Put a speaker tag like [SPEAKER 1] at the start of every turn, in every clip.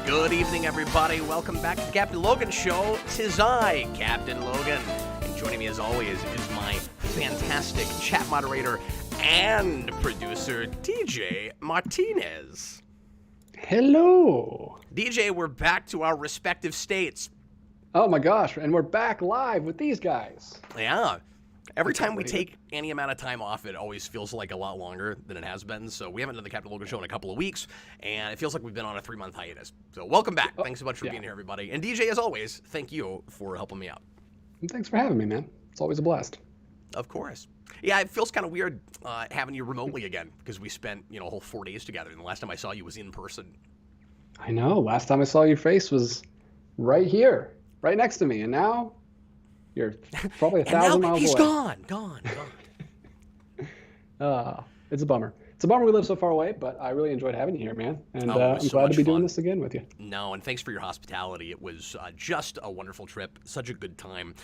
[SPEAKER 1] Good evening, everybody. Welcome back to the Captain Logan Show. 'Tis I, Captain Logan. And joining me, as always, is my fantastic chat moderator and producer, DJ Martinez.
[SPEAKER 2] Hello.
[SPEAKER 1] DJ, we're back to our respective states.
[SPEAKER 2] Oh my gosh, and we're back live with these guys.
[SPEAKER 1] Yeah. Every time we take any amount of time off, it always feels like a lot longer than it has been. So we haven't done the Captain Logan Show in a couple of weeks, and it feels like we've been on a 3-month hiatus. So welcome back. Thanks so much for being here, everybody. And DJ, as always, thank you for helping me out.
[SPEAKER 2] And thanks for having me, man. It's always a blast.
[SPEAKER 1] Of course. Yeah, it feels kind of weird having you remotely again, because we spent, a whole 4 days together, and the last time I saw you was in person.
[SPEAKER 2] I know. Last time I saw your face was right here, right next to me, and now you're probably 1,000 miles away.
[SPEAKER 1] He's gone.
[SPEAKER 2] It's a bummer. It's a bummer we live so far away, but I really enjoyed having you here, man. And I'm glad to be doing this again with you.
[SPEAKER 1] No, and thanks for your hospitality. It was just a wonderful trip. Such a good time.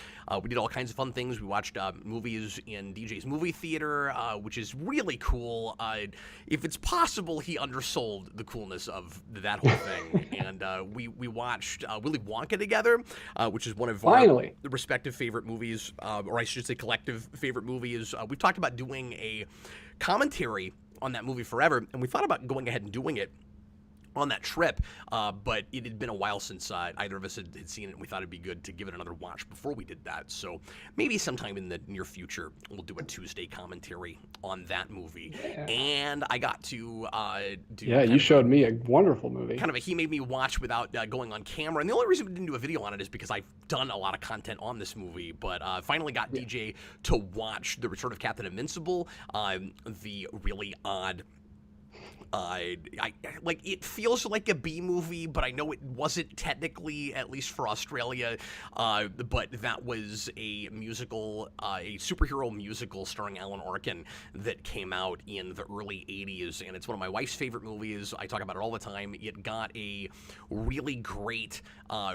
[SPEAKER 1] We did all kinds of fun things. We watched movies in DJ's movie theater, which is really cool. If it's possible, he undersold the coolness of that whole thing. And we watched Willy Wonka together, which is one of our respective favorite movies, or I should say collective favorite movies. We've talked about doing a commentary on that movie forever, and we thought about going ahead and doing it on that trip, but it had been a while since either of us had seen it, and we thought it'd be good to give it another watch before we did that. So maybe sometime in the near future, we'll do a Tuesday commentary on that movie. Yeah. And I got to do...
[SPEAKER 2] Yeah, you showed me a wonderful movie.
[SPEAKER 1] He made me watch without going on camera, and the only reason we didn't do a video on it is because I've done a lot of content on this movie, but finally got DJ to watch the Return of Captain Invincible, the really odd... it feels like a B movie, but I know it wasn't technically, at least for Australia. But that was a musical, a superhero musical starring Alan Arkin that came out in the early 80s, and it's one of my wife's favorite movies. I talk about it all the time. It got a really great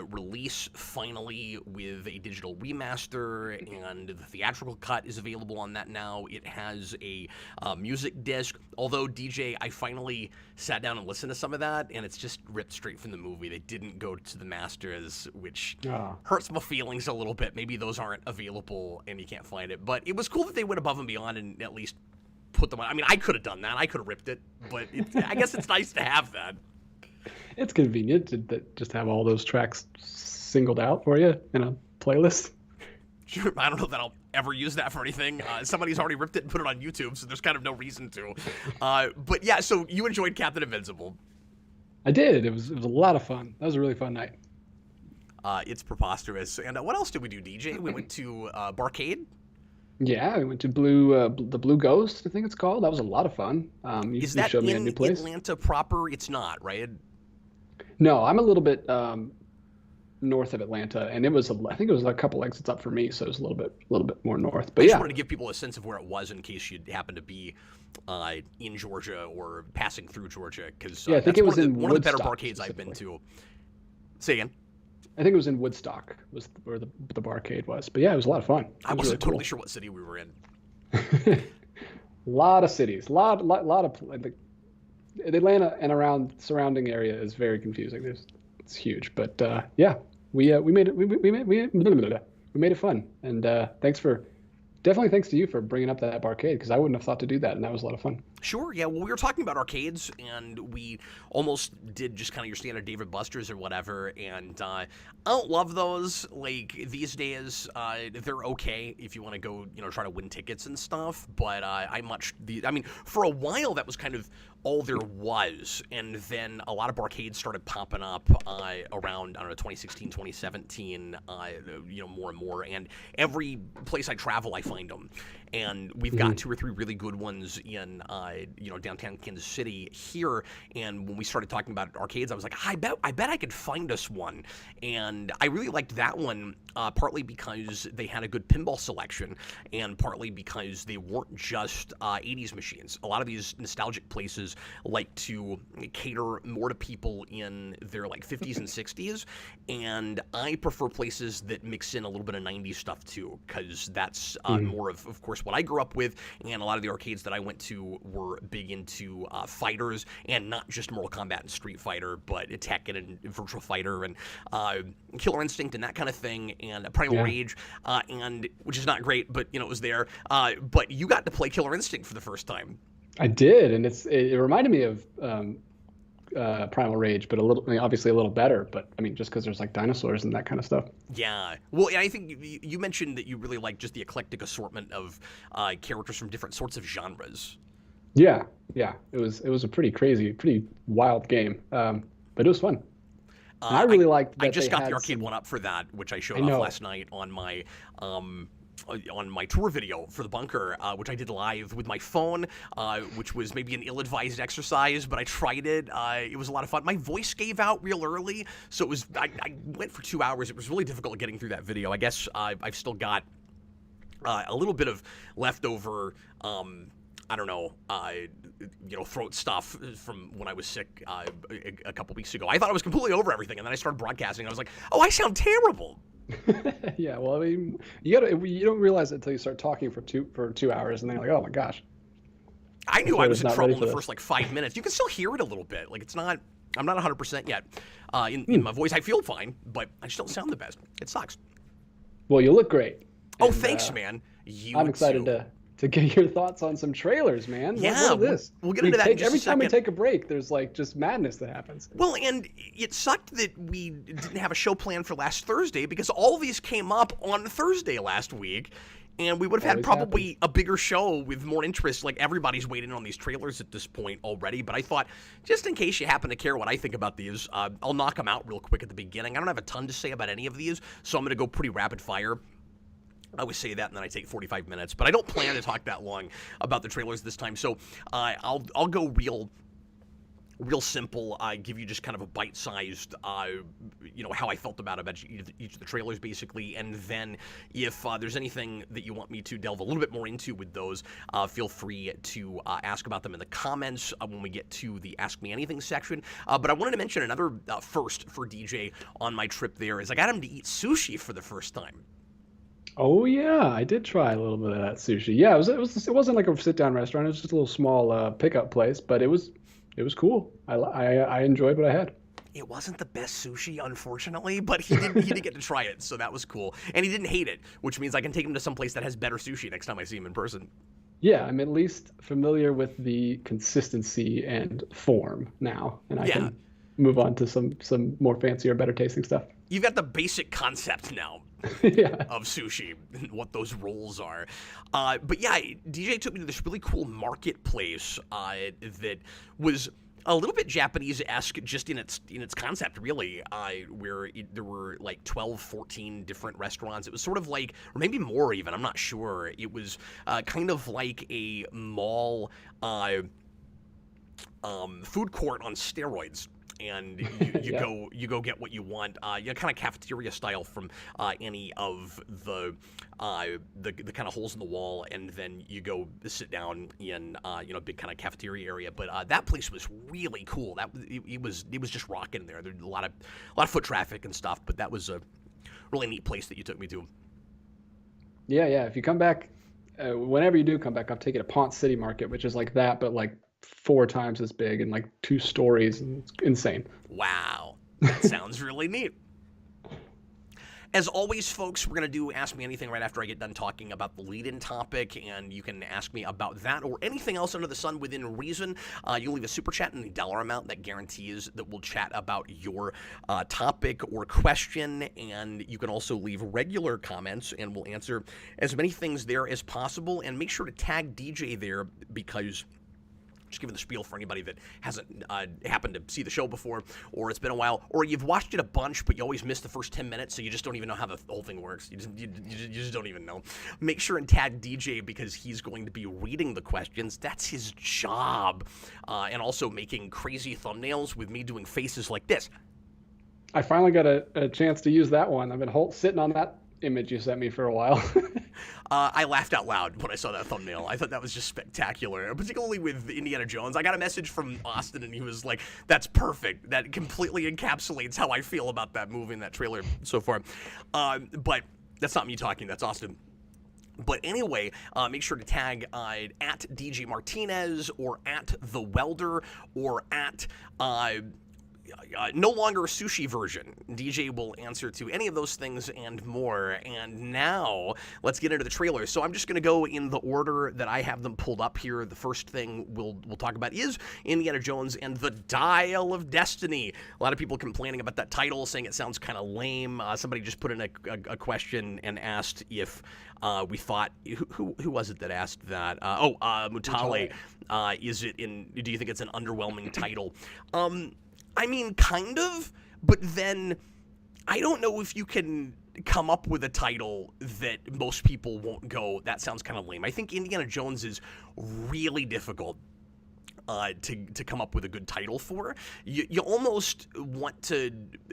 [SPEAKER 1] release finally with a digital remaster, and the theatrical cut is available on that now. It has a music disc, although DJ, I finally sat down and listened to some of that, and it's just ripped straight from the movie. They didn't go to the masters, which hurts my feelings a little bit. Maybe those aren't available and you can't find it, but it was cool that they went above and beyond and at least put them on. I mean, I could have done that. I could have ripped it, but I guess it's nice to have that.
[SPEAKER 2] It's convenient to just have all those tracks singled out for you in a playlist.
[SPEAKER 1] Sure, I don't know that I'll ever use that for anything. Somebody's already ripped it and put it on YouTube, so there's kind of no reason to. But yeah, so you enjoyed Captain Invincible.
[SPEAKER 2] I did. It was a lot of fun. That was a really fun night.
[SPEAKER 1] It's preposterous. And what else did we do, DJ? We went to Barcade.
[SPEAKER 2] Yeah, we went to the Blue Ghost, I think it's called. That was a lot of fun. You showed me a new place.
[SPEAKER 1] Atlanta proper? It's not, right?
[SPEAKER 2] No, I'm a little bit north of Atlanta, and I think it was a couple exits up for me, so it was a little bit more north. But
[SPEAKER 1] I just wanted to give people a sense of where it was in case you happen to be in Georgia or passing through Georgia, because
[SPEAKER 2] I think it was
[SPEAKER 1] one of the better barcades I've been to. Say again.
[SPEAKER 2] I think it was in Woodstock, was where the barcade was. But yeah, it was a lot of fun.
[SPEAKER 1] I wasn't totally sure what city we were in.
[SPEAKER 2] A lot of cities, lot of Atlanta and around surrounding area is very confusing. It's huge, but yeah, we made it fun, and definitely thanks to you for bringing up that barcade, because I wouldn't have thought to do that, and that was a lot of fun.
[SPEAKER 1] Sure, yeah. Well, we were talking about arcades, and we almost did just kind of your standard David Buster's or whatever, and I don't love those. Like, these days, they're okay if you want to go, try to win tickets and stuff, but for a while, that was kind of all there was, and then a lot of barcades started popping up around, 2016, 2017, more and more, and every place I travel, I find them, and we've got 2 or 3 really good ones in downtown Kansas City here. And when we started talking about arcades, I was like, I bet I could find us one. And I really liked that one, partly because they had a good pinball selection, and partly because they weren't just 80s machines. A lot of these nostalgic places like to cater more to people in their 50s and 60s, and I prefer places that mix in a little bit of 90s stuff too, because that's more of course, what I grew up with, and a lot of the arcades that I went to were big into fighters, and not just Mortal Kombat and Street Fighter, but Tekken and Virtual Fighter and Killer Instinct and that kind of thing, and Primal Rage, and which is not great, but it was there. But you got to play Killer Instinct for the first time.
[SPEAKER 2] I did, and it reminded me of Primal Rage, but obviously a little better. But I mean, just because there's like dinosaurs and that kind of stuff.
[SPEAKER 1] Yeah, well, I think you mentioned that you really like just the eclectic assortment of characters from different sorts of genres.
[SPEAKER 2] Yeah. It was a pretty crazy, pretty wild game, but it was fun. I really liked that.
[SPEAKER 1] I just got the arcade one up for that, which I showed off last night on my tour video for the bunker, which I did live with my phone, which was maybe an ill-advised exercise, but I tried it. It was a lot of fun. My voice gave out real early, so it was. I went for 2 hours. It was really difficult getting through that video. I guess I've still got a little bit of leftover. I don't know, throat stuff from when I was sick a couple weeks ago. I thought I was completely over everything, and then I started broadcasting. And I was like, oh, I sound terrible.
[SPEAKER 2] Yeah, well, I mean, you don't realize it until you start talking for 2 hours, and then you're like, oh my gosh.
[SPEAKER 1] I knew I was in trouble in the first 5 minutes. You can still hear it a little bit. Like I'm not 100% yet in my voice. I feel fine, but I just don't sound the best. It sucks.
[SPEAKER 2] Well, you look great.
[SPEAKER 1] Oh, thanks, man.
[SPEAKER 2] I'm excited to get your thoughts on some trailers, man.
[SPEAKER 1] Yeah,
[SPEAKER 2] what is this?
[SPEAKER 1] We'll get into that in just
[SPEAKER 2] every
[SPEAKER 1] a second.
[SPEAKER 2] time we take a break, there's just madness that happens.
[SPEAKER 1] Well, and it sucked that we didn't have a show planned for last Thursday because all these came up on Thursday last week, and we would have had probably a bigger show with more interest. Like, everybody's waiting on these trailers at this point already, but I thought, just in case you happen to care what I think about these, I'll knock them out real quick at the beginning. I don't have a ton to say about any of these, so I'm going to go pretty rapid fire. I always say that, and then I take 45 minutes, but I don't plan to talk that long about the trailers this time. So I'll go real simple. I give you just kind of a bite-sized, how I felt about each of the trailers, basically. And then if there's anything that you want me to delve a little bit more into with those, feel free to ask about them in the comments when we get to the Ask Me Anything section. But I wanted to mention another first for DJ on my trip there is I got him to eat sushi for the first time.
[SPEAKER 2] Oh yeah, I did try a little bit of that sushi. Yeah, it wasn't like a sit down restaurant. It was just a little small pickup place, but it was cool. I enjoyed what I had.
[SPEAKER 1] It wasn't the best sushi, unfortunately, but he did get to try it, so that was cool. And he didn't hate it, which means I can take him to some place that has better sushi next time I see him in person.
[SPEAKER 2] Yeah, I'm at least familiar with the consistency and form now, and I can move on to some more fancier, better tasting stuff.
[SPEAKER 1] You've got the basic concept now. Of sushi and what those rolls are. But yeah, DJ took me to this really cool marketplace that was a little bit Japanese-esque just in its concept, really, where there were 12, 14 different restaurants. It was sort of like, or maybe more even, I'm not sure. It was kind of like a mall food court on steroids. And you go get what you want, kind of cafeteria style from any of the kind of holes in the wall, and then you go sit down in a big kind of cafeteria area. But that place was really cool. It was just rocking there. There's a lot of foot traffic and stuff, but that was a really neat place that you took me to. Yeah.
[SPEAKER 2] If you come back, whenever you do come back, I'll take you to Ponce City Market, which is like that, but 4 times as big and 2 stories, and it's insane.
[SPEAKER 1] Wow, that sounds really neat. As always, folks, we're going to do Ask Me Anything right after I get done talking about the lead-in topic, and you can ask me about that or anything else under the sun within reason. You leave a super chat in the dollar amount that guarantees that we'll chat about your topic or question, and you can also leave regular comments, and we'll answer as many things there as possible, and make sure to tag DJ there because... Just giving the spiel for anybody that hasn't happened to see the show before, or it's been a while, or you've watched it a bunch, but you always miss the first 10 minutes, so you just don't even know how the whole thing works. You just don't even know. Make sure and tag DJ because he's going to be reading the questions. That's his job. And also making crazy thumbnails with me doing faces like this.
[SPEAKER 2] I finally got a chance to use that one. I've been sitting on that image you sent me for a while.
[SPEAKER 1] I laughed out loud when I saw that thumbnail. I thought that was just spectacular, particularly with Indiana Jones. I got a message from Austin, and he was like, that's perfect. That completely encapsulates how I feel about that movie and that trailer so far. But that's not me talking. That's Austin. But anyway, make sure to tag at DJ Martinez or at The Welder or at no longer a sushi version. DJ will answer to any of those things and more. And now let's get into the trailers. So I'm just going to go in the order that I have them pulled up here. The first thing we'll talk about is Indiana Jones and the Dial of Destiny. A lot of people complaining about that title, saying it sounds kind of lame. Somebody just put in a question and asked if we thought, who was it that asked that? Mutale. Do you think it's an underwhelming title? I mean, kind of, but then I don't know if you can come up with a title that most people won't go, that sounds kind of lame. I think Indiana Jones is really difficult to come up with a good title for. You almost want to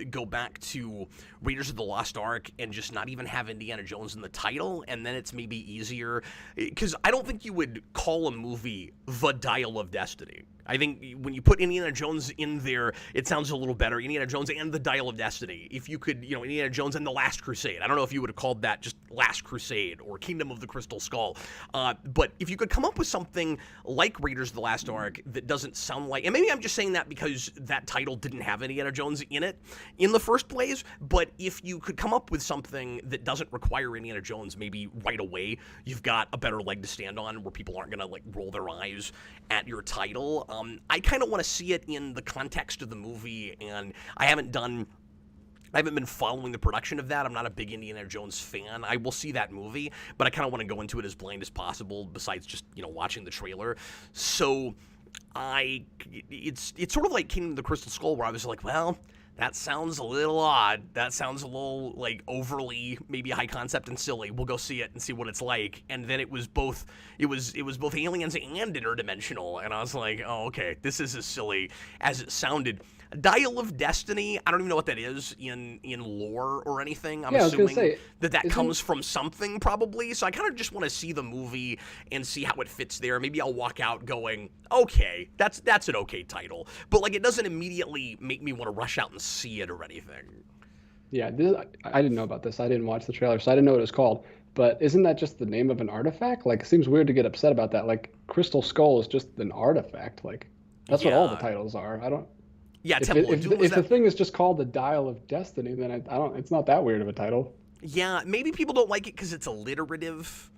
[SPEAKER 1] go back to Raiders of the Lost Ark and just not even have Indiana Jones in the title, and then it's maybe easier. Because I don't think you would call a movie The Dial of Destiny. I think when you put Indiana Jones in there, it sounds a little better. Indiana Jones and the Dial of Destiny. If you could, Indiana Jones and the Last Crusade. I don't know if you would have called that just Last Crusade or Kingdom of the Crystal Skull. But if you could come up with something like Raiders of the Last Ark that doesn't sound like, and maybe I'm just saying that because that title didn't have Indiana Jones in it in the first place, but if you could come up with something that doesn't require Indiana Jones maybe right away, you've got a better leg to stand on where people aren't going to roll their eyes at your title. I kind of want to see it in the context of the movie, and I haven't been following the production of that. I'm not a big Indiana Jones fan. I will see that movie, but I kind of want to go into it as blind as possible, besides just, watching the trailer. So it's sort of like Kingdom of the Crystal Skull, where I was like, well, that sounds a little odd. That sounds a little overly maybe high concept and silly. We'll go see it and see what it's like. And then it was both aliens and interdimensional. And I was like, oh, okay, this is as silly as it sounded. Dial of Destiny, I don't even know what that is in lore or anything. I'm assuming that comes from something probably. So I kind of just want to see the movie and see how it fits there. Maybe I'll walk out going, okay, that's an okay title. But it doesn't immediately make me want to rush out and see it or anything.
[SPEAKER 2] Yeah, I didn't know about this. I didn't watch the trailer, so I didn't know what it was called. But isn't that just the name of an artifact? It seems weird to get upset about that. Crystal Skull is just an artifact. That's what all the titles are. I don't...
[SPEAKER 1] Yeah,
[SPEAKER 2] if the thing is just called the Dial of Destiny, then I don't. It's not that weird of a title.
[SPEAKER 1] Yeah, maybe people don't like it because it's alliterative,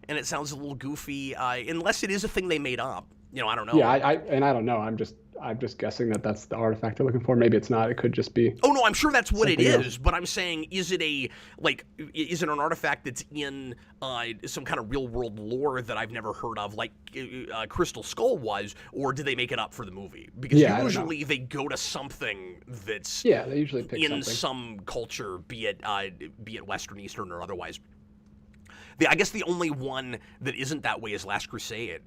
[SPEAKER 1] and it sounds a little goofy. Unless it is a thing they made up. I don't know.
[SPEAKER 2] Yeah, I don't know. I'm just guessing that that's the artifact they're looking for. Maybe it's not. It could just be.
[SPEAKER 1] Oh no, I'm sure that's what it is.
[SPEAKER 2] Else.
[SPEAKER 1] But I'm saying, is it is it an artifact that's in some kind of real world lore that I've never heard of, like Crystal Skull was, or did they make it up for the movie? Because usually they go to something that's
[SPEAKER 2] they usually pick
[SPEAKER 1] in
[SPEAKER 2] something.
[SPEAKER 1] Some culture, be it Western, Eastern, or otherwise. I guess the only one that isn't that way is Last Crusade.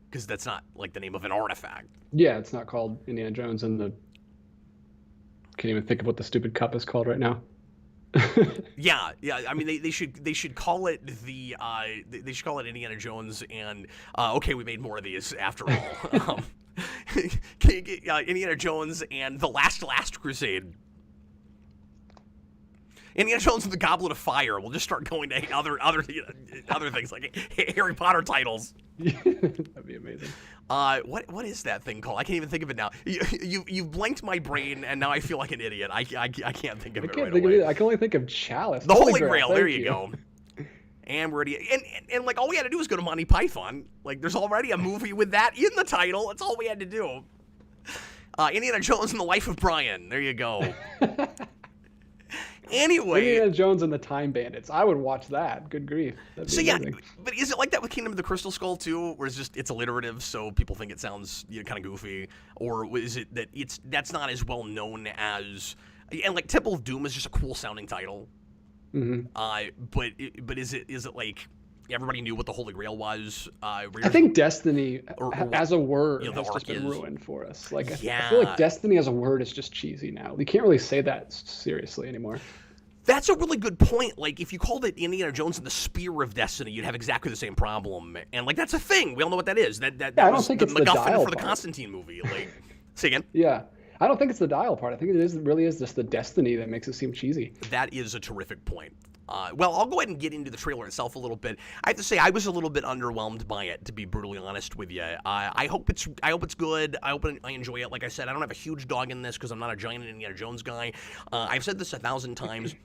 [SPEAKER 1] Because that's not the name of an artifact.
[SPEAKER 2] Yeah, it's not called Indiana Jones, and can't even think of what the stupid cup is called right now.
[SPEAKER 1] yeah. I mean, they should call it they should call it Indiana Jones, and okay, we made more of these after all. Indiana Jones and the Last Crusade. Indiana Jones and the Goblet of Fire. We'll just start going to other things like Harry Potter titles.
[SPEAKER 2] That'd be amazing.
[SPEAKER 1] What is that thing called? I can't even think of it now. You've blanked my brain, and now I feel like an idiot. I can't think of it right away.
[SPEAKER 2] I can only think of Chalice.
[SPEAKER 1] The Holy Grail. There you go. And we're and all we had to do was go to Monty Python. There's already a movie with that in the title. That's all we had to do. Indiana Jones and the Life of Brian. There you go. Anyway,
[SPEAKER 2] Indiana Jones and the Time Bandits. I would watch that. Good grief.
[SPEAKER 1] So amazing. But is it like that with Kingdom of the Crystal Skull too, where it's alliterative, so people think it sounds kind of goofy, or is it that that's not as well known as, and Temple of Doom is just a cool sounding title.
[SPEAKER 2] Mm-hmm.
[SPEAKER 1] But is it like everybody knew what the Holy Grail was?
[SPEAKER 2] I think Destiny as a word has just been ruined for us. I feel like Destiny as a word is just cheesy now. You can't really say that seriously anymore.
[SPEAKER 1] That's a really good point. If you called it Indiana Jones and the Spear of Destiny, you'd have exactly the same problem. And that's a thing. We all know what that is. That was the MacGuffin for the Constantine movie. Say again?
[SPEAKER 2] Yeah. I don't think it's the dial part. I think really is just the destiny that makes it seem cheesy.
[SPEAKER 1] That is a terrific point. Well, I'll go ahead and get into the trailer itself a little bit. I have to say, I was a little bit underwhelmed by it, to be brutally honest with you. I hope it's good. I hope I enjoy it. Like I said, I don't have a huge dog in this because I'm not a giant Indiana Jones guy. I've said this 1,000 times.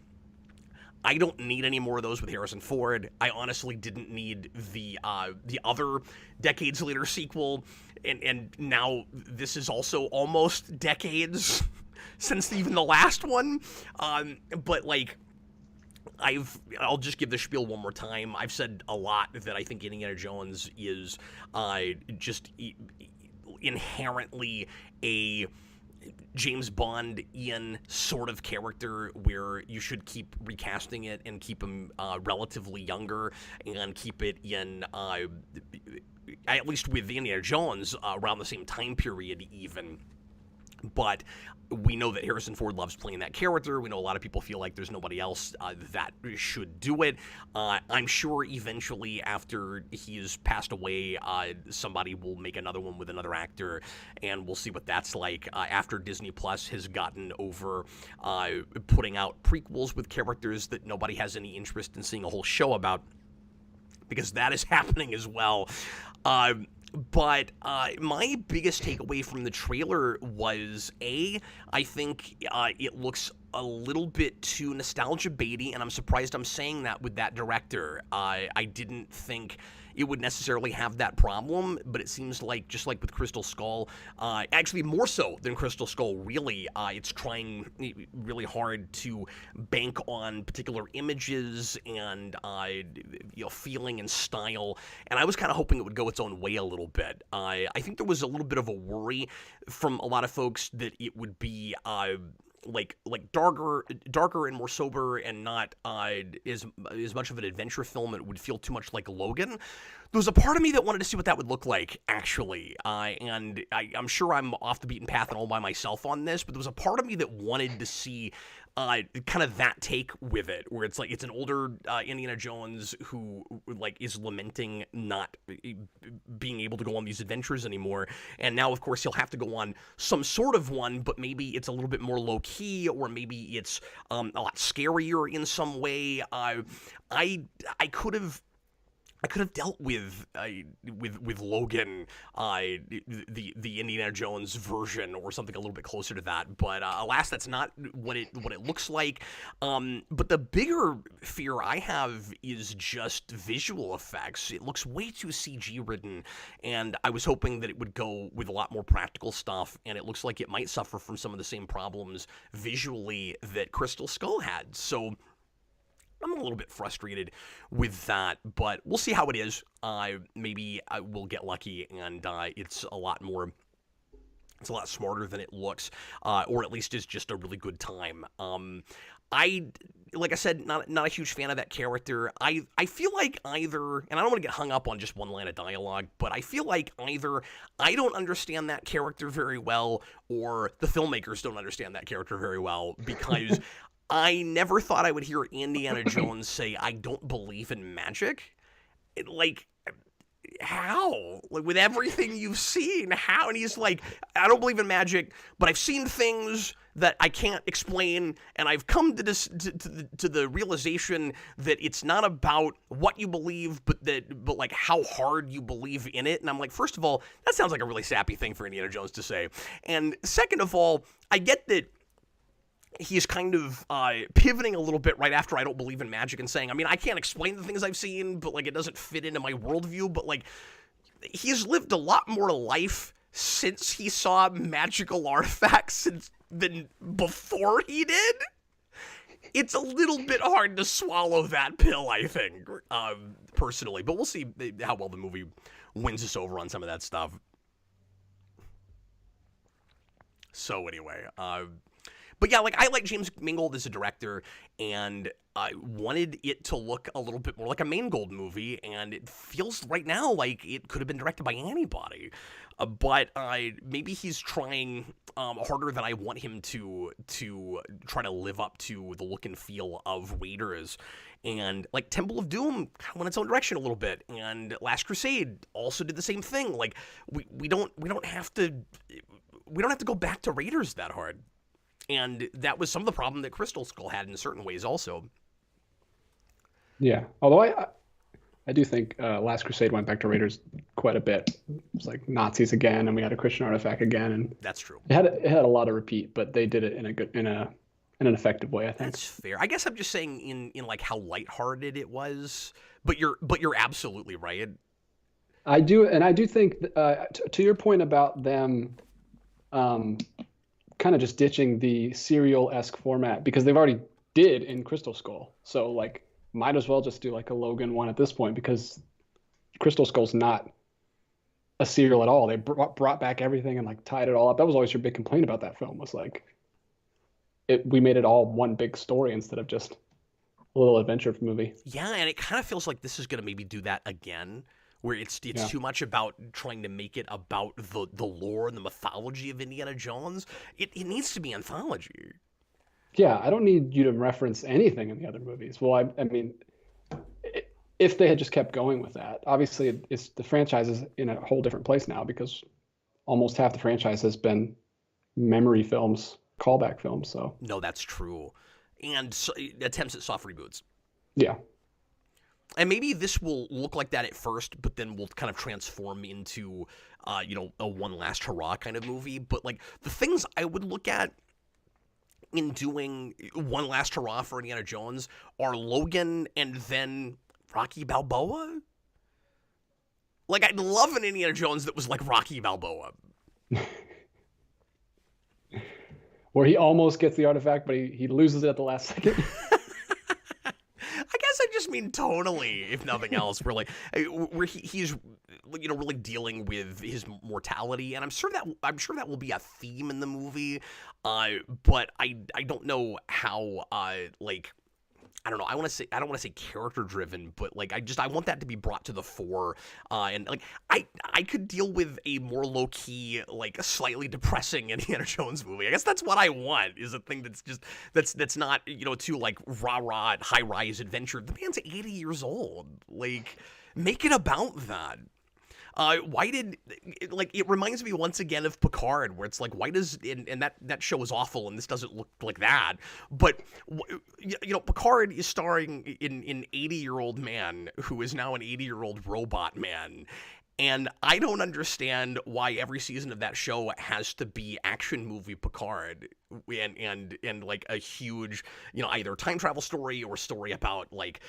[SPEAKER 1] I don't need any more of those with Harrison Ford. I honestly didn't need the other decades later sequel, and now this is also almost decades since even the last one. But like, I'll just give the spiel one more time. I've said a lot that I think Indiana Jones is just inherently a James Bond-ian sort of character where you should keep recasting it and keep him relatively younger and keep it in, at least with Indiana Jones, around the same time period even. But we know that Harrison Ford loves playing that character. We know a lot of people feel like there's nobody else that should do it. I'm sure eventually, after he's passed away, somebody will make another one with another actor, and we'll see what that's like. After Disney Plus has gotten over putting out prequels with characters that nobody has any interest in seeing a whole show about, because that is happening as well. But my biggest takeaway from the trailer was, I think it looks a little bit too nostalgia baity, and I'm surprised I'm saying that with that director. I didn't think it would necessarily have that problem, but it seems like, just like with Crystal Skull, actually more so than Crystal Skull, really, it's trying really hard to bank on particular images and feeling and style, and I was kind of hoping it would go its own way a little bit. I think there was a little bit of a worry from a lot of folks that it would be like darker and more sober, and not as much of an adventure film. It would feel too much like Logan. There was a part of me that wanted to see what that would look like, actually, and I'm sure I'm off the beaten path and all by myself on this, but there was a part of me that wanted to see kind of that take with it, where it's like it's an older Indiana Jones who like is lamenting not being able to go on these adventures anymore, and now of course he'll have to go on some sort of one, but maybe it's a little bit more low key, or maybe it's a lot scarier in some way. I could have dealt with Logan, the Indiana Jones version, or something a little bit closer to that. But alas, that's not what it looks like. But the bigger fear I have is just visual effects. It looks way too CG ridden, and I was hoping that it would go with a lot more practical stuff. And it looks like it might suffer from some of the same problems visually that Crystal Skull had. So I'm a little bit frustrated with that, but we'll see how it is. Maybe I will get lucky, and it's a lot smarter than it looks, or at least is just a really good time. Like I said, not a huge fan of that character. I feel like either, and I don't want to get hung up on just one line of dialogue, but I feel like either I don't understand that character very well, or the filmmakers don't understand that character very well, because I never thought I would hear Indiana Jones say, "I don't believe in magic." Like, how? Like, with everything you've seen, how? And he's like, "I don't believe in magic, but I've seen things that I can't explain, and I've come to this to the realization that it's not about what you believe, but like how hard you believe in it." And I'm like, first of all, that sounds like a really sappy thing for Indiana Jones to say, and second of all, I get that he's kind of pivoting a little bit right after "I don't believe in magic" and saying, I mean, I can't explain the things I've seen, but like it doesn't fit into my worldview. But like, he's lived a lot more life since he saw magical artifacts than before he did. It's a little bit hard to swallow that pill, I think, personally. But we'll see how well the movie wins us over on some of that stuff. So anyway, but yeah, like I like James Mangold as a director, and I wanted it to look a little bit more like a Mangold movie, and it feels right now like it could have been directed by anybody. But maybe he's trying harder than I want him to try to live up to the look and feel of Raiders. And like Temple of Doom kind of went its own direction a little bit, and Last Crusade also did the same thing. Like we don't have to go back to Raiders that hard. And that was some of the problem that Crystal Skull had in certain ways also.
[SPEAKER 2] Yeah. Although I do think Last Crusade went back to Raiders quite a bit. It was like Nazis again, and we had a Christian artifact again, and
[SPEAKER 1] That's true.
[SPEAKER 2] it had a lot of repeat, but they did it in an effective way, I think.
[SPEAKER 1] That's fair. I guess I'm just saying in like how lighthearted it was, but you're absolutely right.
[SPEAKER 2] I do think to your point about them um, kind of just ditching the serial-esque format because they've already did in Crystal Skull. So like might as well just do like a Logan one at this point because Crystal Skull's not a serial at all. They brought back everything and like tied it all up. That was always your big complaint about that film was like we made it all one big story instead of just a little adventure movie.
[SPEAKER 1] Yeah, and it kind of feels like this is going to maybe do that again, where it's
[SPEAKER 2] Yeah.
[SPEAKER 1] too much about trying to make it about the lore and the mythology of Indiana Jones. It needs to be anthology.
[SPEAKER 2] Yeah, I don't need you to reference anything in the other movies. Well, I mean, if they had just kept going with that, obviously it's the franchise is in a whole different place now because almost half the franchise has been memory films, callback films. So
[SPEAKER 1] No, that's true. And so, attempts at soft reboots.
[SPEAKER 2] yeah,
[SPEAKER 1] And maybe this will look like that at first, but then will kind of transform into, a one last hurrah kind of movie. But like the things I would look at in doing one last hurrah for Indiana Jones are Logan and then Rocky Balboa. Like I'd love an Indiana Jones that was like Rocky Balboa.
[SPEAKER 2] where he almost gets the artifact, but he loses it at the last second.
[SPEAKER 1] I guess I just mean tonally, if nothing else, where he's really dealing with his mortality, and I'm sure that will be a theme in the movie, but I don't know how like. I don't know. I don't want to say character driven, but like I want that to be brought to the fore. And like I could deal with a more low key, like slightly depressing Indiana Jones movie. I guess that's what I want is a thing that's not too like rah rah high rise adventure. The man's 80 years old. Like make it about that. Why did it reminds me once again of Picard, where it's like, why does and that show is awful, and this doesn't look like that, but Picard is starring in an 80-year-old man who is now an 80-year-old robot man. And I don't understand why every season of that show has to be action movie Picard and like a huge, either time travel story or story about like,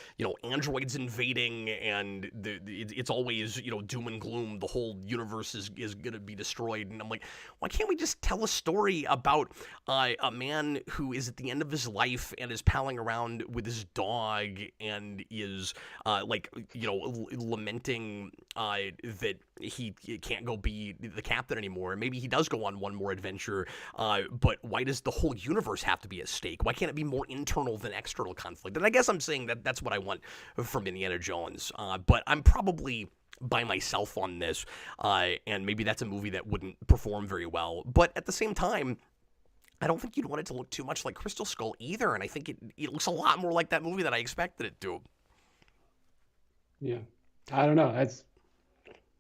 [SPEAKER 1] androids invading and it's always, doom and gloom. The whole universe is going to be destroyed. And I'm like, why can't we just tell a story about a man who is at the end of his life and is palling around with his dog and is lamenting that he can't go be the captain anymore. Maybe he does go on one more adventure, but why does the whole universe have to be at stake? Why can't it be more internal than external conflict? And I guess I'm saying that's what I want from Indiana Jones, but I'm probably by myself on this, and maybe that's a movie that wouldn't perform very well. But at the same time, I don't think you'd want it to look too much like Crystal Skull either, and I think it looks a lot more like that movie that I expected it to.
[SPEAKER 2] Yeah, I don't know.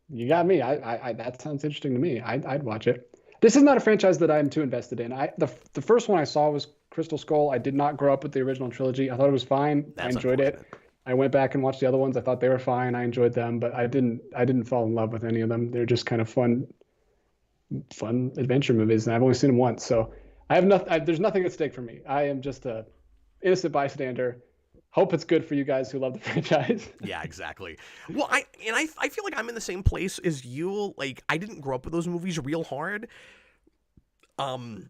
[SPEAKER 2] You got me. I that sounds interesting to me. I'd watch it. This is not a franchise that I'm too invested in. The first one I saw was Crystal Skull. I did not grow up with the original trilogy. I thought it was fine. I enjoyed it. I went back and watched the other ones. I thought they were fine. I enjoyed them, but I didn't fall in love with any of them. They're just kind of fun adventure movies, and I've only seen them once. So I have nothing. There's nothing at stake for me. I am just a innocent bystander. Hope it's good for you guys who love the franchise.
[SPEAKER 1] Yeah, exactly. Well, I feel like I'm in the same place as you. Like, I didn't grow up with those movies real hard. And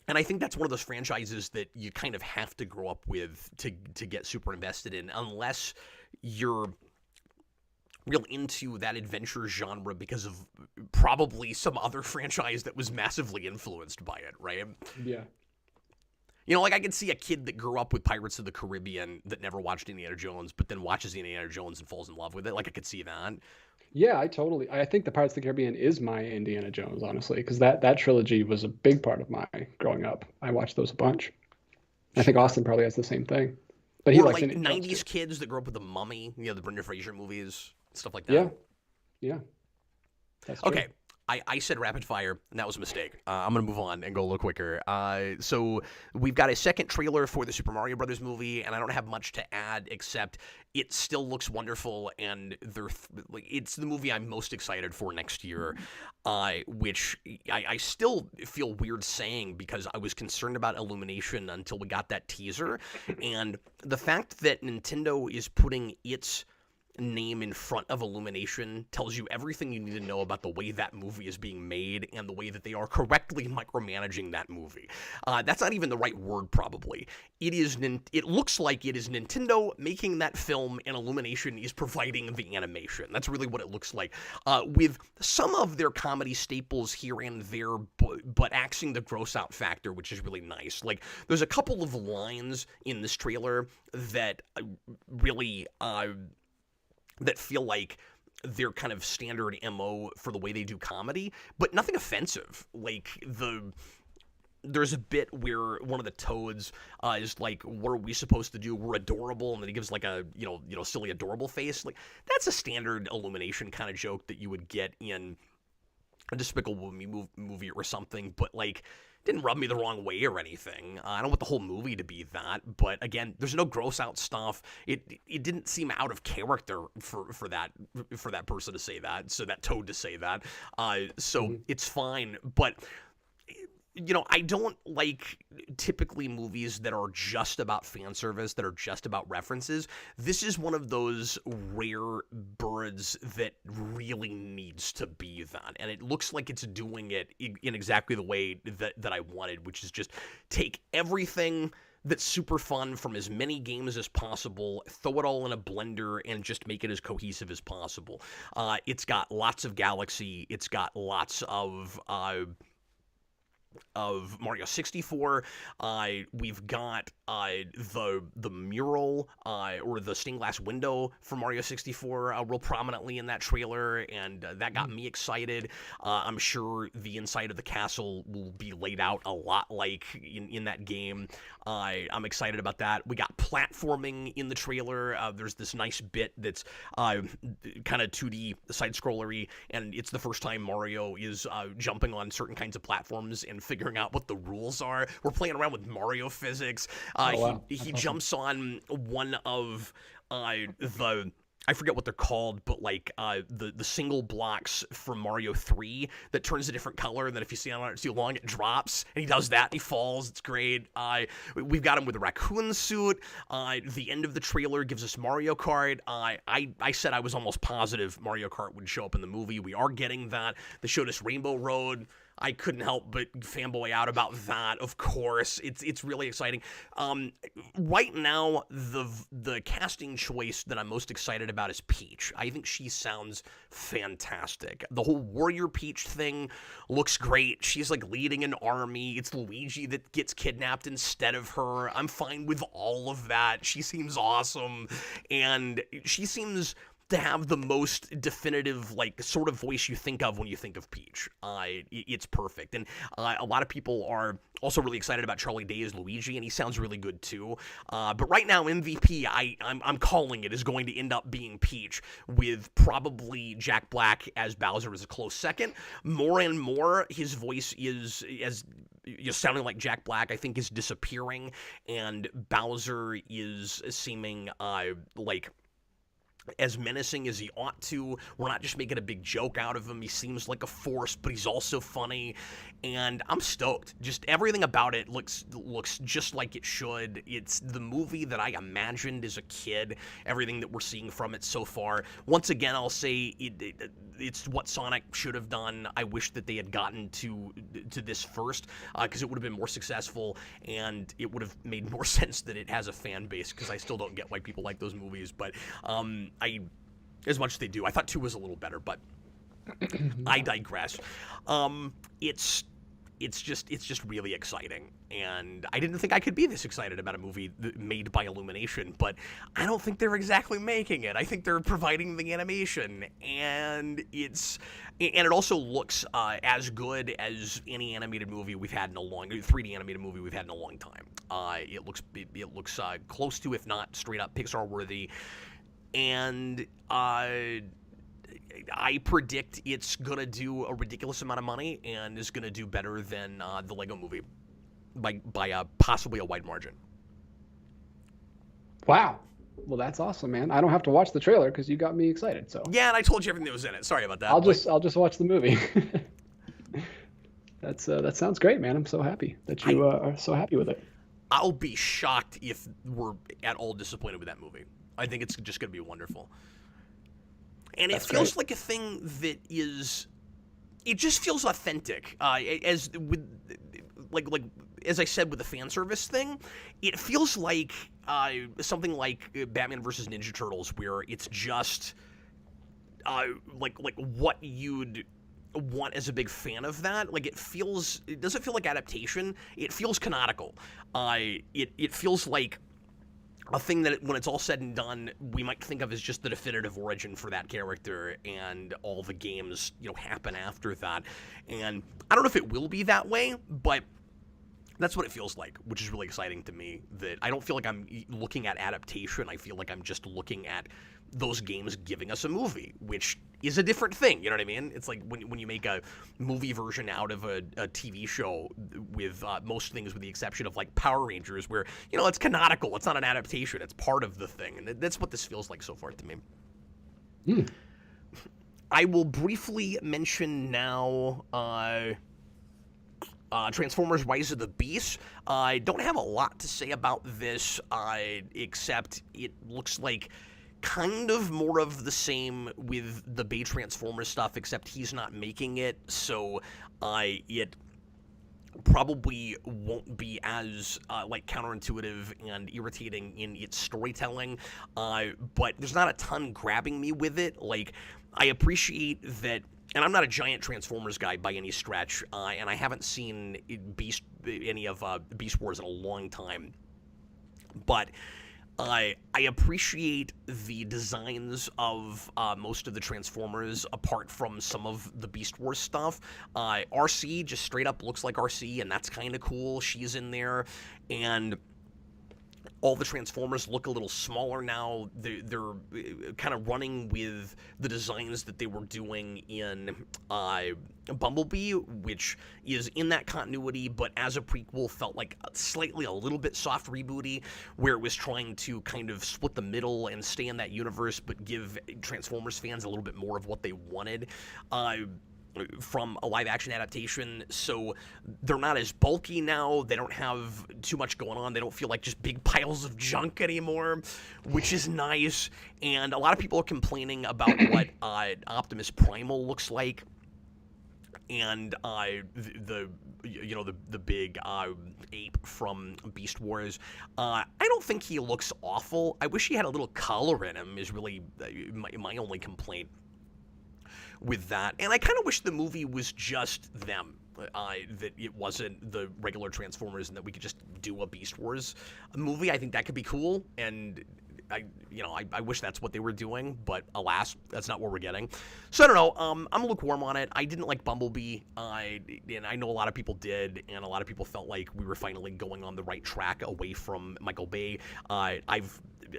[SPEAKER 1] I think that's one of those franchises that you kind of have to grow up with to get super invested in, unless you're real into that adventure genre because of probably some other franchise that was massively influenced by it, right?
[SPEAKER 2] Yeah.
[SPEAKER 1] Like I could see a kid that grew up with Pirates of the Caribbean that never watched Indiana Jones, but then watches Indiana Jones and falls in love with it. Like I could see that.
[SPEAKER 2] Yeah, I think the Pirates of the Caribbean is my Indiana Jones, honestly, because that trilogy was a big part of my growing up. I watched those a bunch. I think Austin probably has the same thing. But he likes
[SPEAKER 1] like
[SPEAKER 2] Indiana Jones
[SPEAKER 1] 90s
[SPEAKER 2] too.
[SPEAKER 1] kids that grew up with The Mummy, the Brendan Fraser movies, stuff like that.
[SPEAKER 2] Yeah, yeah. That's true.
[SPEAKER 1] Okay, I said rapid fire, and that was a mistake. I'm going to move on and go a little quicker. So we've got a second trailer for the Super Mario Brothers movie, and I don't have much to add except it still looks wonderful, and it's the movie I'm most excited for next year, which I still feel weird saying because I was concerned about Illumination until we got that teaser, and the fact that Nintendo is putting its name in front of Illumination tells you everything you need to know about the way that movie is being made and the way that they are correctly micromanaging that movie. That's not even the right word, probably. It looks like it is Nintendo making that film, and Illumination is providing the animation. That's really what it looks like. With some of their comedy staples here and there, but axing the gross out factor, which is really nice. Like, there's a couple of lines in this trailer that really that feel like they're kind of standard MO for the way they do comedy, but nothing offensive. Like, there's a bit where one of the toads is like, what are we supposed to do? We're adorable. And then he gives like a, silly adorable face. Like, that's a standard Illumination kind of joke that you would get in a Despicable Me movie or something, but like, didn't rub me the wrong way or anything. I don't want the whole movie to be that, but again, there's no gross out stuff. It didn't seem out of character for that person to say that, so that toad to say that. So it's fine, but I don't like typically movies that are just about fan service, that are just about references. This is one of those rare birds that really needs to be that. And it looks like it's doing it in exactly the way that I wanted, which is just take everything that's super fun from as many games as possible, throw it all in a blender, and just make it as cohesive as possible. It's got lots of Galaxy. It's got lots of Mario 64. We've got the mural or the stained glass window for Mario 64 real prominently in that trailer, and that got me excited. I'm sure the inside of the castle will be laid out a lot like in that game. I'm excited about that. We got platforming in the trailer. There's this nice bit that's kind of 2D side-scrollery, and it's the first time Mario is jumping on certain kinds of platforms and figuring out what the rules are. We're playing around with Mario physics.
[SPEAKER 2] Wow.
[SPEAKER 1] He jumps on one of the, I forget what they're called, but like the single blocks from Mario 3 that turns a different color, and then if you stand on it too long, it drops, and he does that, and he falls. It's great. We've got him with a raccoon suit. The end of the trailer gives us Mario Kart. I said I was almost positive Mario Kart would show up in the movie. We are getting that. They showed us Rainbow Road. I couldn't help but fanboy out about that, of course. It's really exciting. Right now, the casting choice that I'm most excited about is Peach. I think she sounds fantastic. The whole Warrior Peach thing looks great. She's like leading an army. It's Luigi that gets kidnapped instead of her. I'm fine with all of that. She seems awesome, and she seems to have the most definitive, like, sort of voice you think of when you think of Peach. It's perfect. And a lot of people are also really excited about Charlie Day as Luigi, and he sounds really good too. But right now, MVP, I'm calling it, is going to end up being Peach, with probably Jack Black as Bowser as a close second. More and more, his voice is sounding like Jack Black, I think, is disappearing, and Bowser is seeming like as menacing as he ought to. We're not just making a big joke out of him. He seems like a force, but he's also funny, and I'm stoked. Just everything about it looks just like it should. It's the movie that I imagined as a kid. Everything that we're seeing from it so far. Once again, I'll say it's what Sonic should have done. I wish that they had gotten to this first, because it would have been more successful, and it would have made more sense that it has a fan base, because I still don't get why people like those movies, but as much as they do. I thought 2 was a little better, but I digress. It's just really exciting, and I didn't think I could be this excited about a movie made by Illumination, but I don't think they're exactly making it. I think they're providing the animation, and it also looks as good as any animated movie we've had in a long 3D animated movie we've had in a long time. It looks close to, if not straight up Pixar worthy, and I predict it's gonna do a ridiculous amount of money and is gonna do better than the Lego Movie by possibly a wide margin.
[SPEAKER 2] Wow. Well, that's awesome, man. I don't have to watch the trailer because you got me excited. So
[SPEAKER 1] yeah, and I told you everything that was in it. Sorry about that.
[SPEAKER 2] I'll just watch the movie. That sounds great, man. I'm so happy that you are so happy with it.
[SPEAKER 1] I'll be shocked if we're at all disappointed with that movie. I think it's just going to be wonderful. And it feels like a thing that is, it just feels authentic. As with, as I said with the fan service thing, it feels like something like Batman versus Ninja Turtles, where it's just like what you'd want as a big fan of that. Like it doesn't feel like adaptation. It feels canonical. It feels like a thing that when it's all said and done, we might think of as just the definitive origin for that character, and all the games, happen after that. And I don't know if it will be that way, but that's what it feels like, which is really exciting to me. That I don't feel like I'm looking at adaptation. I feel like I'm just looking at those games giving us a movie, which is a different thing. You know what I mean? It's like when you make a movie version out of a TV show with most things with the exception of like Power Rangers, where, it's canonical. It's not an adaptation. It's part of the thing. And that's what this feels like so far to me. I will briefly mention now Transformers Rise of the Beast. I don't have a lot to say about this, except it looks like kind of more of the same with the Bay Transformers stuff, except he's not making it, so it probably won't be as counterintuitive and irritating in its storytelling, but there's not a ton grabbing me with it. Like, I appreciate that. And I'm not a giant Transformers guy by any stretch, and I haven't seen any of Beast Wars in a long time. But I appreciate the designs of most of the Transformers, apart from some of the Beast Wars stuff. RC just straight up looks like RC, and that's kind of cool. She's in there, and all the Transformers look a little smaller now. They're kind of running with the designs that they were doing in Bumblebee, which is in that continuity, but as a prequel felt like slightly a little bit soft rebooty, where it was trying to kind of split the middle and stay in that universe, but give Transformers fans a little bit more of what they wanted from a live-action adaptation. So they're not as bulky now. They don't have too much going on. They don't feel like just big piles of junk anymore, which is nice. And a lot of people are complaining about what Optimus Primal looks like, and the big ape from Beast Wars. I don't think he looks awful. I wish he had a little color in him, is really my only complaint with that. And I kind of wish the movie was just them, that it wasn't the regular Transformers, and that we could just do a Beast Wars movie. I think that could be cool, and I wish that's what they were doing, but alas, that's not what we're getting. So I don't know. I'm lukewarm on it. I didn't like Bumblebee, and I know a lot of people did, and a lot of people felt like we were finally going on the right track away from Michael Bay. A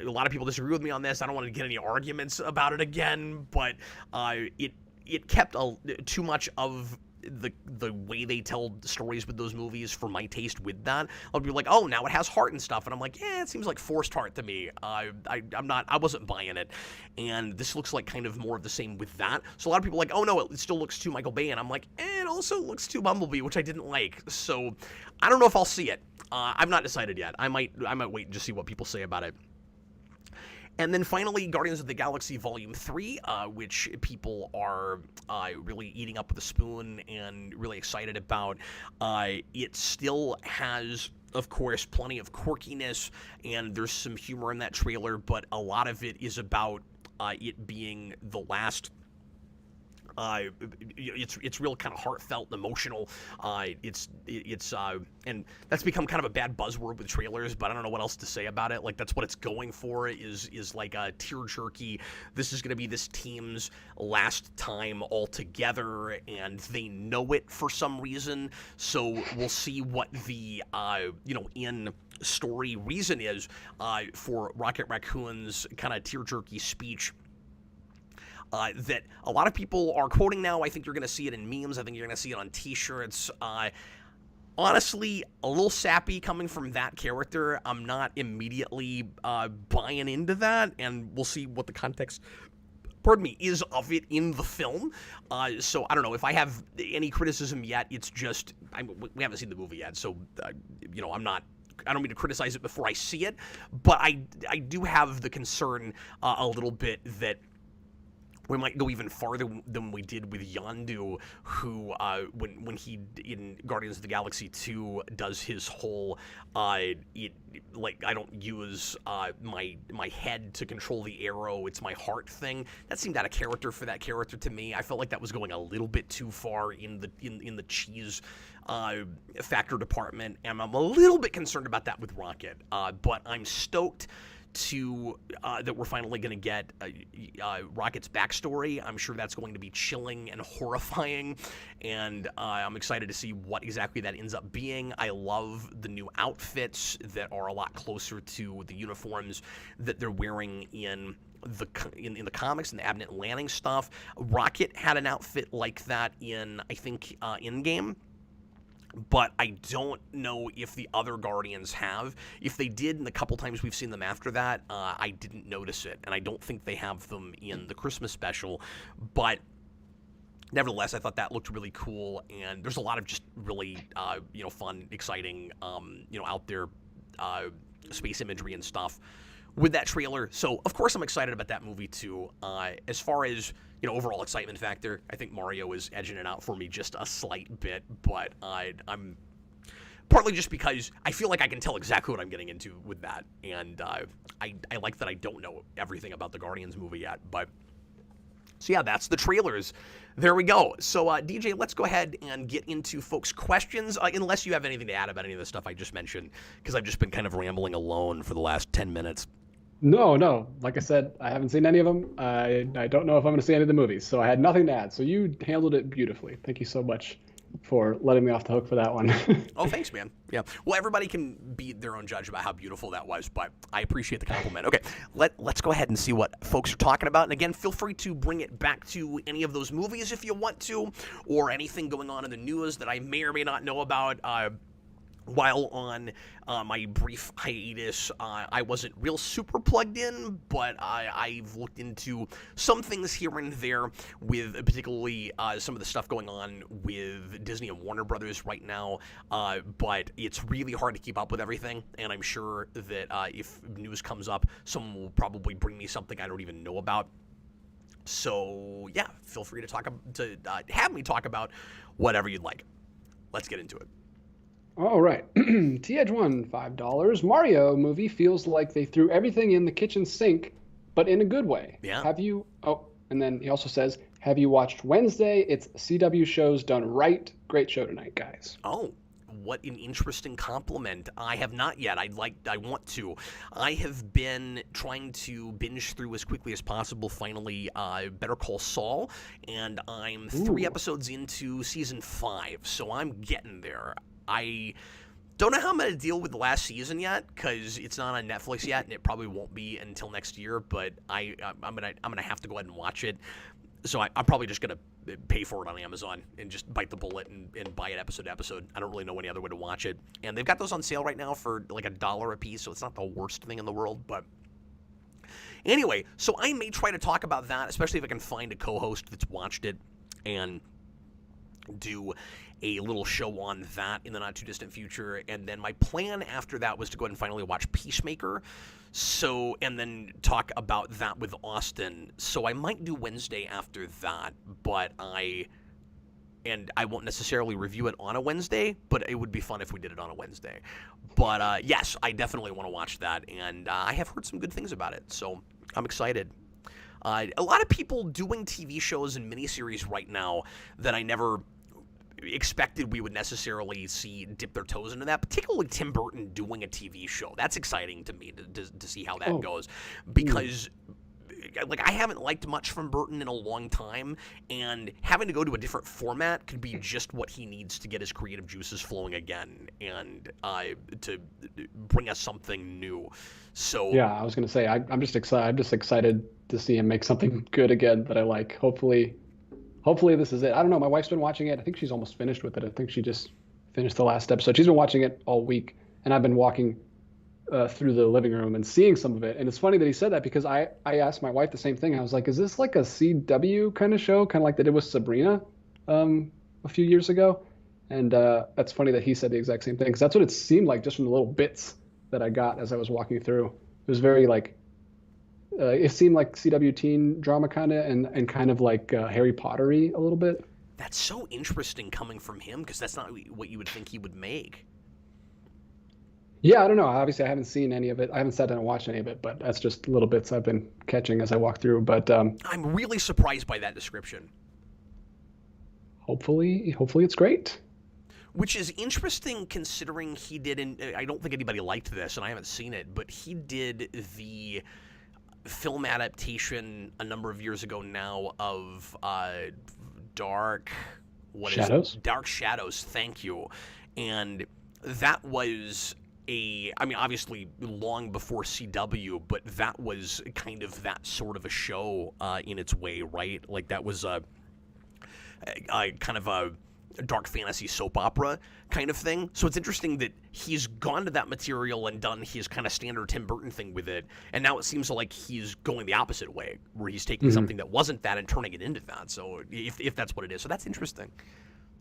[SPEAKER 1] lot of people disagree with me on this. I don't want to get any arguments about it again, but it kept too much of the way they tell stories with those movies for my taste with that. I'll be like, oh, now it has heart and stuff, and I'm like, it seems like forced heart to me. I wasn't buying it, and this looks like kind of more of the same with that. So a lot of people are like, oh no, it still looks too Michael Bay, and I'm like, it also looks too Bumblebee, which I didn't like. So I don't know if I'll see it. I've not decided yet. I might wait and just see what people say about it. And then finally, Guardians of the Galaxy Volume 3, which people are really eating up with a spoon and really excited about. It still has, of course, plenty of quirkiness, and there's some humor in that trailer, but a lot of it is about it being the last. It's real kind of heartfelt and emotional. And that's become kind of a bad buzzword with trailers, but I don't know what else to say about it. Like, that's what it's going for, is like a tear-jerky. This is going to be this team's last time all together, and they know it for some reason. So we'll see what the in story reason is for Rocket Raccoon's kind of tear-jerky speech that a lot of people are quoting now. I think you're going to see it in memes. I think you're going to see it on T-shirts. Honestly, a little sappy coming from that character. I'm not immediately buying into that, and we'll see what the context, is of it in the film. So I don't know if I have any criticism yet. It's just we haven't seen the movie yet, so I don't mean to criticize it before I see it, but I do have the concern a little bit that we might go even farther than we did with Yondu, who, when he, in Guardians of the Galaxy 2, does his whole, I don't use my head to control the arrow, it's my heart thing. That seemed out of character for that character to me. I felt like that was going a little bit too far in the cheese factor department, and I'm a little bit concerned about that with Rocket. But I'm stoked that we're finally going to get Rocket's backstory. I'm sure that's going to be chilling and horrifying, and I'm excited to see what exactly that ends up being. I love the new outfits that are a lot closer to the uniforms that they're wearing in the comics and the Abnett Lanning stuff. Rocket had an outfit like that in, I think, Endgame. But I don't know if the other Guardians have. If they did, and the couple times we've seen them after that, I didn't notice it. And I don't think they have them in the Christmas special. But nevertheless, I thought that looked really cool. And there's a lot of just really, fun, exciting, out there space imagery and stuff with that trailer. So, of course, I'm excited about that movie, too. As far as overall excitement factor, I think Mario is edging it out for me just a slight bit, but I'm partly just because I feel like I can tell exactly what I'm getting into with that, and I like that I don't know everything about the Guardians movie yet, but so yeah, that's the trailers. There we go. So DJ, let's go ahead and get into folks' questions, unless you have anything to add about any of the stuff I just mentioned, because I've just been kind of rambling alone for the last 10 minutes.
[SPEAKER 2] No. Like I said, I haven't seen any of them. I don't know if I'm going to see any of the movies, so I had nothing to add. So you handled it beautifully. Thank you so much for letting me off the hook for that one.
[SPEAKER 1] Oh, thanks, man. Yeah. Well, everybody can be their own judge about how beautiful that was, but I appreciate the compliment. Okay, let's go ahead and see what folks are talking about. And again, feel free to bring it back to any of those movies if you want to, or anything going on in the news that I may or may not know about. While on my brief hiatus, I wasn't real super plugged in, but I've looked into some things here and there with particularly some of the stuff going on with Disney and Warner Brothers right now, but it's really hard to keep up with everything, and I'm sure that if news comes up, someone will probably bring me something I don't even know about. So, yeah, feel free to have me talk about whatever you'd like. Let's get into it.
[SPEAKER 2] All right. T-Edge1, $5. Mario movie feels like they threw everything in the kitchen sink, but in a good way.
[SPEAKER 1] Yeah.
[SPEAKER 2] And then he also says, have you watched Wednesday? It's CW shows done right. Great show tonight, guys.
[SPEAKER 1] Oh, what an interesting compliment. I have not yet. I want to. I have been trying to binge through as quickly as possible, finally, Better Call Saul, and I'm 3 episodes into season 5, so I'm getting there. I don't know how I'm going to deal with the last season yet, because it's not on Netflix yet, and it probably won't be until next year, but I'm gonna have to go ahead and watch it. So I'm probably just going to pay for it on Amazon and just bite the bullet and buy it episode to episode. I don't really know any other way to watch it. And they've got those on sale right now for like $1 a piece, so it's not the worst thing in the world. But anyway, so I may try to talk about that, especially if I can find a co-host that's watched it, and do a little show on that in the not-too-distant future. And then my plan after that was to go ahead and finally watch Peacemaker, and then talk about that with Austin. So I might do Wednesday after that, but I won't necessarily review it on a Wednesday, but it would be fun if we did it on a Wednesday. But yes, I definitely want to watch that, and I have heard some good things about it, so I'm excited. A lot of people doing TV shows and miniseries right now that I never expected we would necessarily see dip their toes into that, particularly Tim Burton doing a TV show. That's exciting to me to see how that goes, because I haven't liked much from Burton in a long time, and having to go to a different format could be just what he needs to get his creative juices flowing again, and to bring us something new. So
[SPEAKER 2] Yeah, I was gonna say I'm just excited. I'm just excited to see him make something good again that I like. Hopefully this is it. I don't know. My wife's been watching it. I think she's almost finished with it. I think she just finished the last episode. She's been watching it all week, and I've been walking through the living room and seeing some of it. And it's funny that he said that because I asked my wife the same thing. I was like, is this like a CW kind of show, kind of like they did with Sabrina a few years ago? And that's funny that he said the exact same thing, because that's what it seemed like just from the little bits that I got as I was walking through. It was very like, it seemed like CW teen drama kind of, and kind of like Harry Potter-y a little bit.
[SPEAKER 1] That's so interesting coming from him, because that's not what you would think he would make.
[SPEAKER 2] Yeah, I don't know. Obviously, I haven't seen any of it. I haven't sat down and watched any of it, but that's just little bits I've been catching as I walk through. But
[SPEAKER 1] I'm really surprised by that description.
[SPEAKER 2] Hopefully it's great.
[SPEAKER 1] Which is interesting considering he did, and I don't think anybody liked this, and I haven't seen it, but he did the film adaptation a number of years ago now of Dark Shadows, thank you. And that was obviously long before CW, but that was kind of that sort of a show in its way, right? Like that was a kind of a dark fantasy soap opera kind of thing. So it's interesting that he's gone to that material and done his kind of standard Tim Burton thing with it, and now it seems like he's going the opposite way, where he's taking something that wasn't that and turning it into that. So if that's what it is, so that's interesting.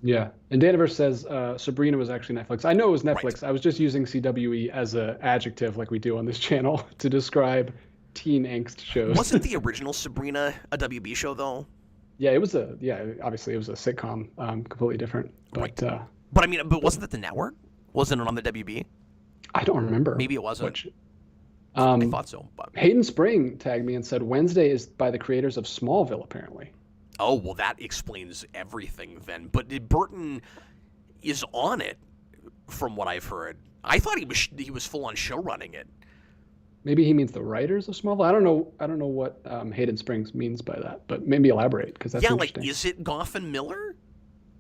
[SPEAKER 2] Yeah, and Daniverse says Sabrina was actually Netflix. I know it was Netflix. Right. I was just using CWE as an adjective, like we do on this channel, to describe teen angst shows.
[SPEAKER 1] Wasn't the original Sabrina a WB show though?
[SPEAKER 2] Yeah, obviously it was a sitcom, completely different. But
[SPEAKER 1] right. But wasn't it the network? Wasn't it on the WB?
[SPEAKER 2] I don't remember.
[SPEAKER 1] Maybe it wasn't. I thought so. But
[SPEAKER 2] Hayden Spring tagged me and said Wednesday is by the creators of Smallville, apparently.
[SPEAKER 1] Oh, well, that explains everything then. But Burton is on it, from what I've heard. I thought he was full on show running it.
[SPEAKER 2] Maybe he means the writers of Smallville. I don't know what Hayden Springs means by that, but maybe elaborate, because that's interesting.
[SPEAKER 1] Like, is it Goff and Miller?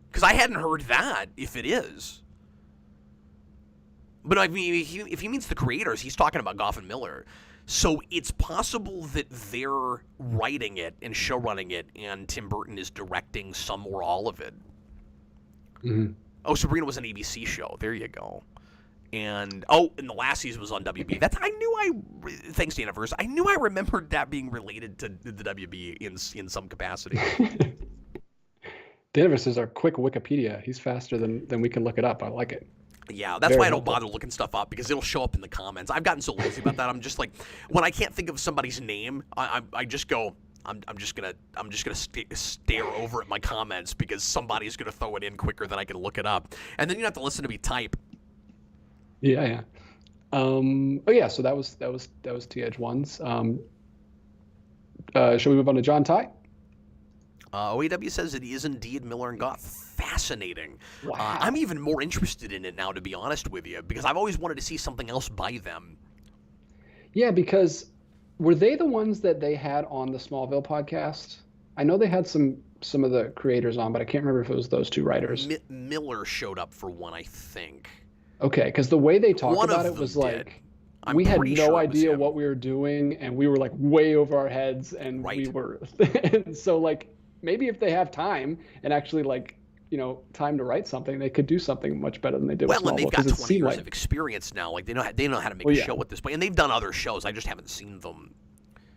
[SPEAKER 1] Because I hadn't heard that, if it is. But I mean, if he means the creators, he's talking about Goff and Miller. So it's possible that they're writing it and show running it, and Tim Burton is directing some or all of it.
[SPEAKER 2] Mm-hmm.
[SPEAKER 1] Oh, Sabrina was an ABC show. There you go. And the last season was on WB. Thanks, Daniverse. I knew I remembered that being related to the WB in some capacity.
[SPEAKER 2] Daniverse is our quick Wikipedia. He's faster than we can look it up. I like it.
[SPEAKER 1] Yeah, that's why I don't bother looking stuff up, because it'll show up in the comments. I've gotten so lazy about that. I'm just like, when I can't think of somebody's name, I just go, I'm just gonna stare over at my comments, because somebody's gonna throw it in quicker than I can look it up, and then you have to listen to me type.
[SPEAKER 2] Yeah. So that was T-Edge ones. Shall we move on to John Ty?
[SPEAKER 1] OAW says it is indeed Miller and Goff. Fascinating.
[SPEAKER 2] Wow.
[SPEAKER 1] I'm even more interested in it now, to be honest with you, because I've always wanted to see something else by them.
[SPEAKER 2] Yeah, because were they the ones that they had on the Smallville podcast? I know they had some of the creators on, but I can't remember if it was those two writers.
[SPEAKER 1] Miller showed up for one, I think.
[SPEAKER 2] Okay, because the way they talked about it was like, we had no idea what we were doing, and we were like way over our heads, and we were. And so like, maybe if they have time and actually like, time to write something, they could do something much better than they did with Smallville.
[SPEAKER 1] Well, and they've got 20 years of experience now. Like they know how to make a show at this point, and they've done other shows. I just haven't seen them.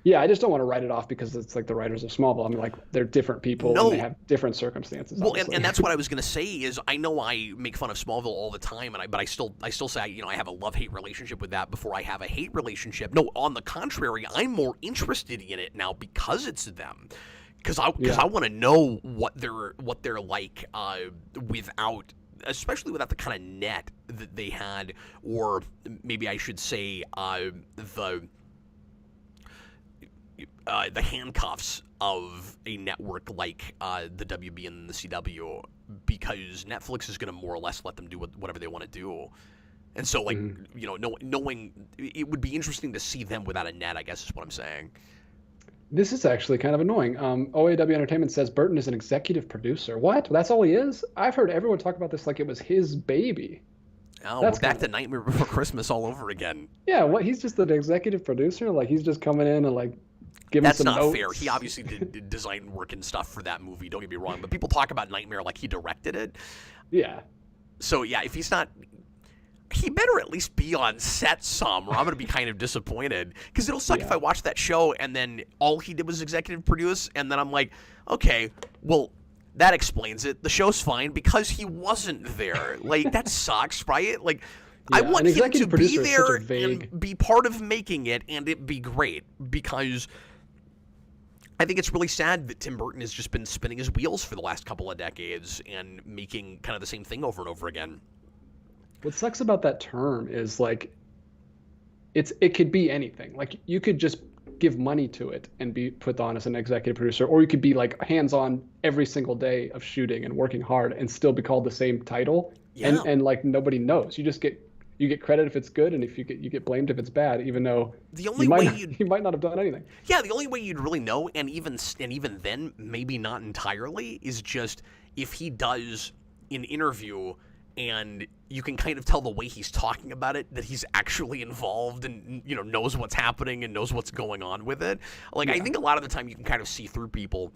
[SPEAKER 2] Yeah, I just don't want to write it off because it's like the writers of Smallville. I mean, like they're different people and they have different circumstances.
[SPEAKER 1] Well, and that's what I was going to say is I know I make fun of Smallville all the time, but I still say I have a love-hate relationship with that before I have a hate relationship. No, on the contrary, I'm more interested in it now because it's them. Because I want to know what they're like especially without the kind of net that they had, or maybe I should say the handcuffs of a network like the WB and the CW, because Netflix is going to more or less let them do whatever they want to do. And so, like, knowing, it would be interesting to see them without a net, I guess is what I'm saying.
[SPEAKER 2] This is actually kind of annoying. OAW Entertainment says Burton is an executive producer. What? That's all he is? I've heard everyone talk about this like it was his baby.
[SPEAKER 1] Oh, we're
[SPEAKER 2] That's
[SPEAKER 1] back
[SPEAKER 2] kind
[SPEAKER 1] to
[SPEAKER 2] of
[SPEAKER 1] Nightmare Before Christmas all over again.
[SPEAKER 2] yeah. What? He's just an executive producer. Like he's just coming in and like giving
[SPEAKER 1] That's
[SPEAKER 2] some
[SPEAKER 1] not
[SPEAKER 2] notes.
[SPEAKER 1] fair. He obviously did design work and stuff for that movie. Don't get me wrong, but people talk about Nightmare like he directed it.
[SPEAKER 2] Yeah.
[SPEAKER 1] So yeah, if he's not, he better at least be on set some, or I'm gonna be kind of disappointed. Because it'll suck if
[SPEAKER 2] Yeah.
[SPEAKER 1] I watch that show and then all he did was executive produce, and then I'm like, okay, well, that explains it. The show's fine because he wasn't there. Like that sucks, right? Like I
[SPEAKER 2] Yeah,
[SPEAKER 1] want
[SPEAKER 2] an
[SPEAKER 1] him to
[SPEAKER 2] executive
[SPEAKER 1] be
[SPEAKER 2] producer is such
[SPEAKER 1] there
[SPEAKER 2] a vague.
[SPEAKER 1] and be part of making it, and it be great. Because I think it's really sad that Tim Burton has just been spinning his wheels for the last couple of decades and making kind of the same thing over and over again.
[SPEAKER 2] What sucks about that term is like it could be anything. Like you could just give money to it and be put on as an executive producer, or you could be like hands-on every single day of shooting and working hard and still be called the same title.
[SPEAKER 1] Yeah.
[SPEAKER 2] And like nobody knows. You get credit if it's good, and if you get blamed if it's bad, even though
[SPEAKER 1] The only way
[SPEAKER 2] you might not have done anything.
[SPEAKER 1] Yeah, the only way you'd really know, and even then, maybe not entirely, is just if he does an interview and you can kind of tell the way he's talking about it that he's actually involved and knows what's happening and knows what's going on with it. Like I think a lot of the time you can kind of see through people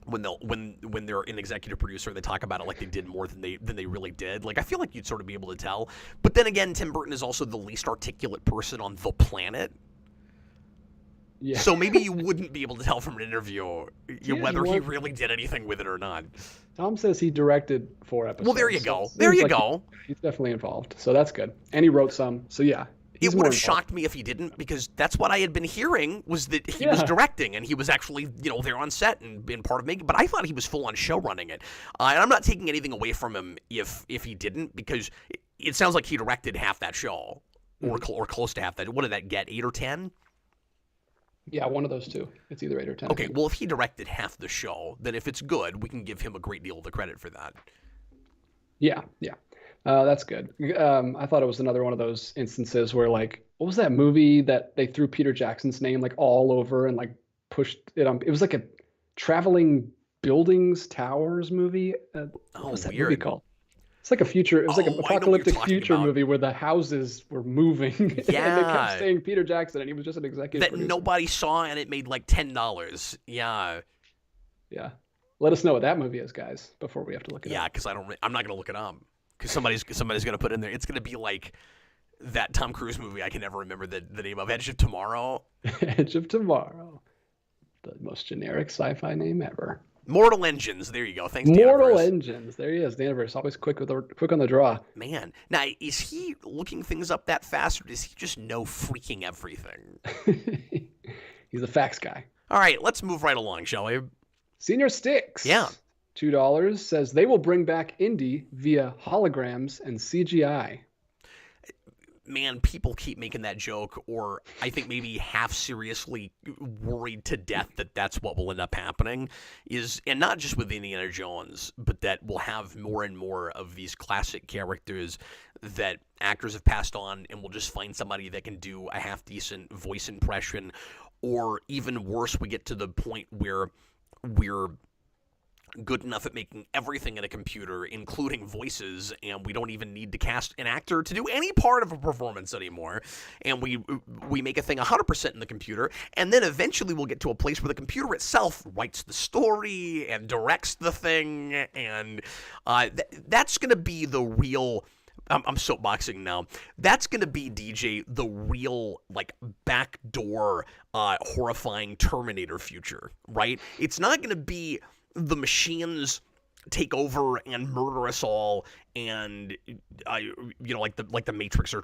[SPEAKER 1] when they're an executive producer, they talk about it like they did more than they really did. Like I feel like you'd sort of be able to tell. But then again, Tim Burton is also the least articulate person on the planet.
[SPEAKER 2] Yeah.
[SPEAKER 1] So maybe you wouldn't be able to tell from an interview whether he
[SPEAKER 2] he
[SPEAKER 1] really did anything with it or not.
[SPEAKER 2] Tom says he directed 4 episodes.
[SPEAKER 1] Well, there you
[SPEAKER 2] so
[SPEAKER 1] go.
[SPEAKER 2] it
[SPEAKER 1] There
[SPEAKER 2] seems
[SPEAKER 1] you
[SPEAKER 2] like
[SPEAKER 1] go.
[SPEAKER 2] He's definitely involved, so that's good. And he wrote some, so yeah. He's
[SPEAKER 1] It would
[SPEAKER 2] more
[SPEAKER 1] have
[SPEAKER 2] involved.
[SPEAKER 1] shocked me if he didn't, because that's what I had been hearing was that he was
[SPEAKER 2] Yeah.
[SPEAKER 1] directing and he was actually, there on set and being part of making. But I thought he was full on show running it, and I'm not taking anything away from him if he didn't, because it sounds like he directed half that show, or close to half that. What did that get? 8 or 10?
[SPEAKER 2] Yeah, one of those two. It's either 8 or 10. I
[SPEAKER 1] Okay,
[SPEAKER 2] think.
[SPEAKER 1] well, if he directed half the show, then if it's good, we can give him a great deal of the credit for that.
[SPEAKER 2] Yeah. That's good. I thought it was another one of those instances where, like, what was that movie that they threw Peter Jackson's name like all over and like pushed it on? It was like a traveling buildings, towers movie. What was that movie
[SPEAKER 1] weird.
[SPEAKER 2] called? It's like a future. It was like
[SPEAKER 1] Oh, I
[SPEAKER 2] an
[SPEAKER 1] know what you're
[SPEAKER 2] apocalyptic
[SPEAKER 1] talking
[SPEAKER 2] future
[SPEAKER 1] about.
[SPEAKER 2] movie where the houses were moving. And they
[SPEAKER 1] Yeah.
[SPEAKER 2] kept saying Peter Jackson, and he was just an executive
[SPEAKER 1] That
[SPEAKER 2] producer.
[SPEAKER 1] nobody saw, and it made like $10. Yeah.
[SPEAKER 2] Yeah. Let us know what that movie is, guys, before we have to look it
[SPEAKER 1] Yeah,
[SPEAKER 2] up.
[SPEAKER 1] because I'm not gonna look it up because somebody's gonna put in there. It's gonna be like that Tom Cruise movie. I can never remember the name of Edge of Tomorrow.
[SPEAKER 2] Edge of Tomorrow, the most generic sci-fi name ever.
[SPEAKER 1] Mortal Engines. There you go. Thanks,
[SPEAKER 2] Mortal
[SPEAKER 1] Daniverse.
[SPEAKER 2] Engines. There he is. Daniverse, always quick on the draw.
[SPEAKER 1] Man, now is he looking things up that fast, or does he just know freaking everything?
[SPEAKER 2] He's a facts guy.
[SPEAKER 1] All right, let's move right along, shall we?
[SPEAKER 2] Senior Sticks.
[SPEAKER 1] Yeah.
[SPEAKER 2] $2 says they will bring back indie via holograms and CGI.
[SPEAKER 1] Man, people keep making that joke, or I think maybe half seriously worried to death that that's what will end up happening, and not just with Indiana Jones, but that we'll have more and more of these classic characters that actors have passed on, and we'll just find somebody that can do a half-decent voice impression, or even worse, we get to the point where we're good enough at making everything in a computer, including voices, and we don't even need to cast an actor to do any part of a performance anymore. And we make a thing 100% in the computer, and then eventually we'll get to a place where the computer itself writes the story and directs the thing, and that's going to be the real... I'm soapboxing now. That's going to be, DJ, the real, like, backdoor, horrifying Terminator future, right? It's not going to be the machines take over and murder us all, and like the Matrix or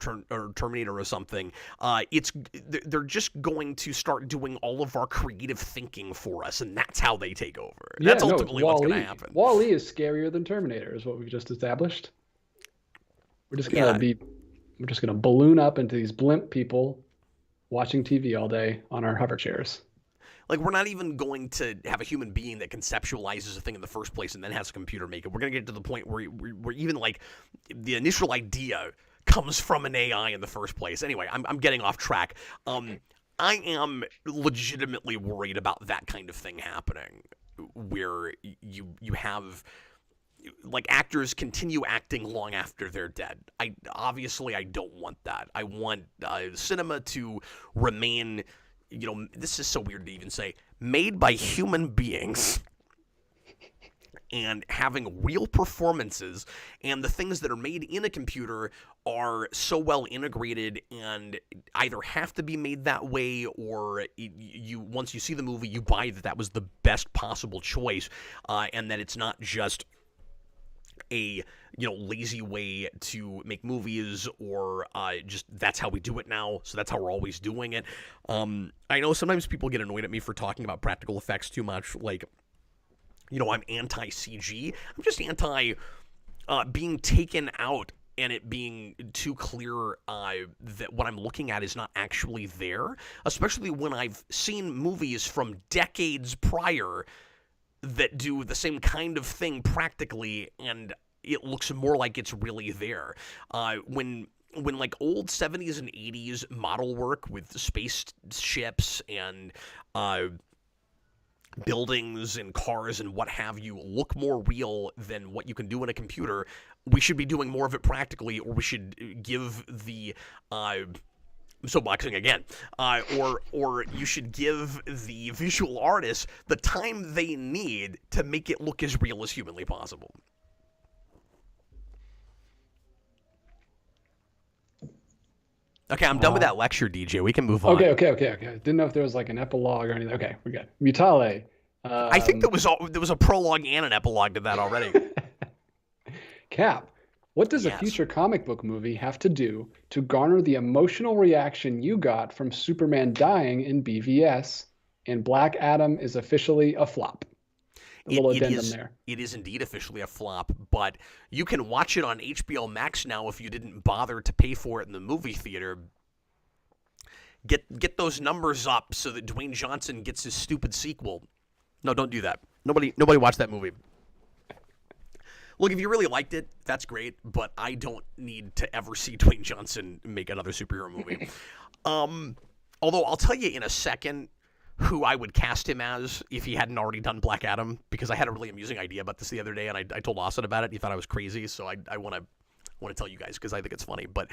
[SPEAKER 1] Terminator or something. They're just going to start doing all of our creative thinking for us, and that's how they take over.
[SPEAKER 2] Yeah,
[SPEAKER 1] That's ultimately what's going to happen.
[SPEAKER 2] Wall-E is scarier than Terminator, is what we've just established. We're just gonna balloon up into these blimp people watching TV all day on our hover chairs.
[SPEAKER 1] Like, we're not even going to have a human being that conceptualizes a thing in the first place and then has a computer make it. We're going to get to the point where even, like, the initial idea comes from an AI in the first place. Anyway, I'm getting off track. I am legitimately worried about that kind of thing happening, where you have like actors continue acting long after they're dead. Obviously I don't want that. I want cinema to remain, this is so weird to even say, made by human beings and having real performances, and the things that are made in a computer are so well integrated and either have to be made that way, or you once you see the movie, you buy that was the best possible choice, and that it's not just a lazy way to make movies, or just that's how we do it now, so that's how we're always doing it. I know sometimes people get annoyed at me for talking about practical effects too much, like, I'm anti-CG. I'm just anti being taken out and it being too clear that what I'm looking at is not actually there, especially when I've seen movies from decades prior that do the same kind of thing practically, and it looks more like it's really there. When like old 70s and 80s model work with spaceships and buildings and cars and what have you look more real than what you can do in a computer, we should be doing more of it practically, or we should give the soapboxing again, or you should give the visual artists the time they need to make it look as real as humanly possible. Okay, I'm done with that lecture, DJ. We can move on.
[SPEAKER 2] Okay. Didn't know if there was like an epilogue or anything. Okay, we're good. Mutale.
[SPEAKER 1] I think there was a prologue and an epilogue to that already.
[SPEAKER 2] Cap, what does a future comic book movie have to do to garner the emotional reaction you got from Superman dying in BVS and Black Adam is officially a flop?
[SPEAKER 1] It is indeed officially a flop, but you can watch it on HBO Max now if you didn't bother to pay for it in the movie theater. Get those numbers up so that Dwayne Johnson gets his stupid sequel. No, don't do that. Nobody watched that movie. Look, if you really liked it, that's great, but I don't need to ever see Dwayne Johnson make another superhero movie. Although I'll tell you in a second who I would cast him as if he hadn't already done Black Adam, because I had a really amusing idea about this the other day, and I told Austin about it. He thought I was crazy, so I want to tell you guys because I think it's funny. But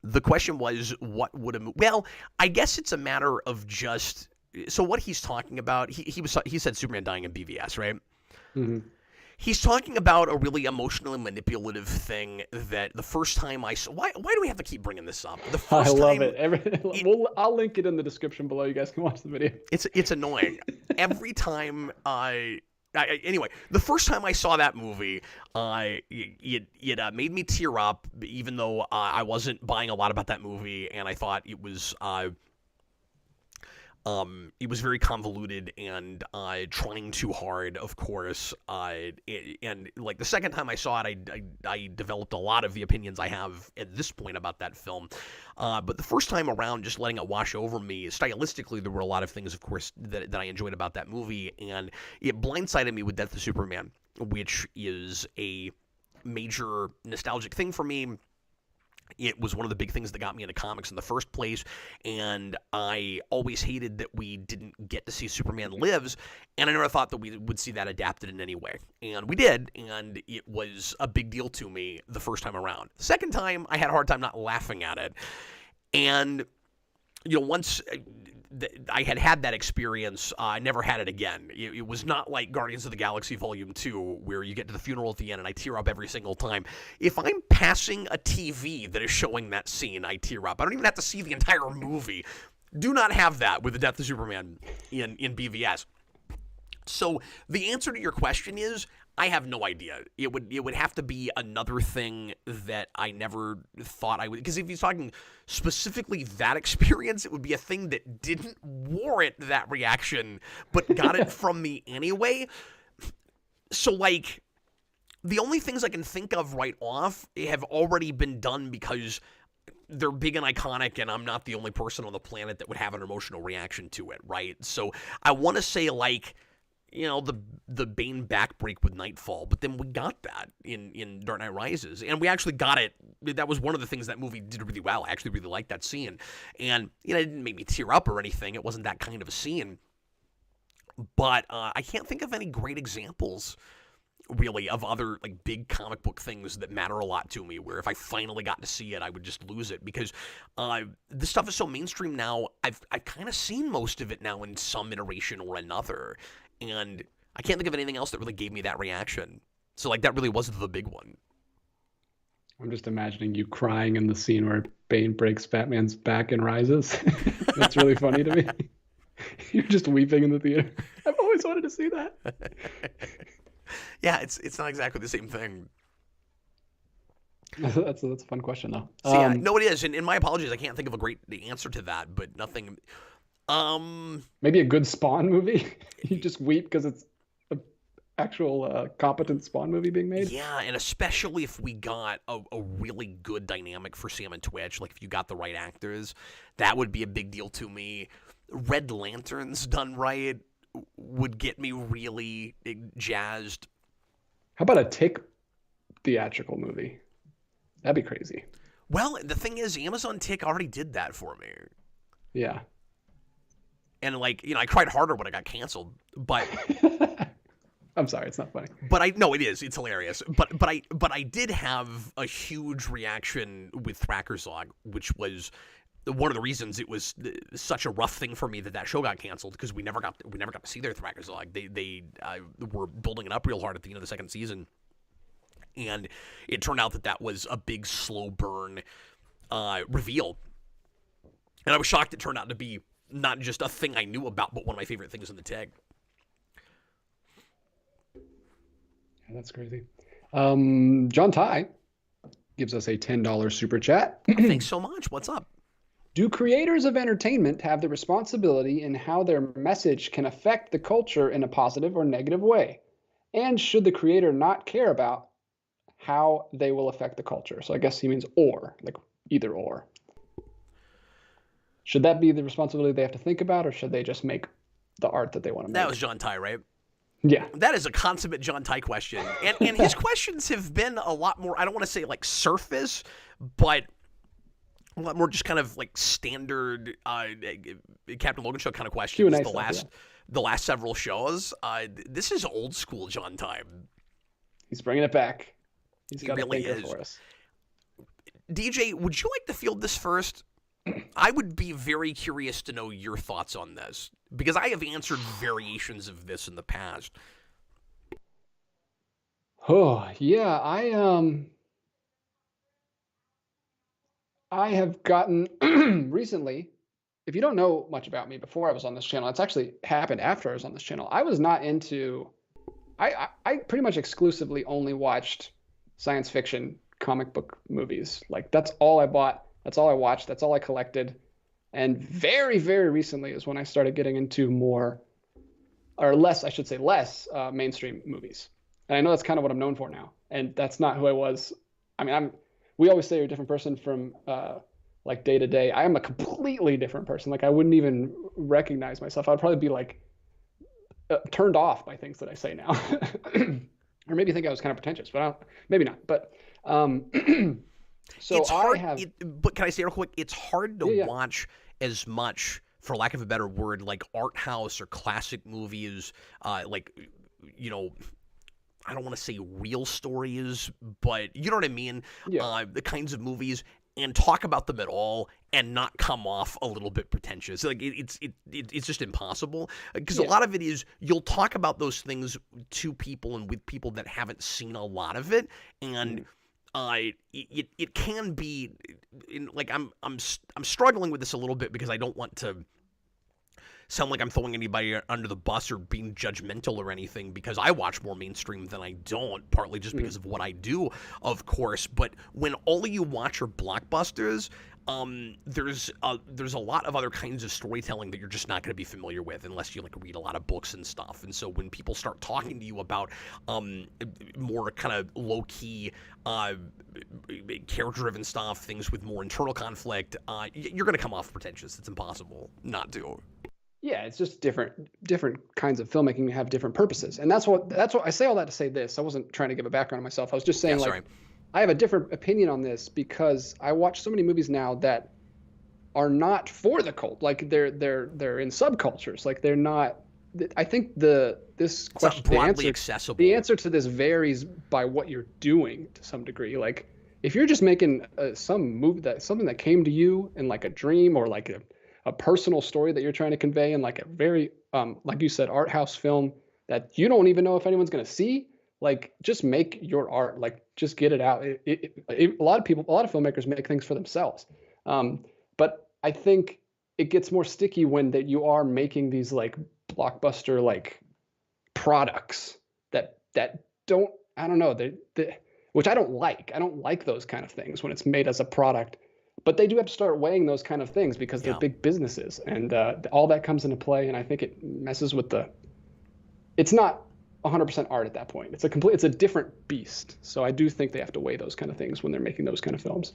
[SPEAKER 1] the question was, what would a well? I guess it's a matter of just so what he's talking about. He said Superman dying in BVS, right?
[SPEAKER 2] Mm-hmm.
[SPEAKER 1] He's talking about a really emotionally manipulative thing that the first time I saw... Why do we have to keep bringing this up? The first
[SPEAKER 2] I love it. I'll link it in the description below. You guys can watch the video.
[SPEAKER 1] It's annoying. Every time anyway, the first time I saw that movie, it made me tear up, even though I wasn't buying a lot about that movie, and I thought it was very convoluted and trying too hard, of course. And like the second time I saw it, I developed a lot of the opinions I have at this point about that film. But the first time around, just letting it wash over me, stylistically, there were a lot of things, of course, that I enjoyed about that movie. And it blindsided me with Death of Superman, which is a major nostalgic thing for me. It was one of the big things that got me into comics in the first place, and I always hated that we didn't get to see Superman Lives, and I never thought that we would see that adapted in any way. And we did, and it was a big deal to me the first time around. The second time, I had a hard time not laughing at it. And, once I had that experience, I never had it again. It was not like Guardians of the Galaxy Volume 2, where you get to the funeral at the end and I tear up every single time. If I'm passing a TV that is showing that scene, I tear up. I don't even have to see the entire movie. Do not have that with The Death of Superman in BVS. So the answer to your question is, I have no idea. It would have to be another thing that I never thought I would. Because if he's talking specifically that experience, it would be a thing that didn't warrant that reaction, but got it from me anyway. So, like, the only things I can think of right off have already been done because they're big and iconic, and I'm not the only person on the planet that would have an emotional reaction to it, right? So I want to say, like, the Bane backbreak with Nightfall, but then we got that in Dark Knight Rises, and we actually got it. That was one of the things that movie did really well. I actually really liked that scene, and it didn't make me tear up or anything. It wasn't that kind of a scene, but I can't think of any great examples really of other like big comic book things that matter a lot to me, where if I finally got to see it, I would just lose it, because this stuff is so mainstream now. I've kind of seen most of it now in some iteration or another, and I can't think of anything else that really gave me that reaction. So like that really was the big one.
[SPEAKER 2] I'm just imagining you crying in the scene where Bane breaks Batman's back and rises. That's really funny to me. You're just weeping in the theater. I've always wanted to see that.
[SPEAKER 1] Yeah, it's not exactly the same thing.
[SPEAKER 2] That's a fun question, though.
[SPEAKER 1] So, yeah, no, it is. And my apologies, I can't think of a great answer to that, but nothing.
[SPEAKER 2] Maybe a good Spawn movie. You just weep because it's an actual competent Spawn movie being made.
[SPEAKER 1] Yeah, and especially if we got a really good dynamic for Sam and Twitch, like if you got the right actors, that would be a big deal to me. Red Lanterns done right would get me really jazzed.
[SPEAKER 2] How about a Tick theatrical movie? That'd be crazy.
[SPEAKER 1] Well, the thing is, Amazon Tick already did that for me.
[SPEAKER 2] Yeah.
[SPEAKER 1] And like, I cried harder when it got canceled, but
[SPEAKER 2] I'm sorry, it's not funny.
[SPEAKER 1] But no, it is. It's hilarious. But I did have a huge reaction with Thrakkerzog, which was one of the reasons it was such a rough thing for me that show got canceled, because we never got to see their Thrakkerzog. They were building it up real hard at the end of the second season, and it turned out that was a big slow burn reveal, and I was shocked it turned out to be not just a thing I knew about, but one of my favorite things in the tag.
[SPEAKER 2] Yeah, that's crazy. John Ty gives us a $10 super chat.
[SPEAKER 1] Thanks so much. What's up?
[SPEAKER 2] Do creators of entertainment have the responsibility in how their message can affect the culture in a positive or negative way? And should the creator not care about how they will affect the culture? So I guess he means or, like either or. Should that be the responsibility they have to think about, or should they just make the art that they want to make?
[SPEAKER 1] That was John Ty, right?
[SPEAKER 2] Yeah.
[SPEAKER 1] That is a consummate John Ty question. And his questions have been a lot more, I don't want to say like surface, but a lot more just kind of like standard Captain Logan show kind of questions.
[SPEAKER 2] Q&A
[SPEAKER 1] The last several shows. This is old school John Ty.
[SPEAKER 2] He's bringing it back. He's got
[SPEAKER 1] really
[SPEAKER 2] a thinker for us.
[SPEAKER 1] DJ, would you like to field this first? I would be very curious to know your thoughts on this, because I have answered variations of this in the past.
[SPEAKER 2] Oh, yeah. I have gotten recently, if you don't know much about me before I was on this channel, it's actually happened after I was on this channel. I was not into, I pretty much exclusively only watched science fiction comic book movies. Like that's all I bought. That's all I watched. That's all I collected. And very, very recently is when I started getting into more, or less, I should say less, mainstream movies. And I know that's kind of what I'm known for now. And that's not who I was. I mean, we always say you're a different person from like day to day. I am a completely different person. Like I wouldn't even recognize myself. I'd probably be like turned off by things that I say now. Or maybe think I was kind of pretentious, but maybe not. But so
[SPEAKER 1] it's hard,
[SPEAKER 2] I have.
[SPEAKER 1] But can I say real quick? It's hard to
[SPEAKER 2] Yeah.
[SPEAKER 1] watch as much, for lack of a better word, like art house or classic movies, like, you know, I don't want to say real stories, but you know what I mean?
[SPEAKER 2] Yeah.
[SPEAKER 1] The kinds of movies, and talk about them at all and not come off a little bit pretentious. Like it's just impossible, because a lot of it is you'll talk about those things to people and with people that haven't seen a lot of it, and it can be like I'm struggling with this a little bit, because I don't want to sound like I'm throwing anybody under the bus or being judgmental or anything, because I watch more mainstream than I don't, partly just because of what I do, of course. But when all you watch are blockbusters, there's a lot of other kinds of storytelling that you're just not going to be familiar with unless you like read a lot of books and stuff. And so when people start talking to you about more kind of low-key character-driven stuff, things with more internal conflict, you're going to come off pretentious. It's impossible not to.
[SPEAKER 2] Yeah, it's just different kinds of filmmaking have different purposes, and that's what I say all that to say this. I wasn't trying to give a background on myself. I was just
[SPEAKER 1] Yeah,
[SPEAKER 2] saying like
[SPEAKER 1] sorry.
[SPEAKER 2] I have a different opinion on this because I watch so many movies now that are not for the cult. Like they're in subcultures. Like they're not. I think this
[SPEAKER 1] It's not
[SPEAKER 2] question
[SPEAKER 1] broadly
[SPEAKER 2] the
[SPEAKER 1] accessible.
[SPEAKER 2] answer to this varies by what you're doing to some degree. Like if you're just making something that came to you in like a dream or like a personal story that you're trying to convey in like a very like you said art house film that you don't even know if anyone's going to see, like just make your art, like just get it out. A lot of filmmakers make things for themselves, but I think it gets more sticky when that you are making these like blockbuster like products that don't, I don't know, they which I don't like. I don't like those kind of things when it's made as a product, but they do have to start weighing those kind of things because they're
[SPEAKER 1] Yeah.
[SPEAKER 2] big businesses, and all that comes into play. And I think it messes with it's not 100% art at that point. It's a different beast. So I do think they have to weigh those kind of things when they're making those kind of films.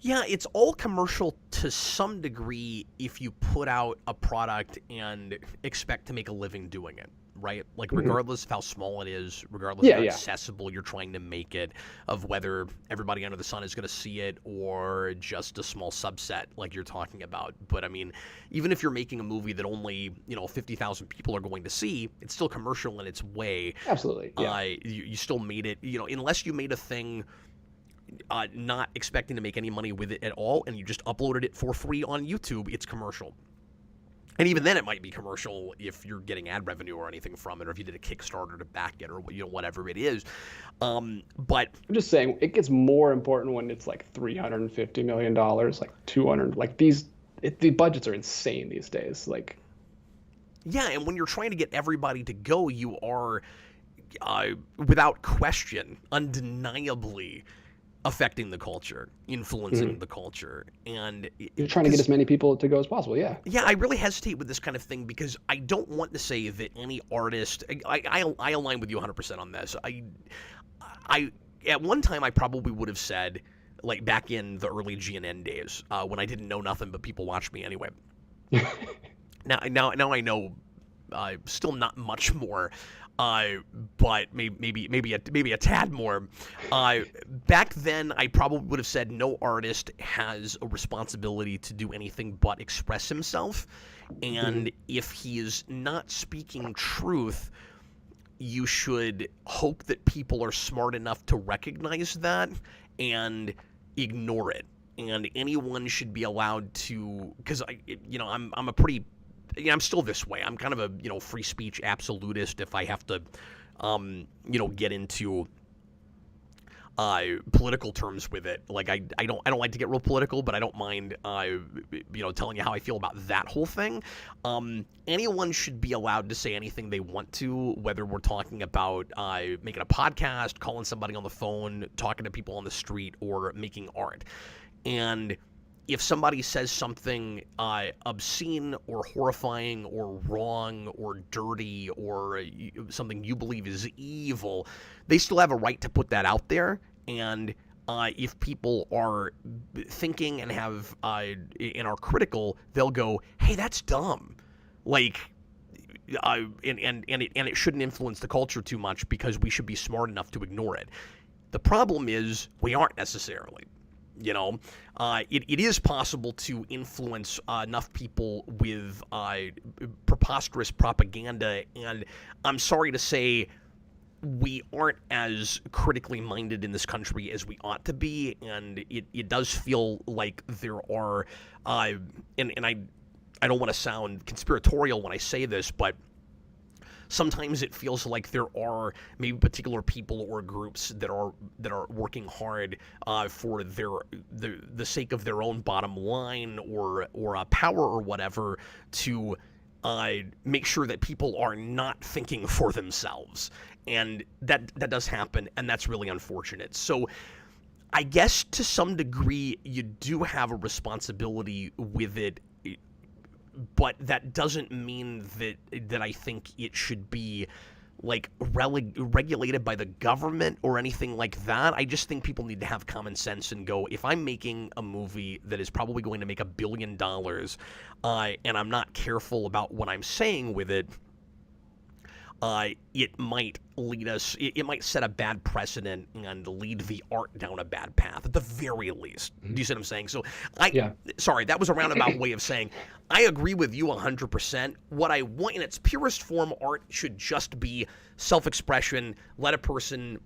[SPEAKER 1] Yeah, it's all commercial to some degree if you put out a product and expect to make a living doing it, right? Like, regardless of how small it is, regardless of how accessible you're trying to make it, of whether everybody under the sun is going to see it or just a small subset like you're talking about. But, I mean, even if you're making a movie that only, 50,000 people are going to see, it's still commercial in its way.
[SPEAKER 2] Absolutely, yeah.
[SPEAKER 1] You still made it, unless you made a thing not expecting to make any money with it at all, and you just uploaded it for free on YouTube, it's commercial. And even then, it might be commercial if you're getting ad revenue or anything from it, or if you did a Kickstarter to back it, or whatever it is. But
[SPEAKER 2] I'm just saying, it gets more important when it's like $350 million, like 200, like the budgets are insane these days. Like,
[SPEAKER 1] yeah, and when you're trying to get everybody to go, you are, without question, undeniably affecting the culture, influencing the culture, and
[SPEAKER 2] you're trying to get as many people to go as possible. Yeah.
[SPEAKER 1] Yeah, I really hesitate with this kind of thing because I don't want to say that any artist. I align with you 100% on this. I at one time I probably would have said, like back in the early GNN days when I didn't know nothing but people watched me anyway. Now I know still not much more. But maybe a tad more. Back then, I probably would have said no artist has a responsibility to do anything but express himself, and if he is not speaking truth, you should hope that people are smart enough to recognize that and ignore it. And anyone should be allowed to, because I'm a pretty. Yeah, I'm still this way. I'm kind of a free speech absolutist. If I have to, get into political terms with it, like I don't like to get real political, but I don't mind telling you how I feel about that whole thing. Anyone should be allowed to say anything they want to, whether we're talking about making a podcast, calling somebody on the phone, talking to people on the street, or making art, and if somebody says something obscene or horrifying or wrong or dirty or something you believe is evil, they still have a right to put that out there. And if people are thinking and and are critical, they'll go, "Hey, that's dumb." Like, and it shouldn't influence the culture too much because we should be smart enough to ignore it. The problem is we aren't necessarily. It is possible to influence enough people with preposterous propaganda, and I'm sorry to say we aren't as critically minded in this country as we ought to be, and it does feel like there are, and I don't want to sound conspiratorial when I say this, but sometimes it feels like there are maybe particular people or groups that are working hard for the sake of their own bottom line or power or whatever to make sure that people are not thinking for themselves, and that does happen, and that's really unfortunate. So I guess to some degree you do have a responsibility with it. But that doesn't mean that I think it should be like regulated by the government or anything like that. I just think people need to have common sense and go, if I'm making a movie that is probably going to make $1 billion, and I'm not careful about what I'm saying with it, it might lead us, it might set a bad precedent and lead the art down a bad path, at the very least. Do you see what I'm saying? So, sorry, that was a roundabout way of saying, I agree with you 100%. What I want in its purest form, art should just be self-expression, let a person,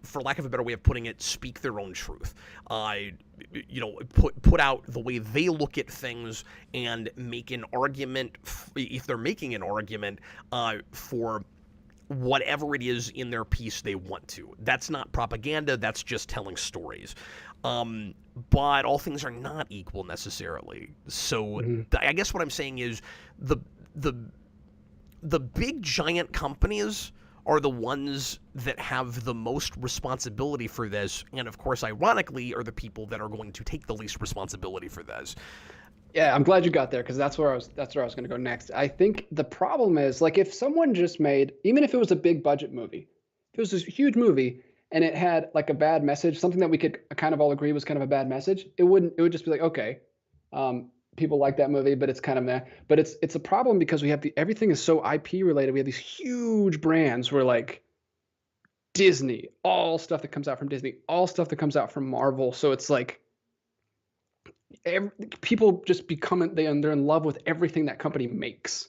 [SPEAKER 1] for lack of a better way of putting it, speak their own truth. Put out the way they look at things and make an argument, if they're making an argument, for whatever it is in their piece they want to. That's not propaganda, that's just telling stories. But all things are not equal necessarily. So I guess what I'm saying is the big giant companies are the ones that have the most responsibility for this, and of course, ironically, are the people that are going to take the least responsibility for this.
[SPEAKER 2] Yeah, I'm glad you got there, because that's where I was going to go next. I think the problem is, like, if someone just made, even if it was a big budget movie, if it was this huge movie and it had like a bad message, something that we could kind of all agree was kind of a bad message, it would just be like, okay, people like that movie, but it's kind of meh. But it's a problem because we have everything is so IP related. We have these huge brands where, like, Disney, all stuff that comes out from Disney, all stuff that comes out from Marvel. So it's like people just they're in love with everything that company makes.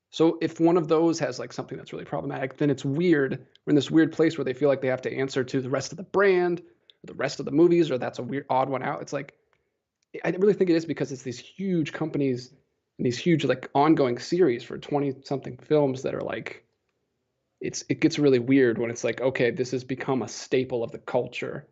[SPEAKER 2] So if one of those has like something that's really problematic, then it's weird. We're in this weird place where they feel like they have to answer to the rest of the brand, or the rest of the movies, or that's a weird odd one out. It's like, I really think it is because it's these huge companies and these huge like ongoing series for 20 something films that are like, it gets really weird when it's like, okay, this has become a staple of the culture.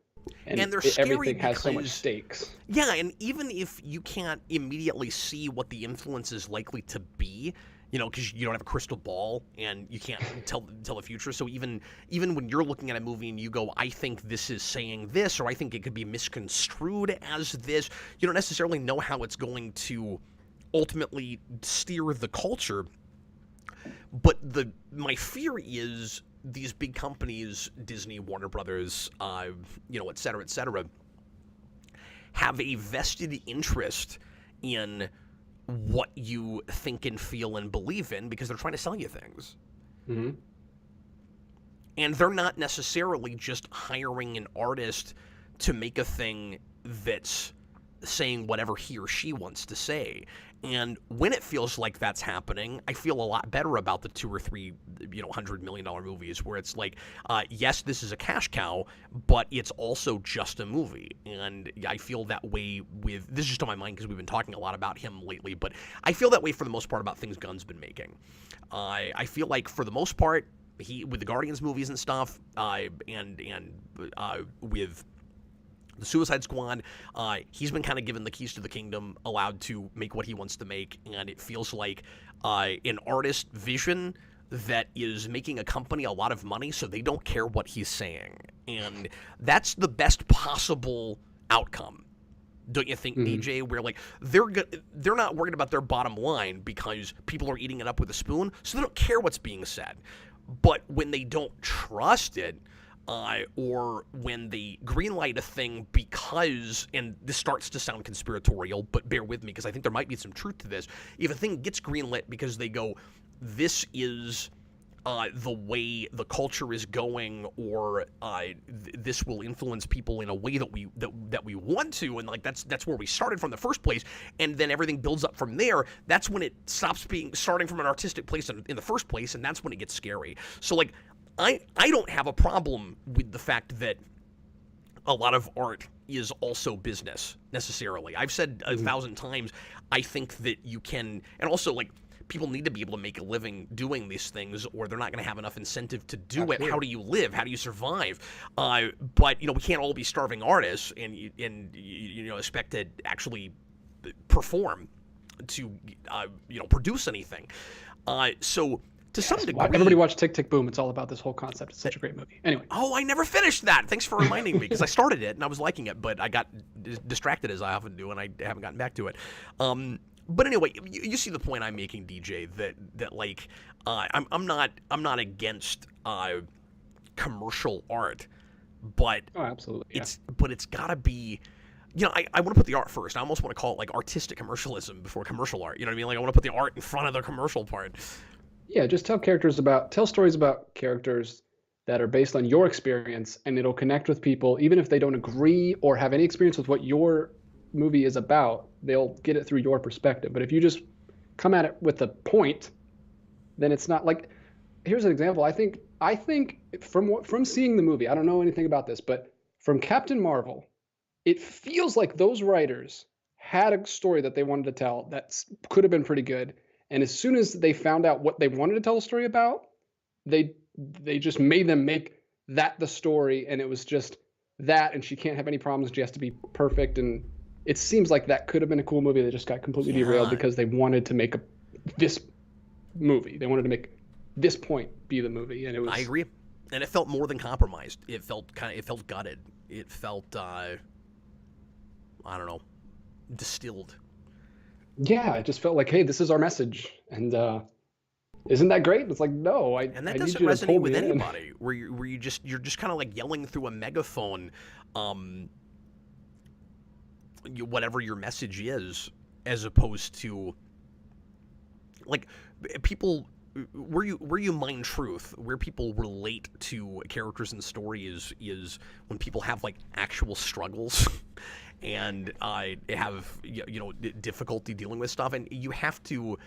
[SPEAKER 2] And
[SPEAKER 1] they're scary
[SPEAKER 2] everything has so much stakes. Yeah,
[SPEAKER 1] and even if you can't immediately see what the influence is likely to be, because you don't have a crystal ball and you can't tell the future. So even when you're looking at a movie and you go, I think this is saying this, or I think it could be misconstrued as this, you don't necessarily know how it's going to ultimately steer the culture. But my fear is these big companies, Disney, Warner Brothers, et cetera, have a vested interest in what you think and feel and believe in because they're trying to sell you things. Mm-hmm. And they're not necessarily just hiring an artist to make a thing that's saying whatever he or she wants to say. And when it feels like that's happening, I feel a lot better about the 2 or 3, $100 million movies where it's like, yes, this is a cash cow, but it's also just a movie. And I feel that way with, this is just on my mind because we've been talking a lot about him lately, but I feel that way for the most part about things Gunn's been making. I feel like for the most part, with the Guardians movies and stuff, and with the Suicide Squad, he's been kind of given the keys to the kingdom, allowed to make what he wants to make, and it feels like an artist vision that is making a company a lot of money so they don't care what he's saying. And that's the best possible outcome. Don't you think, DJ? Where like they're not worried about their bottom line because people are eating it up with a spoon, so they don't care what's being said. But when they don't trust it, or when they greenlight a thing because, and this starts to sound conspiratorial, but bear with me because I think there might be some truth to this. If a thing gets greenlit because they go, this is the way the culture is going, or this will influence people in a way that we want to, and like that's where we started from the first place, and then everything builds up from there. That's when it stops starting from an artistic place in the first place, and that's when it gets scary. So like, I don't have a problem with the fact that a lot of art is also business, necessarily. I've said 1,000 times, I think that you can, and also, like, people need to be able to make a living doing these things, or they're not going to have enough incentive to do Absolutely. It. How do you live? How do you survive? But, we can't all be starving artists and expect to actually perform to, produce anything. So... To some degree.
[SPEAKER 2] Everybody watch Tick, Tick, Boom. It's all about this whole concept. It's such a great movie. Anyway.
[SPEAKER 1] Oh, I never finished that. Thanks for reminding me, because I started it and I was liking it, but I got distracted as I often do, and I haven't gotten back to it. But anyway, you see the point I'm making, DJ. That like, I'm not against commercial art, but
[SPEAKER 2] Oh, absolutely. Yeah.
[SPEAKER 1] it's gotta be. I want to put the art first. I almost want to call it like artistic commercialism before commercial art. You know what I mean? Like I want to put the art in front of the commercial part.
[SPEAKER 2] Yeah, just tell stories about characters that are based on your experience, and it'll connect with people even if they don't agree or have any experience with what your movie is about. They'll get it through your perspective. But if you just come at it with a point, then it's not like. Here's an example. I think from seeing the movie, I don't know anything about this, but from Captain Marvel, it feels like those writers had a story that they wanted to tell that could have been pretty good. And as soon as they found out what they wanted to tell the story about, they just made them make that the story, and it was just that, and she can't have any problems. She has to be perfect, and it seems like that could have been a cool movie that just got completely derailed because they wanted to make this movie. They wanted to make this point be the movie, and it was.
[SPEAKER 1] I agree, and it felt more than compromised. It felt gutted. It felt I don't know, distilled.
[SPEAKER 2] Yeah, it just felt like, hey, this is our message, and isn't that great? It's like, no,
[SPEAKER 1] and that
[SPEAKER 2] I
[SPEAKER 1] doesn't
[SPEAKER 2] need you to
[SPEAKER 1] resonate
[SPEAKER 2] pull
[SPEAKER 1] with
[SPEAKER 2] me in.
[SPEAKER 1] anybody. Where you're just kind of like yelling through a megaphone, whatever your message is, as opposed to like people. Where you mine truth, where people relate to characters and stories is when people have like actual struggles and have difficulty dealing with stuff, and you have to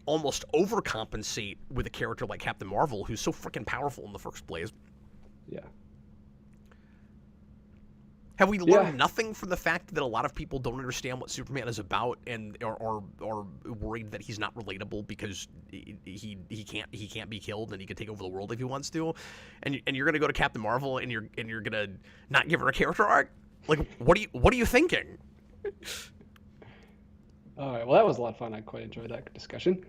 [SPEAKER 1] almost overcompensate with a character like Captain Marvel, who's so freaking powerful in the first place.
[SPEAKER 2] Yeah.
[SPEAKER 1] Have we learned nothing from the fact that a lot of people don't understand what Superman is about and are worried that he's not relatable because he can't be killed and he can take over the world if he wants to, and you're gonna go to Captain Marvel and you're gonna not give her a character arc? Like, what are you thinking?
[SPEAKER 2] All right. Well, that was a lot of fun. I quite enjoyed that discussion.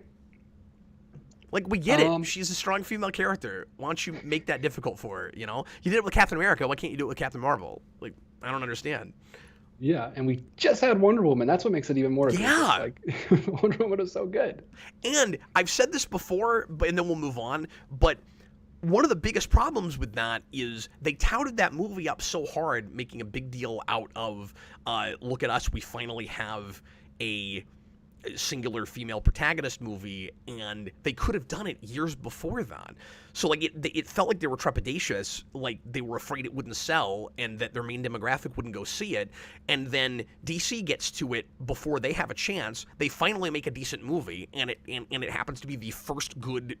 [SPEAKER 1] Like, we get it. She's a strong female character. Why don't you make that difficult for her? You did it with Captain America. Why can't you do it with Captain Marvel? Like, I don't understand.
[SPEAKER 2] Yeah, and we just had Wonder Woman. That's what makes it even more.
[SPEAKER 1] Yeah.
[SPEAKER 2] Like, Wonder Woman is so good.
[SPEAKER 1] And I've said this before, and then we'll move on, but one of the biggest problems with that is they touted that movie up so hard, making a big deal out of, look at us, we finally have a singular female protagonist movie, and they could have done it years before that. So like it felt like they were trepidatious, like they were afraid it wouldn't sell and that their main demographic wouldn't go see it. And then DC gets to it before they have a chance. They finally make a decent movie, and it happens to be the first good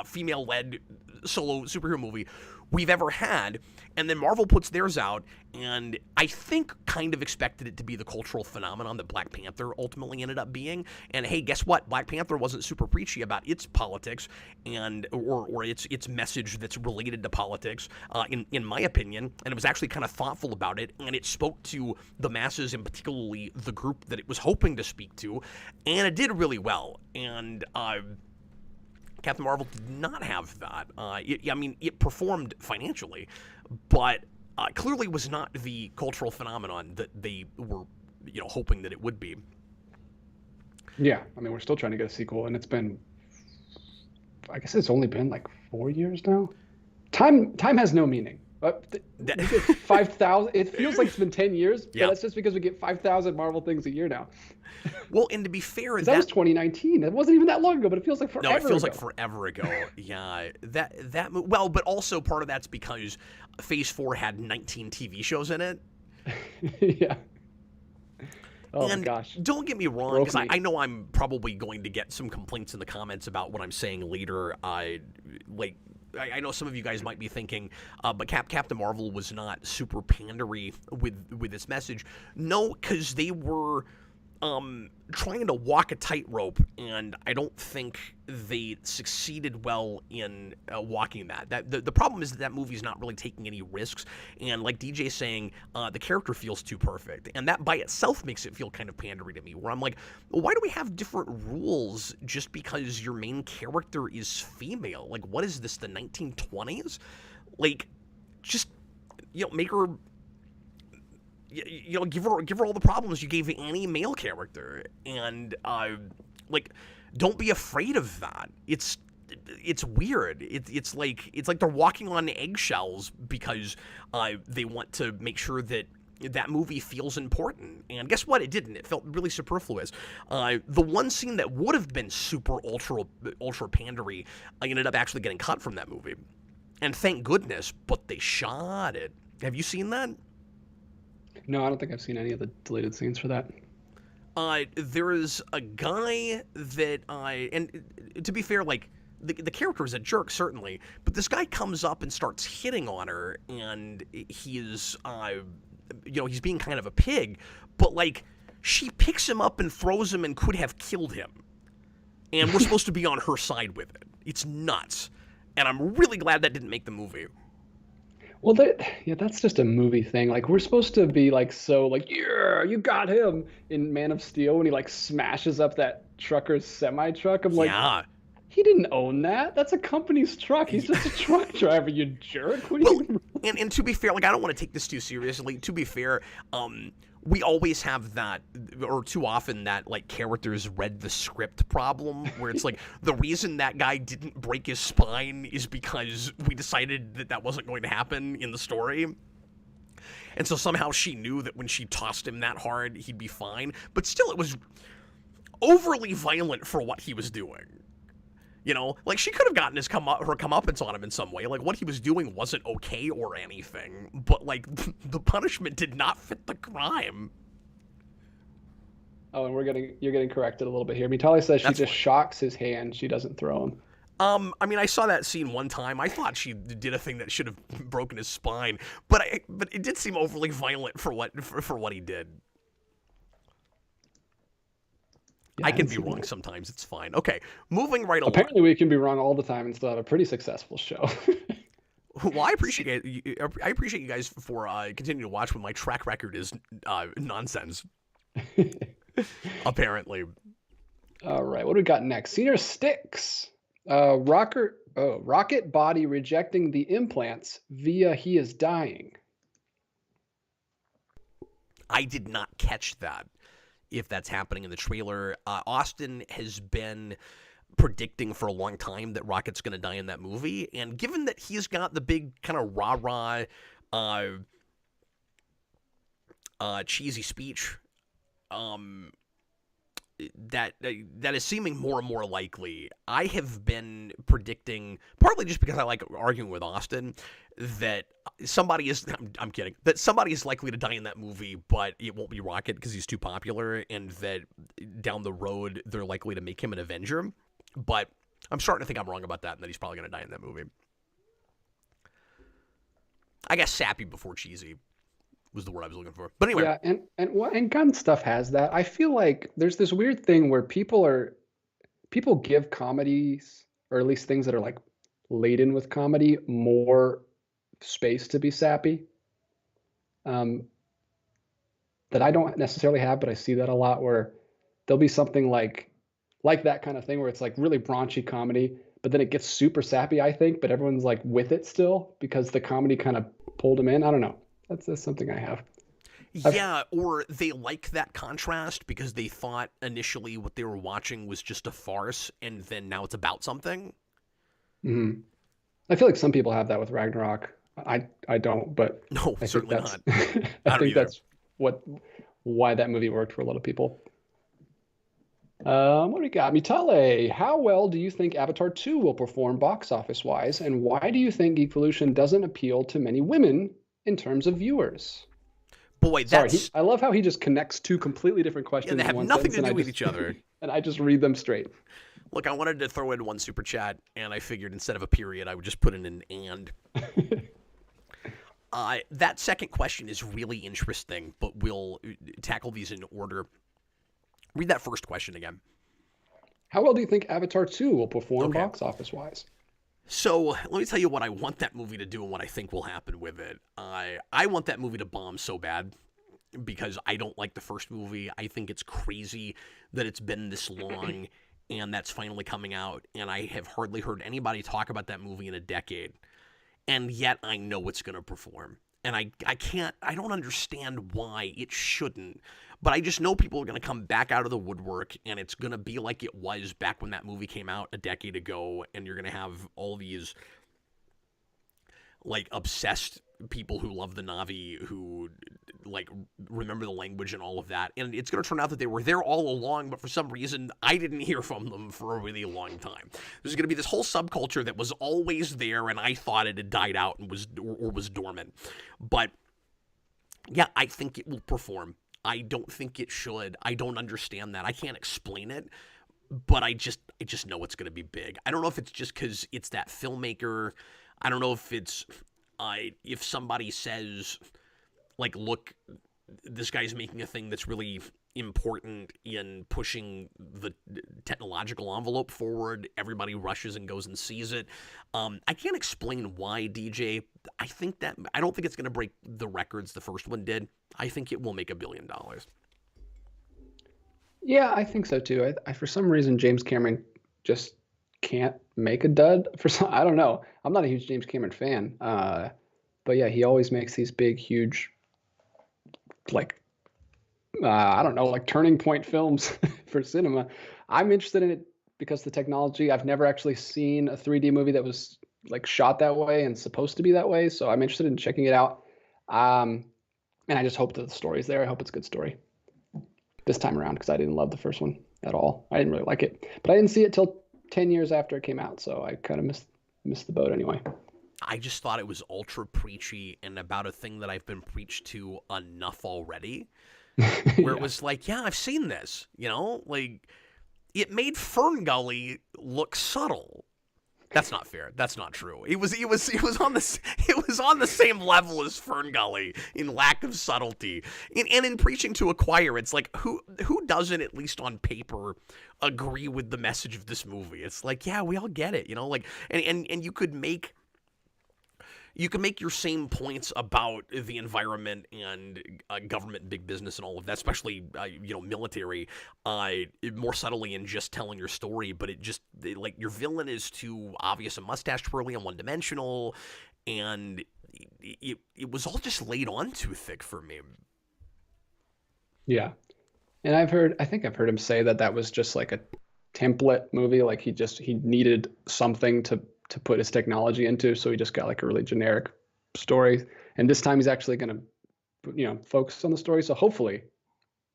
[SPEAKER 1] female-led solo superhero movie we've ever had. And then Marvel puts theirs out, and I think kind of expected it to be the cultural phenomenon that Black Panther ultimately ended up being. And hey, guess what? Black Panther wasn't super preachy about its politics and or its message that's related to politics, in my opinion. And it was actually kind of thoughtful about it, and it spoke to the masses, and particularly the group that it was hoping to speak to, and it did really well. And Captain Marvel did not have that. It performed financially, but clearly was not the cultural phenomenon that they were, hoping that it would be.
[SPEAKER 2] Yeah, I mean, we're still trying to get a sequel, and it's been, I guess it's only been like 4 years now. Time has no meaning. We get 5,000. It feels like it's been 10 years, but that's just because we get 5,000 Marvel things a year now.
[SPEAKER 1] Well, and to be fair,
[SPEAKER 2] that was 2019. It wasn't even that long ago, but it feels like forever ago.
[SPEAKER 1] No, it feels like forever ago. Yeah, well, but also part of that's because Phase 4 had 19 TV shows in it.
[SPEAKER 2] Yeah. Oh
[SPEAKER 1] and
[SPEAKER 2] my gosh.
[SPEAKER 1] Don't get me wrong, because I know I'm probably going to get some complaints in the comments about what I'm saying later. I know some of you guys might be thinking, but Captain Marvel was not super pandery with this message. No, because they were trying to walk a tightrope, and I don't think they succeeded well in walking that. The problem is that movie's not really taking any risks, and like DJ's saying, the character feels too perfect, and that by itself makes it feel kind of pandery to me, where I'm like, well, why do we have different rules just because your main character is female? Like, what is this, the 1920s? Like, just, make her... give her all the problems you gave any male character, and like, don't be afraid of that. It's weird. It's like they're walking on eggshells because they want to make sure that movie feels important. And guess what? It didn't. It felt really superfluous. The one scene that would have been super ultra pandery ended up actually getting cut from that movie. And thank goodness, but they shot it. Have you seen that?
[SPEAKER 2] No, I don't think I've seen any of the deleted scenes for that.
[SPEAKER 1] There is a guy that and to be fair, like, the character is a jerk, certainly, but this guy comes up and starts hitting on her, and he is, he's being kind of a pig, but, like, she picks him up and throws him and could have killed him. And we're supposed to be on her side with it. It's nuts. And I'm really glad that didn't make the movie.
[SPEAKER 2] Well, that's just a movie thing. Like, we're supposed to be, like, so, like, yeah, you got him in Man of Steel when he, like, smashes up that trucker's semi-truck. I'm like,
[SPEAKER 1] yeah.
[SPEAKER 2] He didn't own that. That's a company's truck. He's just a truck driver, you jerk.
[SPEAKER 1] And to be fair, like, I don't want to take this too seriously. To be fair, we always have that, or too often, that, like, characters read the script problem, where it's like, the reason that guy didn't break his spine is because we decided that wasn't going to happen in the story. And so somehow she knew that when she tossed him that hard, he'd be fine. But still, it was overly violent for what he was doing. Like, she could have gotten her comeuppance on him in some way. Like, what he was doing wasn't okay or anything, but, like, the punishment did not fit the crime.
[SPEAKER 2] Oh, and you're getting corrected a little bit here. Mitali says she just shocks his hand. She doesn't throw him.
[SPEAKER 1] I mean, I saw that scene one time. I thought she did a thing that should have broken his spine, but it did seem overly violent for what he did. Yeah, I can be wrong sometimes. It's fine. Okay, moving right along.
[SPEAKER 2] Apparently, we can be wrong all the time and still have a pretty successful show.
[SPEAKER 1] Well, I appreciate you guys for continuing to watch when my track record is nonsense. Apparently.
[SPEAKER 2] All right, what do we got next? Senior Sticks. Rocket body rejecting the implants via he is dying.
[SPEAKER 1] I did not catch that. If that's happening in the trailer. Austin has been predicting for a long time that Rocket's going to die in that movie, and given that he's got the big kind of rah-rah, cheesy speech, that is seeming more and more likely. I have been predicting, partly just because I like arguing with Austin, that somebody is, I'm kidding, that somebody is likely to die in that movie, but it won't be Rocket because he's too popular, and that down the road they're likely to make him an Avenger. But I'm starting to think I'm wrong about that, and that he's probably going to die in that movie. I guess sappy before cheesy was the word I was looking for. But anyway.
[SPEAKER 2] Yeah, and gun stuff has that. I feel like there's this weird thing where people give comedies, or at least things that are like laden with comedy, more space to be sappy. That I don't necessarily have, but I see that a lot, where there'll be something like that kind of thing where it's like really raunchy comedy, but then it gets super sappy, I think, but everyone's like with it still because the comedy kind of pulled them in. I don't know. That's something I have.
[SPEAKER 1] Yeah, or they like that contrast because they thought initially what they were watching was just a farce, and then now it's about something.
[SPEAKER 2] Mm-hmm. I feel like some people have that with Ragnarok. I don't, but
[SPEAKER 1] no, certainly not.
[SPEAKER 2] I think that's why that movie worked for a lot of people. What do we got? Mitale, how well do you think Avatar 2 will perform box office wise, and why do you think Geekvolution doesn't appeal to many women in terms of viewers?
[SPEAKER 1] Boy, that's...
[SPEAKER 2] I love how he just connects two completely different questions.
[SPEAKER 1] Yeah, they have nothing to do with each other.
[SPEAKER 2] And I just read them straight.
[SPEAKER 1] Look, I wanted to throw in one super chat, and I figured instead of a period, I would just put in an and. That second question is really interesting, but we'll tackle these in order. Read that first question again.
[SPEAKER 2] How well do you think Avatar 2 will perform box office wise?
[SPEAKER 1] So let me tell you what I want that movie to do and what I think will happen with it. I want that movie to bomb so bad because I don't like the first movie. I think it's crazy that it's been this long and that's finally coming out. And I have hardly heard anybody talk about that movie in a decade. And yet I know it's going to perform. And I don't understand why it shouldn't. But I just know people are going to come back out of the woodwork, and it's going to be like it was back when that movie came out a decade ago, and you're going to have all these, like, obsessed people who love the Na'vi, who, like, remember the language and all of that. And it's going to turn out that they were there all along, but for some reason, I didn't hear from them for a really long time. There's going to be this whole subculture that was always there, and I thought it had died out and was dormant. But, yeah, I think it will perform. I don't think it should. I don't understand that. I can't explain it, but I just know it's going to be big. I don't know if it's just because it's that filmmaker. I don't know if it's if somebody says, like, look, this guy's making a thing that's really important in pushing the technological envelope forward. Everybody rushes and goes and sees it. I can't explain why, DJ. I don't think it's going to break the records the first one did. I think it will make $1 billion.
[SPEAKER 2] Yeah, I think so too. I for some reason James Cameron just can't make a dud. I don't know. I'm not a huge James Cameron fan, but yeah, he always makes these big, huge, like, I don't know, like turning point films for cinema. I'm interested in it because the technology. I've never actually seen a 3D movie that was like shot that way and supposed to be that way, so I'm interested in checking it out. And I just hope that the story's there. I hope it's a good story this time around, because I didn't love the first one at all. I didn't really like it, but I didn't see it till 10 years after it came out, so I kind of missed the boat anyway.
[SPEAKER 1] I just thought it was ultra preachy and about a thing that I've been preached to enough already. Where it was like, yeah, I've seen this, like, it made Fern Gully look subtle. That's not fair. That's not true. It was on the same level as Fern Gully in lack of subtlety. And in preaching to a choir, it's like, who doesn't, at least on paper, agree with the message of this movie? It's like, yeah, we all get it, like, and you could make your same points about the environment and government, big business, and all of that, especially military, more subtly in just telling your story. But like, your villain is too obvious and mustache twirly and one dimensional, and it was all just laid on too thick for me.
[SPEAKER 2] Yeah, and I think I've heard him say that was just like a template movie. Like he needed something to put his technology into, so he just got like a really generic story, and this time he's actually going to focus on the story, so hopefully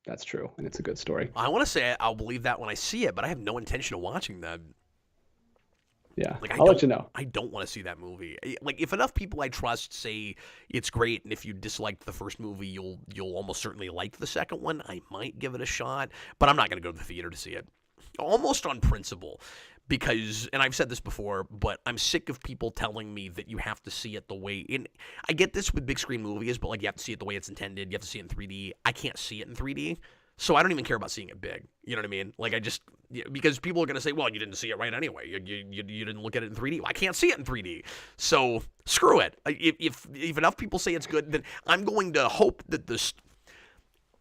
[SPEAKER 2] that's true and it's a good story.
[SPEAKER 1] I want to say I'll believe that when I see it, but I have no intention of watching that.
[SPEAKER 2] Yeah,
[SPEAKER 1] like,
[SPEAKER 2] I'll let you know.
[SPEAKER 1] I don't want to see that movie. Like, if enough people I trust say it's great, and if you disliked the first movie, you'll almost certainly like the second one, I might give it a shot, but I'm not going to go to the theater to see it, almost on principle. Because, and I've said this before, but I'm sick of people telling me that you have to see it the way, and I get this with big screen movies, but like, you have to see it the way it's intended, you have to see it in 3D. I can't see it in 3D, so I don't even care about seeing it big. You know what I mean? Like, because people are going to say, well, you didn't see it right anyway. You didn't look at it in 3D. Well, I can't see it in 3D. So, screw it. If enough people say it's good, then I'm going to hope that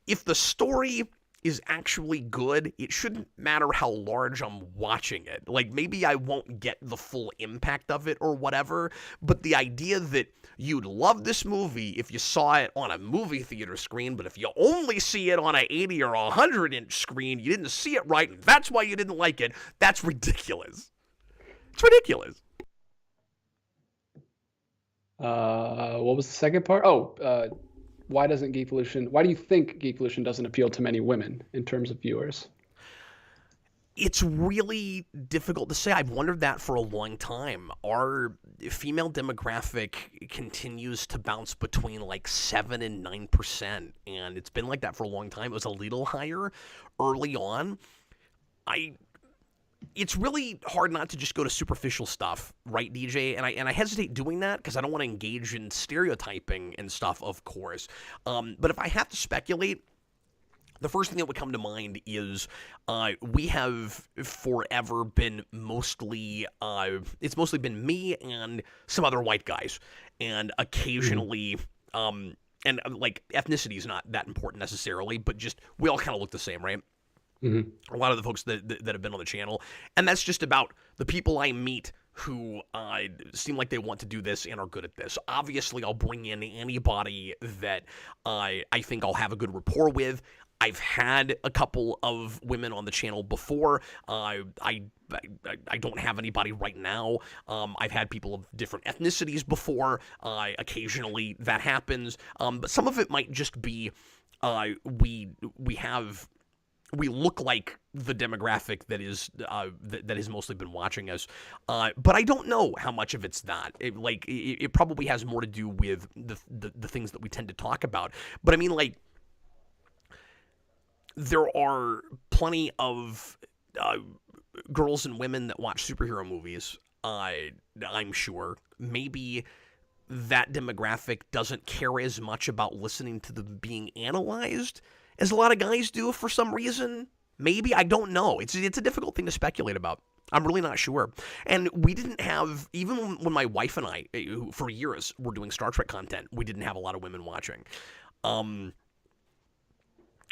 [SPEAKER 1] if the story is actually good, it shouldn't matter how large I'm watching it. Like, maybe I won't get the full impact of it or whatever, but the idea that you'd love this movie if you saw it on a movie theater screen, but if you only see it on an 80 or 100-inch screen, you didn't see it right, and that's why you didn't like it, that's ridiculous. It's ridiculous.
[SPEAKER 2] What was the second part? Why do you think Geek Pollution doesn't appeal to many women in terms of viewers?
[SPEAKER 1] It's really difficult to say. I've wondered that for a long time. Our female demographic continues to bounce between like 7 and 9%, and it's been like that for a long time. It was a little higher early on. It's really hard not to just go to superficial stuff, right, DJ? And I hesitate doing that because I don't want to engage in stereotyping and stuff, of course. But if I have to speculate, the first thing that would come to mind is we have forever been mostly it's mostly been me and some other white guys, and occasionally and like, ethnicity is not that important necessarily, but just we all kind of look the same, right? Mm-hmm. A lot of the folks that have been on the channel, and that's just about the people I meet who seem like they want to do this and are good at this. Obviously, I'll bring in anybody that I think I'll have a good rapport with. I've had a couple of women on the channel before. I don't have anybody right now. I've had people of different ethnicities before. Occasionally that happens, but some of it might just be we look like the demographic that has mostly been watching us, but I don't know how much of it's that. It probably has more to do with the things that we tend to talk about. But I mean, like, there are plenty of girls and women that watch superhero movies. I'm sure maybe that demographic doesn't care as much about listening to them being analyzed as a lot of guys do for some reason. Maybe, I don't know. It's a difficult thing to speculate about. I'm really not sure. And we didn't have, even when my wife and I, who for years were doing Star Trek content, we didn't have a lot of women watching.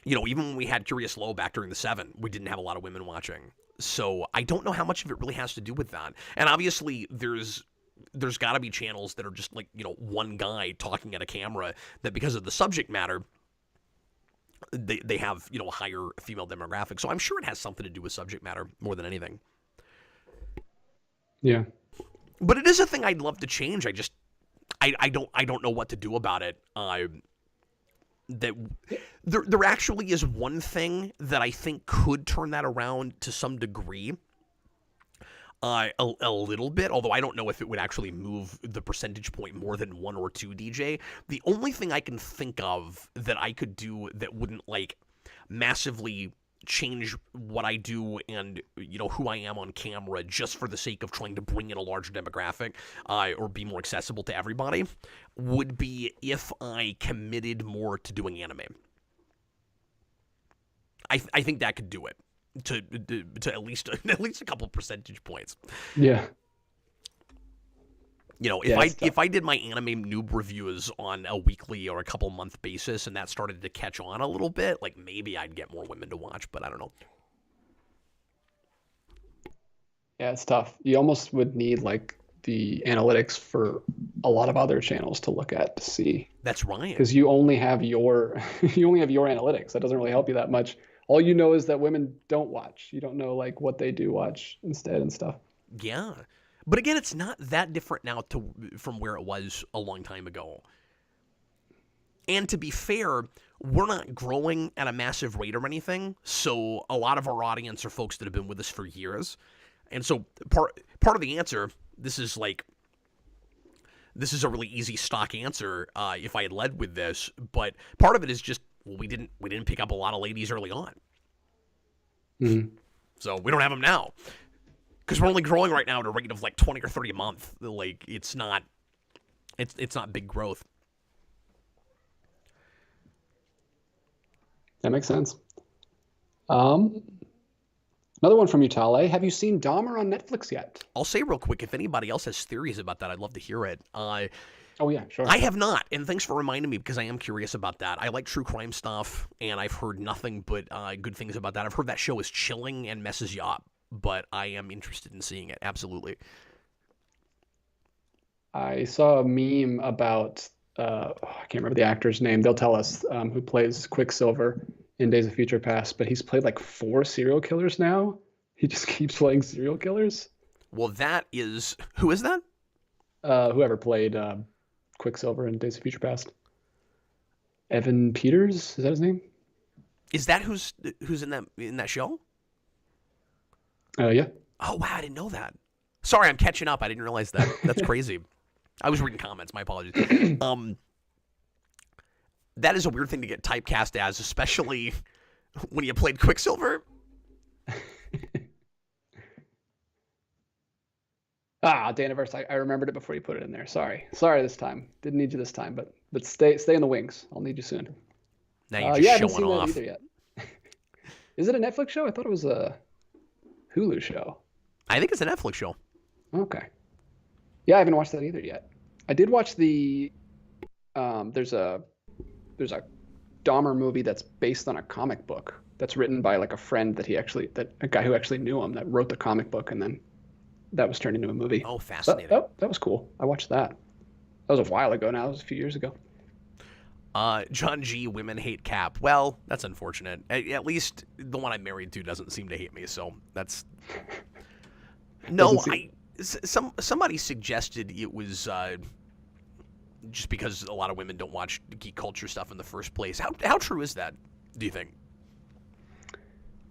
[SPEAKER 1] Even when we had Curious Low back during the 7, we didn't have a lot of women watching. So I don't know how much of it really has to do with that. And obviously, there's got to be channels that are just like, one guy talking at a camera, that because of the subject matter, they have, a higher female demographic. So I'm sure it has something to do with subject matter more than anything.
[SPEAKER 2] Yeah.
[SPEAKER 1] But it is a thing I'd love to change. I don't know what to do about it. That there actually is one thing that I think could turn that around to some degree. A little bit, although I don't know if it would actually move the percentage point more than 1 or 2, DJ. The only thing I can think of that I could do that wouldn't, like, massively change what I do and, who I am on camera just for the sake of trying to bring in a larger demographic or be more accessible to everybody, would be if I committed more to doing anime. I think that could do it. To at least a couple percentage points.
[SPEAKER 2] Yeah.
[SPEAKER 1] If I did my anime noob reviews on a weekly or a couple month basis and that started to catch on a little bit, like, maybe I'd get more women to watch, but I don't know.
[SPEAKER 2] Yeah, it's tough. You almost would need, like, the analytics for a lot of other channels to look at to see.
[SPEAKER 1] That's right.
[SPEAKER 2] Because you only have your analytics. That doesn't really help you that much. All you know is that women don't watch. You don't know, like, what they do watch instead and stuff.
[SPEAKER 1] Yeah. But again, it's not that different now from where it was a long time ago. And to be fair, we're not growing at a massive rate or anything. So a lot of our audience are folks that have been with us for years. And so part of the answer, this is a really easy stock answer if I had led with this, but part of it is just, well, we didn't pick up a lot of ladies early on.
[SPEAKER 2] Mm-hmm.
[SPEAKER 1] So we don't have them now. Because we're only growing right now at a rate of like 20 or 30 a month. Like, it's not big growth.
[SPEAKER 2] That makes sense. Another one from you, Tale. Have you seen Dahmer on Netflix yet?
[SPEAKER 1] I'll say real quick, if anybody else has theories about that, I'd love to hear it.
[SPEAKER 2] Oh, yeah, sure.
[SPEAKER 1] I have not, and thanks for reminding me because I am curious about that. I like true crime stuff, and I've heard nothing but good things about that. I've heard that show is chilling and messes you up, but I am interested in seeing it, absolutely.
[SPEAKER 2] I saw a meme about, I can't remember the actor's name. They'll tell us, who plays Quicksilver in Days of Future Past, but he's played like 4 serial killers now. He just keeps playing serial killers.
[SPEAKER 1] Well, who is that?
[SPEAKER 2] Whoever played Quicksilver in Days of Future Past. Evan Peters, is that his name?
[SPEAKER 1] Is that who's in that show?
[SPEAKER 2] Yeah.
[SPEAKER 1] Oh wow, I didn't know that. Sorry, I'm catching up. I didn't realize that. That's crazy. I was reading comments. My apologies. That is a weird thing to get typecast as, especially when you played Quicksilver.
[SPEAKER 2] Daniverse, I remembered it before you put it in there. Sorry this time. Didn't need you this time, but stay in the wings. I'll need you soon.
[SPEAKER 1] Now you're just
[SPEAKER 2] I haven't
[SPEAKER 1] showing
[SPEAKER 2] seen
[SPEAKER 1] off.
[SPEAKER 2] that either yet. Is it a Netflix show? I thought it was a Hulu show.
[SPEAKER 1] I think it's a Netflix show.
[SPEAKER 2] Okay. Yeah, I haven't watched that either yet. I did watch the there's a Dahmer movie that's based on a comic book that's written by like a friend that a guy who actually knew him that wrote the comic book and then that was turned into a movie.
[SPEAKER 1] Oh, fascinating.
[SPEAKER 2] That was cool. I watched that. That was a while ago now. It was a few years ago.
[SPEAKER 1] John G, women hate Cap. Well, that's unfortunate. At least the one I'm married to doesn't seem to hate me, so that's... No, somebody suggested it was just because a lot of women don't watch geek culture stuff in the first place. How true is that, do you think?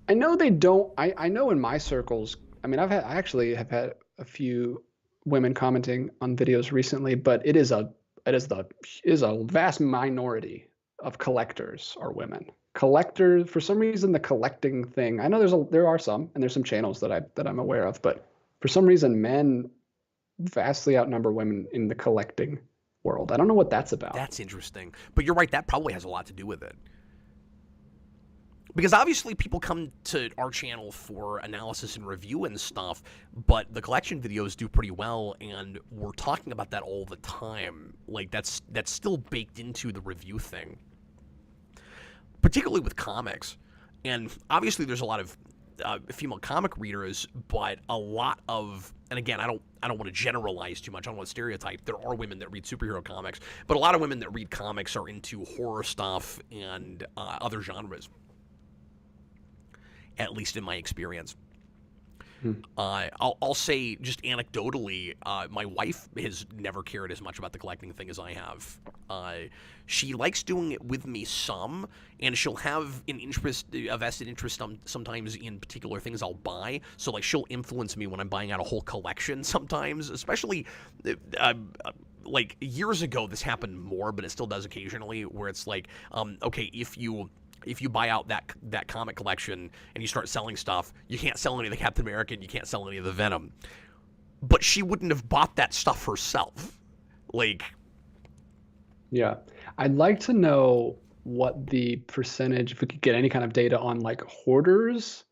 [SPEAKER 2] I know they don't. I know in my circles, I mean, I actually have had a few women commenting on videos recently, but it is a vast minority of collectors are women. Collectors, for some reason, the collecting thing. I know there are some, and there's some channels that I'm aware of, but for some reason, men vastly outnumber women in the collecting world. I don't know what that's about.
[SPEAKER 1] That's interesting, but you're right. That probably has a lot to do with it. Because obviously people come to our channel for analysis and review and stuff, but the collection videos do pretty well, and we're talking about that all the time. Like, that's still baked into the review thing. Particularly with comics. And obviously there's a lot of female comic readers, but a lot of, and again, I don't want to generalize too much, I don't want to stereotype. There are women that read superhero comics, but a lot of women that read comics are into horror stuff and other genres. At least in my experience. I'll say just anecdotally, my wife has never cared as much about the collecting thing as I have. She likes doing it with me some, and she'll have a vested interest sometimes in particular things I'll buy. So like she'll influence me when I'm buying out a whole collection sometimes, especially like years ago this happened more, but it still does occasionally, where it's like, okay, if you buy out that comic collection and you start selling stuff, you can't sell any of the Captain America and you can't sell any of the Venom. But she wouldn't have bought that stuff herself. Like...
[SPEAKER 2] Yeah. I'd like to know what the percentage, if we could get any kind of data on like hoarders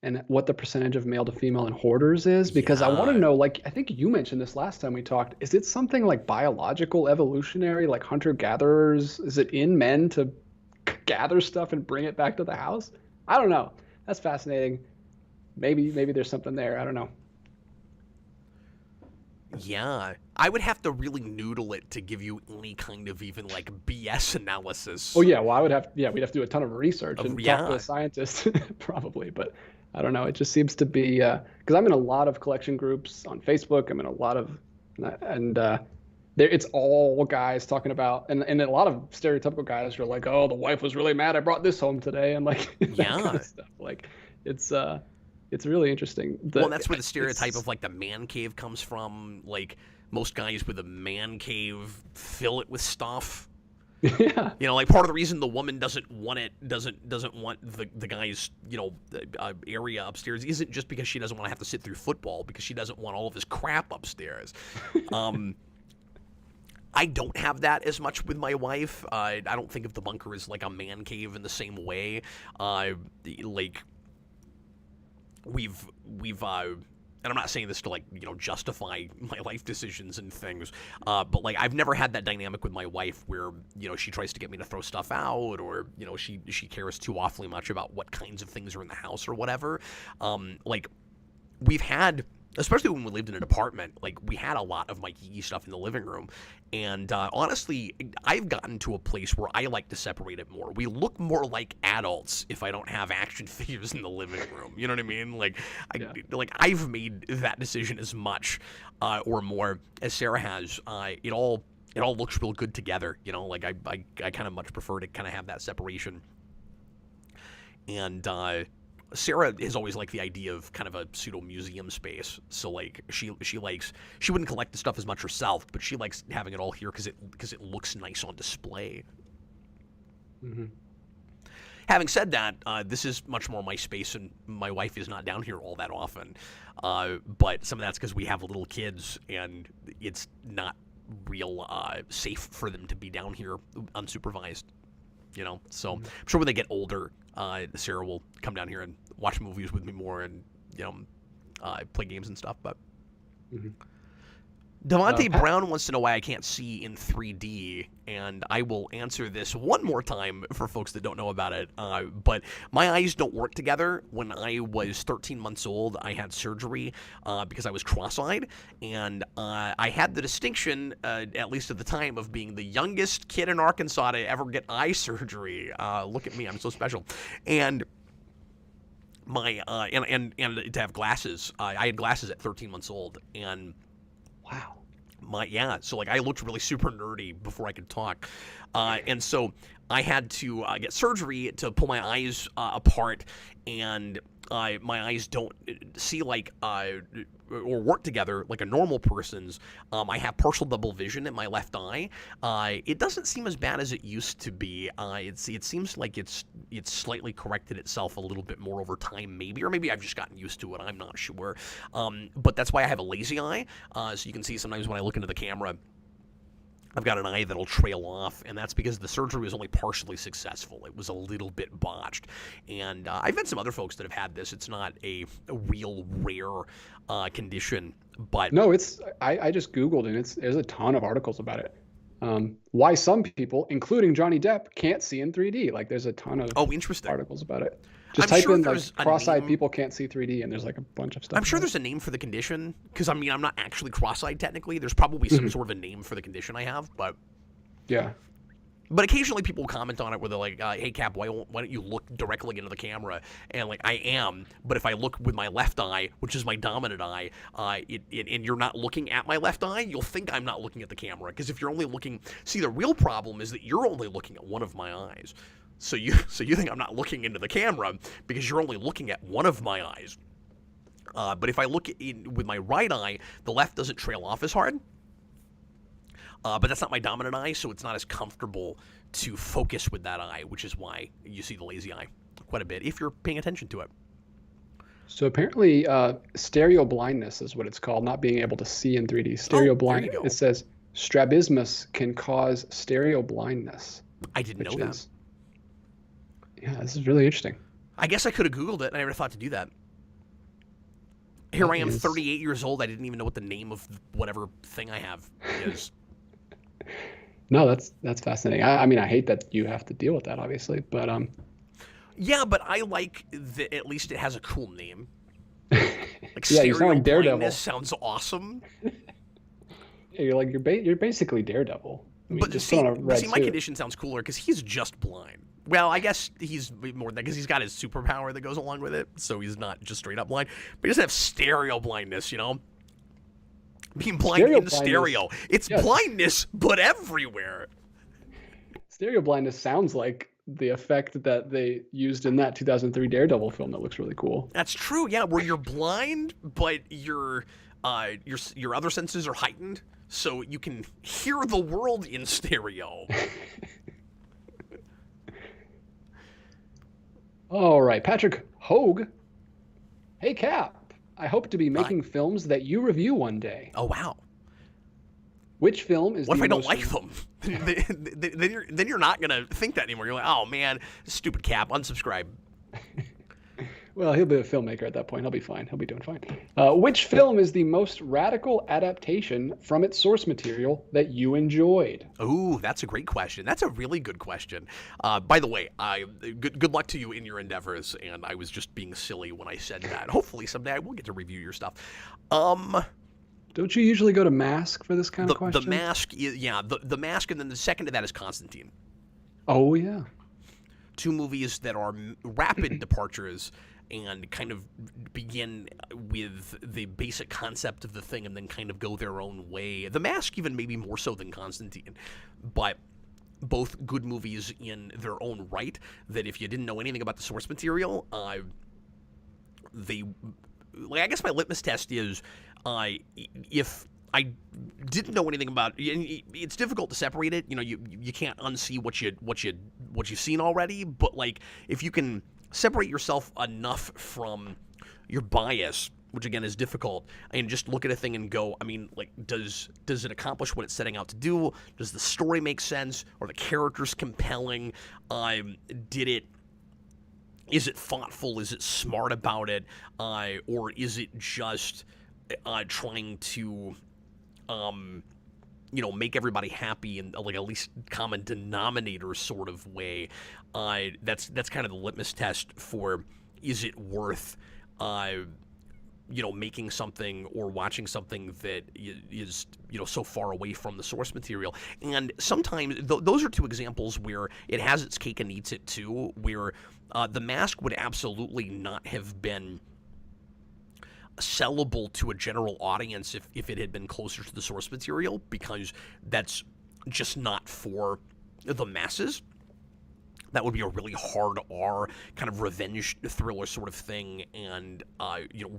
[SPEAKER 2] and what the percentage of male to female in hoarders is, because I want to know, like, I think you mentioned this last time we talked, is it something like biological, evolutionary, like hunter-gatherers? Is it in men to gather stuff and bring it back to the house? I don't know. That's fascinating. Maybe there's something there. I don't know.
[SPEAKER 1] Yeah, I would have to really noodle it to give you any kind of even like BS analysis.
[SPEAKER 2] Oh yeah, well we'd have to do a ton of research and talk to a scientist probably, but I don't know. It just seems to be because I'm in a lot of collection groups on Facebook. I'm in a lot of it's all guys talking about, and a lot of stereotypical guys are like, oh, the wife was really mad I brought this home today, and like that kind of stuff. Like it's really interesting.
[SPEAKER 1] Well, that's where the stereotype of like the man cave comes from. Like most guys with a man cave fill it with stuff.
[SPEAKER 2] Yeah.
[SPEAKER 1] You know, like part of the reason the woman doesn't want the guy's, area upstairs isn't just because she doesn't want to have to sit through football, because she doesn't want all of his crap upstairs. I don't have that as much with my wife. I don't think of the bunker as like a man cave in the same way. Like we've and I'm not saying this to like, justify my life decisions and things, but like I've never had that dynamic with my wife where, she tries to get me to throw stuff out, or, she cares too awfully much about what kinds of things are in the house or whatever. Like we've had, especially when we lived in an apartment, like we had a lot of my geeky stuff in the living room. And honestly, I've gotten to a place where I like to separate it more. We look more like adults if I don't have action figures in the living room. You know what I mean? Like, I've made that decision as much or more as Sarah has. It all looks real good together. Like I kind of much prefer to kind of have that separation. And Sarah has always liked the idea of kind of a pseudo museum space. So like she wouldn't collect the stuff as much herself, but she likes having it all here because it looks nice on display.
[SPEAKER 2] Mm-hmm.
[SPEAKER 1] Having said that, this is much more my space, and my wife is not down here all that often. But some of that's because we have little kids, and it's not real safe for them to be down here unsupervised. So I'm sure when they get older, Sarah will come down here and watch movies with me more, and play games and stuff. But Devontae
[SPEAKER 2] Pat,
[SPEAKER 1] Brown wants to know why I can't see in 3D, and I will answer this one more time for folks that don't know about it. But my eyes don't work together. When I was 13 months old, I had surgery because I was cross-eyed, and I had the distinction, at least at the time, of being the youngest kid in Arkansas to ever get eye surgery. Look at me, I'm so special. And my and to have glasses. I had glasses at 13 months old, and
[SPEAKER 2] wow.
[SPEAKER 1] So like I looked really super nerdy before I could talk, and so I had to get surgery to pull my eyes apart, and my eyes don't see like or work together like a normal person's. I have partial double vision in my left eye. It doesn't seem as bad as it used to be. It seems like it's slightly corrected itself a little bit more over time, maybe, or maybe I've just gotten used to it. I'm not sure. But that's why I have a lazy eye. So you can see sometimes when I look into the camera, I've got an eye that'll trail off, and that's because the surgery was only partially successful. It was a little bit botched. And I've met some other folks that have had this. It's not a real rare condition, but...
[SPEAKER 2] No, I just Googled, and there's a ton of articles about it. Why some people, including Johnny Depp, can't see in 3D. Like, there's a ton of
[SPEAKER 1] interesting
[SPEAKER 2] articles about it. Just
[SPEAKER 1] I'm
[SPEAKER 2] type
[SPEAKER 1] sure
[SPEAKER 2] in,
[SPEAKER 1] there's
[SPEAKER 2] like, cross-eyed people can't see 3D, and there's, like, a bunch of stuff.
[SPEAKER 1] I'm sure there's a name for the condition, because, I mean, I'm not actually cross-eyed technically. There's probably some sort of a name for the condition I have, but...
[SPEAKER 2] Yeah.
[SPEAKER 1] But occasionally people comment on it where they're like, hey, Cap, why don't you look directly into the camera? And, like, I am, but if I look with my left eye, which is my dominant eye, and you're not looking at my left eye, you'll think I'm not looking at the camera. Because if you're only looking... See, the real problem is that you're only looking at one of my eyes. So you think I'm not looking into the camera because you're only looking at one of my eyes. But if I look with my right eye, the left doesn't trail off as hard. But that's not my dominant eye, so it's not as comfortable to focus with that eye, which is why you see the lazy eye quite a bit if you're paying attention to it.
[SPEAKER 2] So apparently, stereo blindness is what it's called, not being able to see in 3D. Stereo blindness. It says strabismus can cause stereo blindness.
[SPEAKER 1] I didn't know that.
[SPEAKER 2] Yeah, this is really interesting.
[SPEAKER 1] I guess I could have Googled it. I never thought to do that. Here I am, 38 years old. I didn't even know what the name of whatever thing I have is.
[SPEAKER 2] No, that's fascinating. I mean, I hate that you have to deal with that, obviously, but
[SPEAKER 1] yeah, but I like that at least it has a cool name. Like
[SPEAKER 2] yeah, you sound like Daredevil.
[SPEAKER 1] Blindness sounds awesome.
[SPEAKER 2] Yeah, you're basically Daredevil. I mean,
[SPEAKER 1] But see, my condition sounds cooler because he's just blind. Well, I guess he's more than that because he's got his superpower that goes along with it, so he's not just straight up blind. But he doesn't have stereo blindness, you know? Being blind in stereo. It's blindness, but everywhere.
[SPEAKER 2] Stereo blindness sounds like the effect that they used in that 2003 Daredevil film that looks really cool.
[SPEAKER 1] That's true, yeah, where you're blind, but your other senses are heightened, so you can hear the world in stereo.
[SPEAKER 2] All right, Patrick Hogue. Hey, Cap. I hope to be making films that you review one day.
[SPEAKER 1] Oh, wow.
[SPEAKER 2] Which film is
[SPEAKER 1] What if I don't like them? then you're not going to think that anymore. You're like, oh, man, stupid Cap, unsubscribe.
[SPEAKER 2] Well, he'll be a filmmaker at that point. He'll be fine. He'll be doing fine. Which film is the most radical adaptation from its source material that you enjoyed?
[SPEAKER 1] Ooh, that's a great question. That's a really good question. By the way, good luck to you in your endeavors, and I was just being silly when I said that. Hopefully someday I will get to review your stuff.
[SPEAKER 2] Don't you usually go to Mask for this kind of question?
[SPEAKER 1] The Mask, yeah, the Mask, and then the second to that is Constantine.
[SPEAKER 2] Oh, yeah.
[SPEAKER 1] Two movies that are rapid departures and kind of begin with the basic concept of the thing and then kind of go their own way. The Mask even maybe more so than Constantine, but both good movies in their own right that if you didn't know anything about the source material, I guess my litmus test is if I didn't know anything about it, it's difficult to separate it. You know, you can't unsee what you've seen already, but like if you can separate yourself enough from your bias, which again is difficult, and just look at a thing and go, I mean, like, does it accomplish what it's setting out to do? Does the story make sense? Are the characters compelling? Is it thoughtful? Is it smart about it? Or is it just trying to make everybody happy in like at least common denominator sort of way. That's kind of the litmus test for, is it worth making something or watching something that is so far away from the source material. And sometimes those are two examples where it has its cake and eats it too, where The Mask would absolutely not have been sellable to a general audience if it had been closer to the source material, because that's just not for the masses. That would be a really hard R kind of revenge thriller sort of thing, and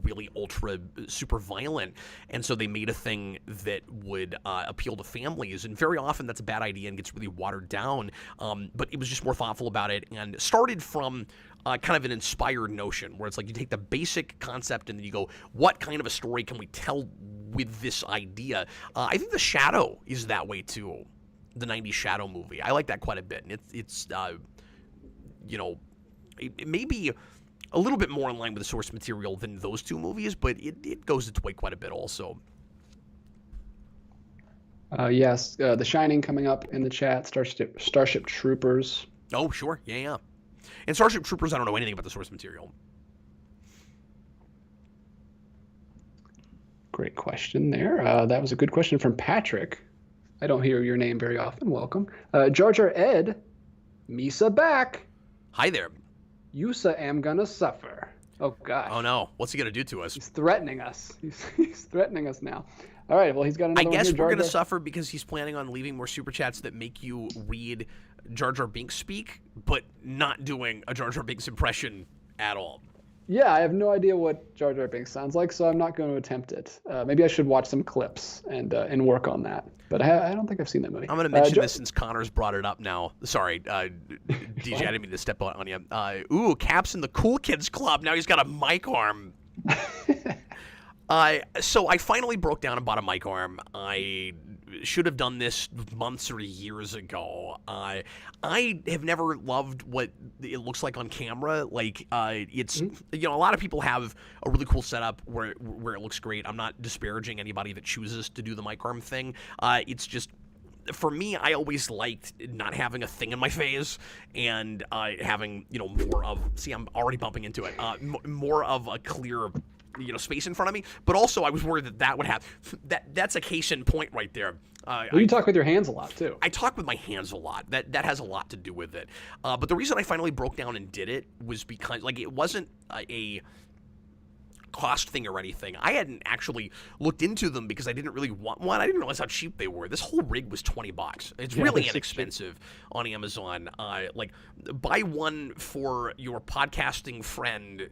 [SPEAKER 1] really ultra super violent. And so they made a thing that would appeal to families, and very often that's a bad idea and gets really watered down. But it was just more thoughtful about it, and started from kind of an inspired notion where it's like you take the basic concept and then you go, what kind of a story can we tell with this idea? I think The Shadow is that way too. The 90s Shadow movie. I like that quite a bit, and it's it may be a little bit more in line with the source material than those two movies, but it goes its way quite a bit also.
[SPEAKER 2] Yes, The Shining coming up in the chat. Starship Troopers.
[SPEAKER 1] Oh, sure. Yeah. And Starship Troopers, I don't know anything about the source material.
[SPEAKER 2] Great question there. That was a good question from Patrick. I don't hear your name very often. Welcome. Jar Jar Ed, Misa back.
[SPEAKER 1] Hi there.
[SPEAKER 2] Yusa am gonna suffer. Oh, gosh.
[SPEAKER 1] Oh, no. What's he going to do to us?
[SPEAKER 2] He's threatening us. He's threatening us now. All right, well, he's got another
[SPEAKER 1] I guess
[SPEAKER 2] one here,
[SPEAKER 1] we're going to
[SPEAKER 2] Jar.
[SPEAKER 1] suffer because he's planning on leaving more Super Chats that make you read Jar Jar Binks speak, but not doing a Jar Jar Binks impression at all.
[SPEAKER 2] Yeah, I have no idea what Jar Jar Binks sounds like, so I'm not going to attempt it. Maybe I should watch some clips and work on that. But I don't think I've seen that movie.
[SPEAKER 1] I'm going to mention this since Connor's brought it up now. Sorry, DJ, I didn't mean to step on you. Ooh, Cap's in the Cool Kids Club. Now he's got a mic arm. So I finally broke down and bought a mic arm. I should have done this months or years ago. I have never loved what it looks like on camera. Like, it's, a lot of people have a really cool setup where it looks great. I'm not disparaging anybody that chooses to do the mic arm thing. It's just, for me, I always liked not having a thing in my face and having, more of, see, I'm already bumping into it, more of a clear space in front of me, but also I was worried that would have that's a case in point right there.
[SPEAKER 2] You talk with your hands a lot too.
[SPEAKER 1] I talk with my hands a lot. That has a lot to do with it. But the reason I finally broke down and did it was because it wasn't a cost thing or anything. I hadn't actually looked into them because I didn't really want one. I didn't realize how cheap they were. This whole rig was $20. It's really inexpensive on Amazon. Buy one for your podcasting friend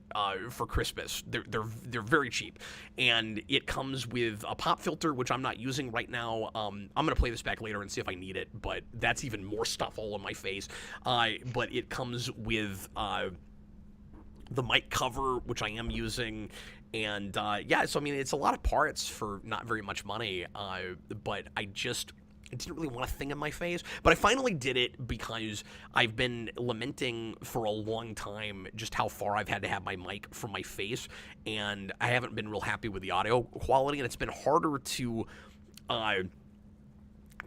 [SPEAKER 1] for Christmas. They're very cheap, and it comes with a pop filter, which I'm not using right now. I'm gonna play this back later and see if I need it, but that's even more stuff all in my face. But it comes with the mic cover, which I am using, and so it's a lot of parts for not very much money, but I didn't really want a thing in my face. But I finally did it because I've been lamenting for a long time just how far I've had to have my mic from my face, and I haven't been real happy with the audio quality, and it's been harder to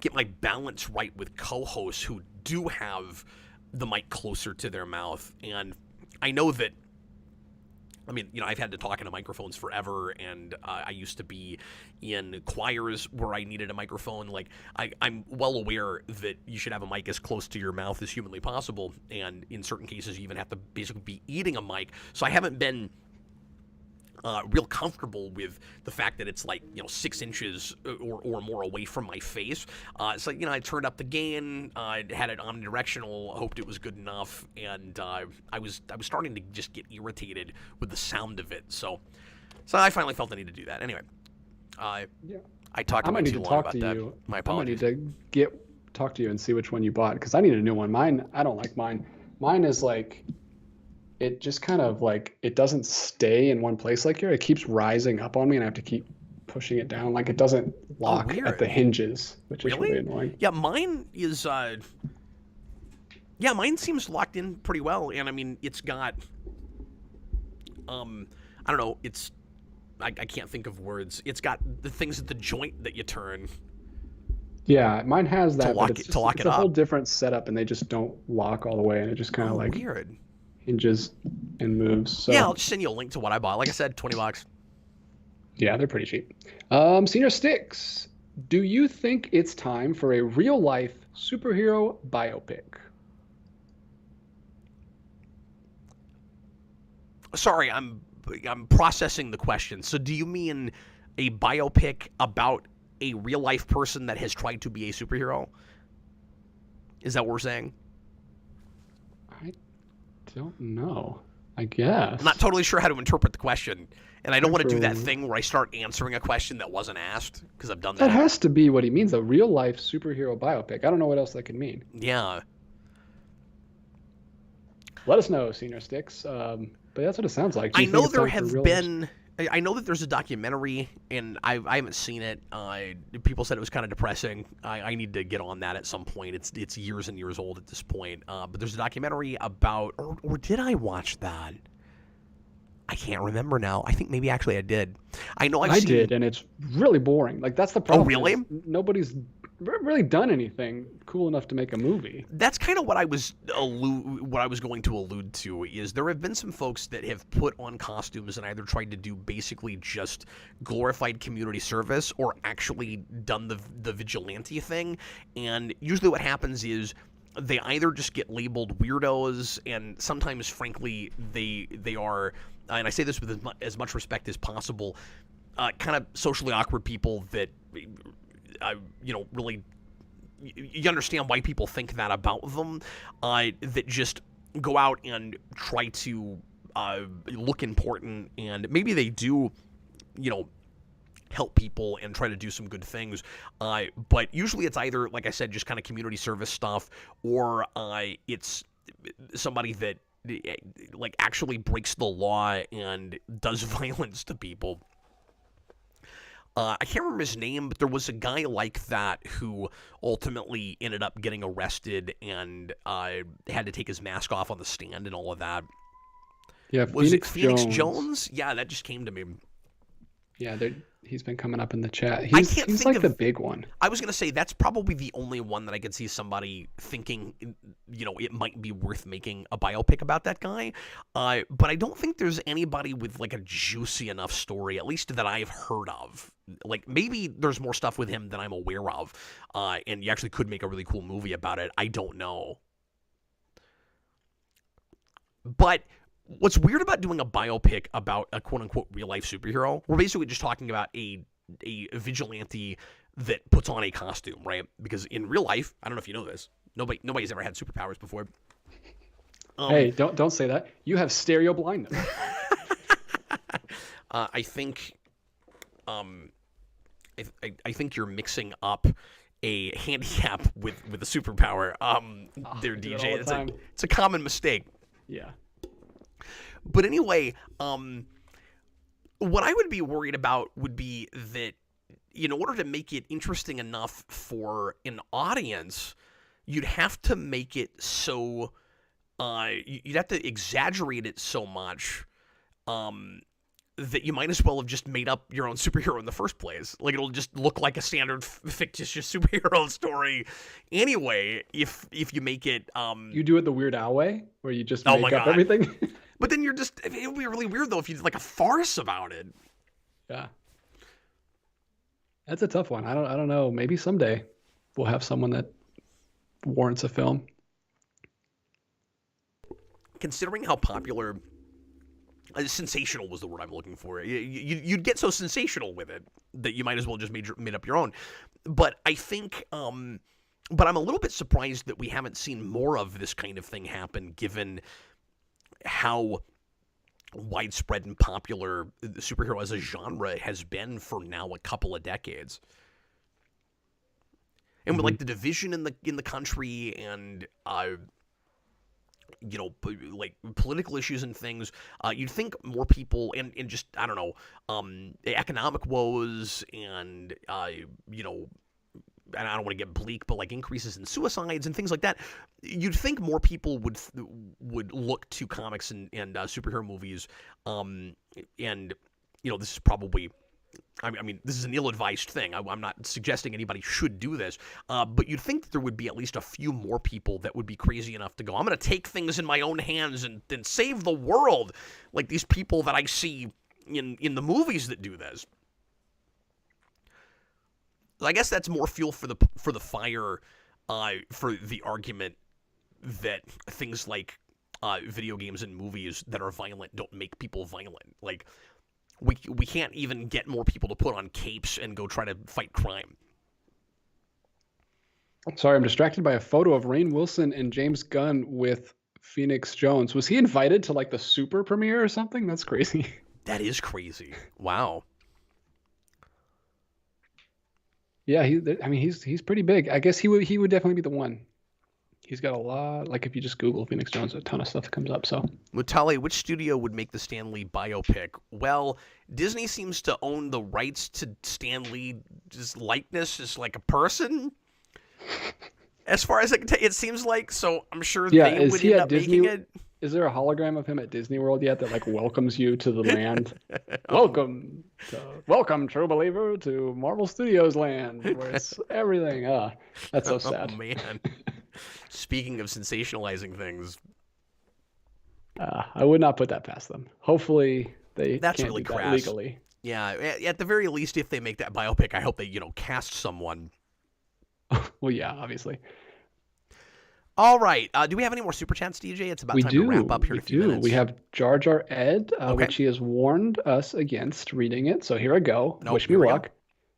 [SPEAKER 1] get my balance right with co-hosts who do have the mic closer to their mouth. And I know that, I've had to talk into microphones forever, and I used to be in choirs where I needed a microphone. I'm well aware that you should have a mic as close to your mouth as humanly possible, and in certain cases you even have to basically be eating a mic. So I haven't been real comfortable with the fact that it's 6 inches or more away from my face. So I turned up the gain, I had it omnidirectional, hoped it was good enough, and I was starting to just get irritated with the sound of it. So I finally felt the need to do that. Anyway, I talked about too long about that. My apologies.
[SPEAKER 2] I might need to talk to you and see which one you bought, because I need a new one. Mine, I don't like mine. Mine is it just kind of it doesn't stay in one place like here. It keeps rising up on me, and I have to keep pushing it down. It doesn't lock at the hinges, which is really annoying.
[SPEAKER 1] Yeah, mine is. Mine seems locked in pretty well, and it's got. I don't know. It's I can't think of words. It's got the things at the joint that you turn
[SPEAKER 2] Yeah, mine has
[SPEAKER 1] to
[SPEAKER 2] that, but
[SPEAKER 1] lock
[SPEAKER 2] it's
[SPEAKER 1] it
[SPEAKER 2] a whole
[SPEAKER 1] up.
[SPEAKER 2] different setup, and they just don't lock all the way, and it just kind of
[SPEAKER 1] Oh,
[SPEAKER 2] like
[SPEAKER 1] weird.
[SPEAKER 2] hinges and moves.
[SPEAKER 1] Yeah,
[SPEAKER 2] So
[SPEAKER 1] I'll just send you a link to what I bought. Like I said, $20.
[SPEAKER 2] yeah, they're pretty cheap. Senior Sticks, do you think it's time for a real life superhero biopic?
[SPEAKER 1] Sorry, I'm processing the question. So, do you mean a biopic about a real life person that has tried to be a superhero? Is that what we're saying?
[SPEAKER 2] I don't know. I
[SPEAKER 1] I'm not
[SPEAKER 2] guess.
[SPEAKER 1] totally sure how to interpret the question, and I don't
[SPEAKER 2] Time
[SPEAKER 1] want to do
[SPEAKER 2] for
[SPEAKER 1] that thing where I start answering a question that wasn't asked because I've done
[SPEAKER 2] that
[SPEAKER 1] that.
[SPEAKER 2] has to be what he means, a real life superhero biopic. I don't know what else that could mean.
[SPEAKER 1] Yeah.
[SPEAKER 2] Let us know, Senior Sticks. But that's what it sounds like. Do
[SPEAKER 1] I
[SPEAKER 2] you think
[SPEAKER 1] know
[SPEAKER 2] it's
[SPEAKER 1] there
[SPEAKER 2] time for
[SPEAKER 1] have
[SPEAKER 2] real
[SPEAKER 1] been. I know that there's a documentary, and I haven't seen it. People said it was kind of depressing. I need to get on that at some point. It's years and years old at this point. But there's a documentary about, or did I watch that? I can't remember now. I think maybe actually I did. I know
[SPEAKER 2] I did, and it's really boring. Like that's the problem.
[SPEAKER 1] really?
[SPEAKER 2] is Nobody's really done anything cool enough to make a movie.
[SPEAKER 1] That's kind of what I was going to allude to. Is there have been some folks that have put on costumes and either tried to do basically just glorified community service or actually done the vigilante thing, and usually what happens is they either just get labeled weirdos, and sometimes, frankly, they are, and I say this with as much respect as possible, kind of socially awkward people that, really, you understand why people think that about them, that just go out and try to look important, and maybe they do, help people and try to do some good things. But usually it's either, like I said, just kind of community service stuff, or it's somebody that like actually breaks the law and does violence to people. I can't remember his name, but there was a guy like that who ultimately ended up getting arrested and had to take his mask off on the stand and all of that.
[SPEAKER 2] Yeah,
[SPEAKER 1] Was it Phoenix Jones? Yeah, that just came to me.
[SPEAKER 2] Yeah, he's been coming up in the chat.
[SPEAKER 1] I can't
[SPEAKER 2] He's
[SPEAKER 1] think
[SPEAKER 2] like
[SPEAKER 1] of
[SPEAKER 2] the big one.
[SPEAKER 1] I was going to say that's probably the only one that I could see somebody thinking, it might be worth making a biopic about that guy. But I don't think there's anybody with like a juicy enough story, at least that I've heard of. Like maybe there's more stuff with him than I'm aware of, and you actually could make a really cool movie about it. I don't know. But what's weird about doing a biopic about a quote-unquote real-life superhero, we're basically just talking about a vigilante that puts on a costume, right? Because in real life, I don't know if you know this, nobody's ever had superpowers before.
[SPEAKER 2] Hey, don't say that. You have stereo blindness.
[SPEAKER 1] I think, I think you're mixing up a handicap with a superpower. There, DJ, it's a common mistake.
[SPEAKER 2] Yeah.
[SPEAKER 1] But anyway, what I would be worried about would be that in order to make it interesting enough for an audience, you'd have to make it so, you'd have to exaggerate it so much that you might as well have just made up your own superhero in the first place. Like, it'll just look like a standard fictitious superhero story anyway, if you make it...
[SPEAKER 2] You do it the Weird Al way, where you just make up everything?
[SPEAKER 1] But then it would be really weird, though, if you did like a farce about it.
[SPEAKER 2] Yeah. That's a tough one. I don't know. Maybe someday we'll have someone that warrants a film.
[SPEAKER 1] Considering how popular... sensational was the word I'm looking for. You'd get so sensational with it that you might as well just made up your own. But I think... but I'm a little bit surprised that we haven't seen more of this kind of thing happen, given how widespread and popular the superhero as a genre has been for now a couple of decades. And with like the division in the country and like political issues and things, you'd think more people and just, I don't know, economic woes and, and I don't want to get bleak, but like increases in suicides and things like that, you'd think more people would look to comics and superhero movies, and this is probably, I mean, this is an ill-advised thing. I'm not suggesting anybody should do this, but you'd think that there would be at least a few more people that would be crazy enough to go, I'm going to take things in my own hands and save the world, like these people that I see in the movies that do this. I guess that's more fuel for the fire, for the argument that things like video games and movies that are violent don't make people violent. Like, we can't even get more people to put on capes and go try to fight crime.
[SPEAKER 2] Sorry, I'm distracted by a photo of Rainn Wilson and James Gunn with Phoenix Jones. Was he invited to like the super premiere or something? That's crazy.
[SPEAKER 1] That is crazy. Wow.
[SPEAKER 2] Yeah, he's pretty big. I guess he would definitely be the one. He's got a lot. Like if you just Google Phoenix Jones, a ton of stuff comes up. So,
[SPEAKER 1] Mutale, which studio would make the Stan Lee biopic? Well, Disney seems to own the rights to Stan Lee's likeness as like a person. As far as I can tell, it seems like. So I'm sure they would end up making it.
[SPEAKER 2] Is there a hologram of him at Disney World yet that like welcomes you to the land? Welcome, true believer, to Marvel Studios land, where it's everything. That's so sad.
[SPEAKER 1] Oh man. Speaking of sensationalizing things,
[SPEAKER 2] I would not put that past them. Hopefully
[SPEAKER 1] that's
[SPEAKER 2] can't
[SPEAKER 1] really
[SPEAKER 2] do that
[SPEAKER 1] crass.
[SPEAKER 2] legally.
[SPEAKER 1] Yeah, at the very least, if they make that biopic, I hope they cast someone.
[SPEAKER 2] Well, yeah, obviously.
[SPEAKER 1] All right. Do we have any more super chats, DJ? It's about time to wrap up here in a few minutes.
[SPEAKER 2] We have Jar Jar Ed, which he has warned us against reading it. So here I go. Wish me luck.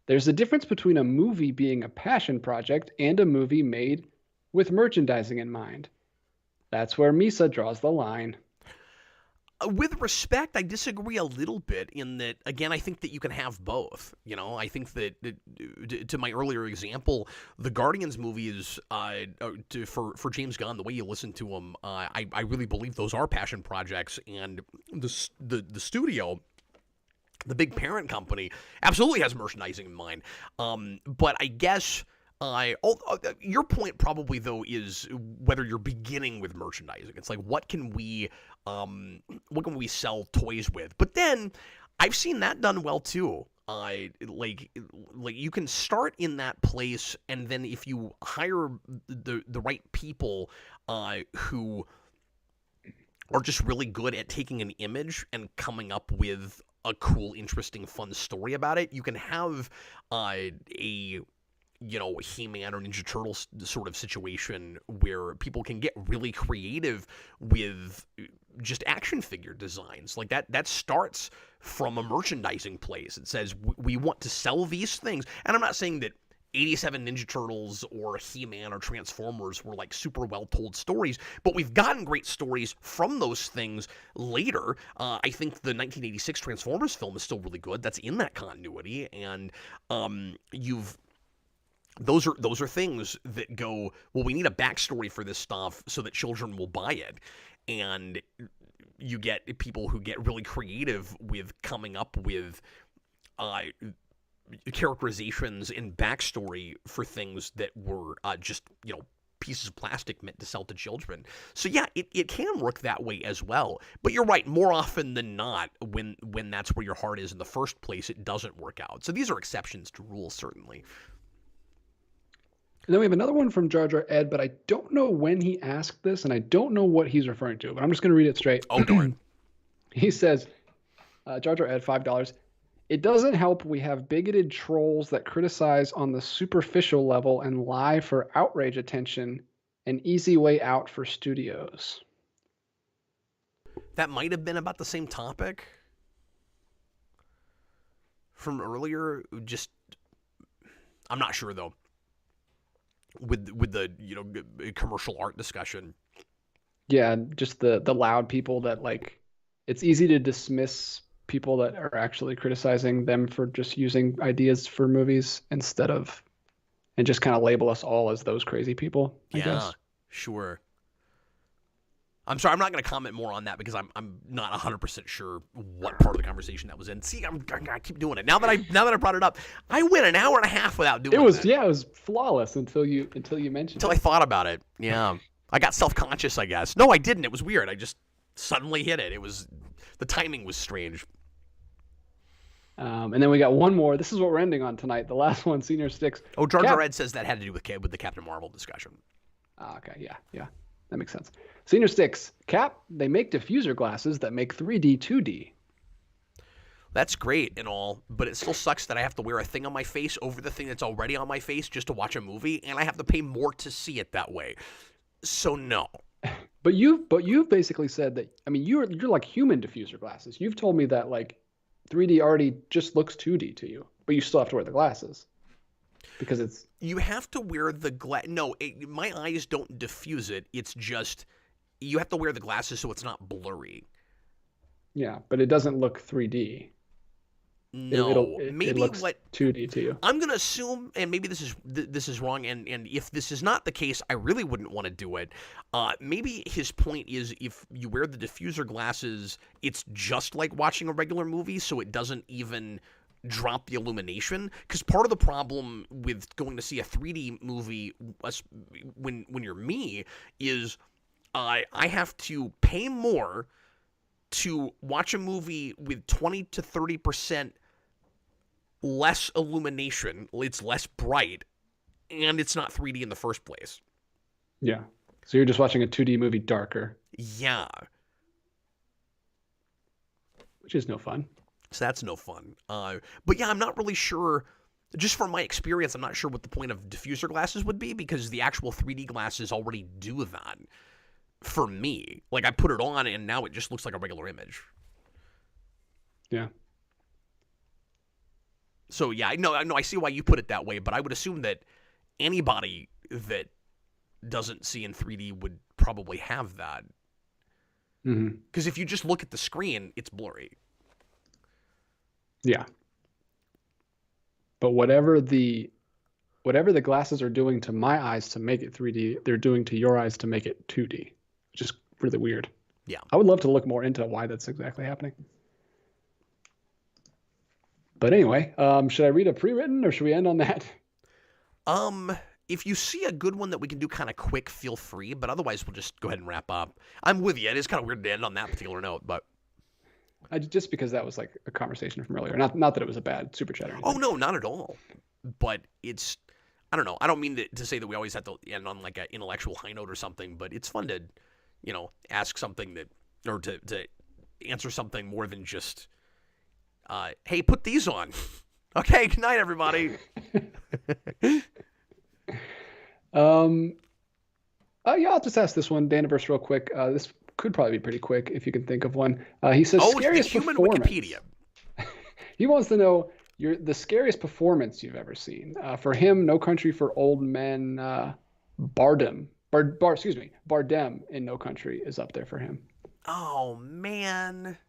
[SPEAKER 2] There's a difference between a movie being a passion project and a movie made with merchandising in mind. That's where Misa draws the line.
[SPEAKER 1] With respect, I disagree a little bit in that, again, I think that you can have both. I think that, to my earlier example, the Guardians movies, for James Gunn, the way you listen to them, I really believe those are passion projects, and the studio, the big parent company, absolutely has merchandising in mind. But I guess... your point probably though is whether you're beginning with merchandising. It's like what can we sell toys with? But then I've seen that done well too. Like you can start in that place, and then if you hire the right people who are just really good at taking an image and coming up with a cool, interesting, fun story about it, you can have a He-Man or Ninja Turtles sort of situation where people can get really creative with just action figure designs. Like that starts from a merchandising place. It says, we want to sell these things. And I'm not saying that 87 Ninja Turtles or He-Man or Transformers were like super well-told stories, but we've gotten great stories from those things later. I think the 1986 Transformers film is still really good. That's in that continuity. And those are things that go, well, we need a backstory for this stuff so that children will buy it. And you get people who get really creative with coming up with characterizations and backstory for things that were just, pieces of plastic meant to sell to children. So yeah, it can work that way as well. But you're right, more often than not, when that's where your heart is in the first place, it doesn't work out. So these are exceptions to rules, certainly.
[SPEAKER 2] And then we have another one from Jar Jar Ed, but I don't know when he asked this, and I don't know what he's referring to, but I'm just going to read it straight.
[SPEAKER 1] Oh, darn.
[SPEAKER 2] He says, Jar Jar Ed, $5. It doesn't help we have bigoted trolls that criticize on the superficial level and lie for outrage attention, an easy way out for studios.
[SPEAKER 1] That might have been about the same topic from earlier. Just, I'm not sure, though. With the commercial art discussion.
[SPEAKER 2] Yeah, just the loud people that like, it's easy to dismiss people that are actually criticizing them for just using ideas for movies and just kind of label us all as those crazy people, I guess.
[SPEAKER 1] Sure. I'm sorry, I'm not going to comment more on that because I'm not 100% sure what part of the conversation that was in. See, I keep doing it. Now that I brought it up, I went an hour and a half without doing it.
[SPEAKER 2] Yeah, it was flawless until you mentioned
[SPEAKER 1] Until I thought about it. Yeah. I got self-conscious, I guess. No, I didn't. It was weird. I just suddenly hit it. The timing was strange.
[SPEAKER 2] And then we got one more. This is what we're ending on tonight. The last one, Senior Sticks.
[SPEAKER 1] Oh, Jar Jar Ed says that had to do with the Captain Marvel discussion.
[SPEAKER 2] Okay, yeah. That makes sense. Senior Sticks. Cap, they make diffuser glasses that make 3D 2D.
[SPEAKER 1] That's great and all, but it still sucks that I have to wear a thing on my face over the thing that's already on my face just to watch a movie, and I have to pay more to see it that way. So no.
[SPEAKER 2] But you've basically said that, I mean, you're like human diffuser glasses. You've told me that like 3D already just looks 2D to you, but you still have to wear the glasses because it's...
[SPEAKER 1] You have to wear the No, my eyes don't diffuse it. It's just you have to wear the glasses so it's not blurry.
[SPEAKER 2] Yeah, but it doesn't look 3D.
[SPEAKER 1] No, maybe
[SPEAKER 2] it looks
[SPEAKER 1] what
[SPEAKER 2] 2D to you.
[SPEAKER 1] I'm gonna assume, and maybe this is wrong, and if this is not the case, I really wouldn't want to do it. Maybe his point is if you wear the diffuser glasses, it's just like watching a regular movie, so it doesn't even drop the illumination. Because part of the problem with going to see a 3D movie when you're me is I have to pay more to watch a movie with 20 to 30% less illumination. It's less bright, and it's not 3D in the first place.
[SPEAKER 2] Yeah. So you're just watching a 2D movie darker.
[SPEAKER 1] Yeah.
[SPEAKER 2] Which is no fun.
[SPEAKER 1] So that's no fun. But yeah, I'm not really sure. Just from my experience, I'm not sure what the point of diffuser glasses would be, because the actual 3D glasses already do that. For me, like I put it on and now it just looks like a regular image.
[SPEAKER 2] Yeah.
[SPEAKER 1] So yeah, no, I see why you put it that way, but I would assume that anybody that doesn't see in 3D would probably have that. Because if you just look at the screen, it's blurry.
[SPEAKER 2] Yeah. But whatever the glasses are doing to my eyes to make it 3D, they're doing to your eyes to make it 2D. Just really weird.
[SPEAKER 1] Yeah.
[SPEAKER 2] I would love to look more into why that's exactly happening. But anyway, should I read a pre-written or should we end on that?
[SPEAKER 1] If you see a good one that we can do kind of quick, feel free. But otherwise, we'll just go ahead and wrap up. I'm with you. It is kind of weird to end on that particular note, but
[SPEAKER 2] just because that was like a conversation from earlier. Not that it was a bad super chat or anything.
[SPEAKER 1] Oh no, not at all. But it's, I don't know. I don't mean to say that we always have to end on like an intellectual high note or something. But it's fun to, ask something that, or to answer something more than just, hey, put these on. Okay, good night, everybody.
[SPEAKER 2] Yeah, I'll just ask this one, Daniverse, real quick. This could probably be pretty quick if you can think of one. He says, scariest
[SPEAKER 1] the human
[SPEAKER 2] performance.
[SPEAKER 1] Wikipedia.
[SPEAKER 2] He wants to know the scariest performance you've ever seen. For him, No Country for Old Men, Bardem in No Country is up there for him.
[SPEAKER 1] Oh man,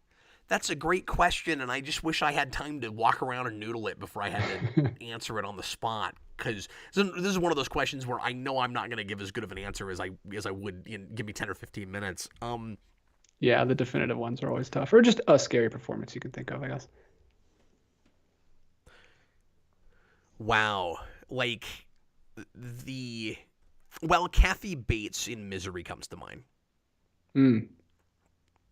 [SPEAKER 1] that's a great question, and I just wish I had time to walk around and noodle it before I had to answer it on the spot. Because this is one of those questions where I know I'm not going to give as good of an answer as I would give me 10 or 15 minutes.
[SPEAKER 2] Yeah, the definitive ones are always tough, or just a scary performance you can think of, I guess.
[SPEAKER 1] Wow, like Kathy Bates in Misery comes to mind.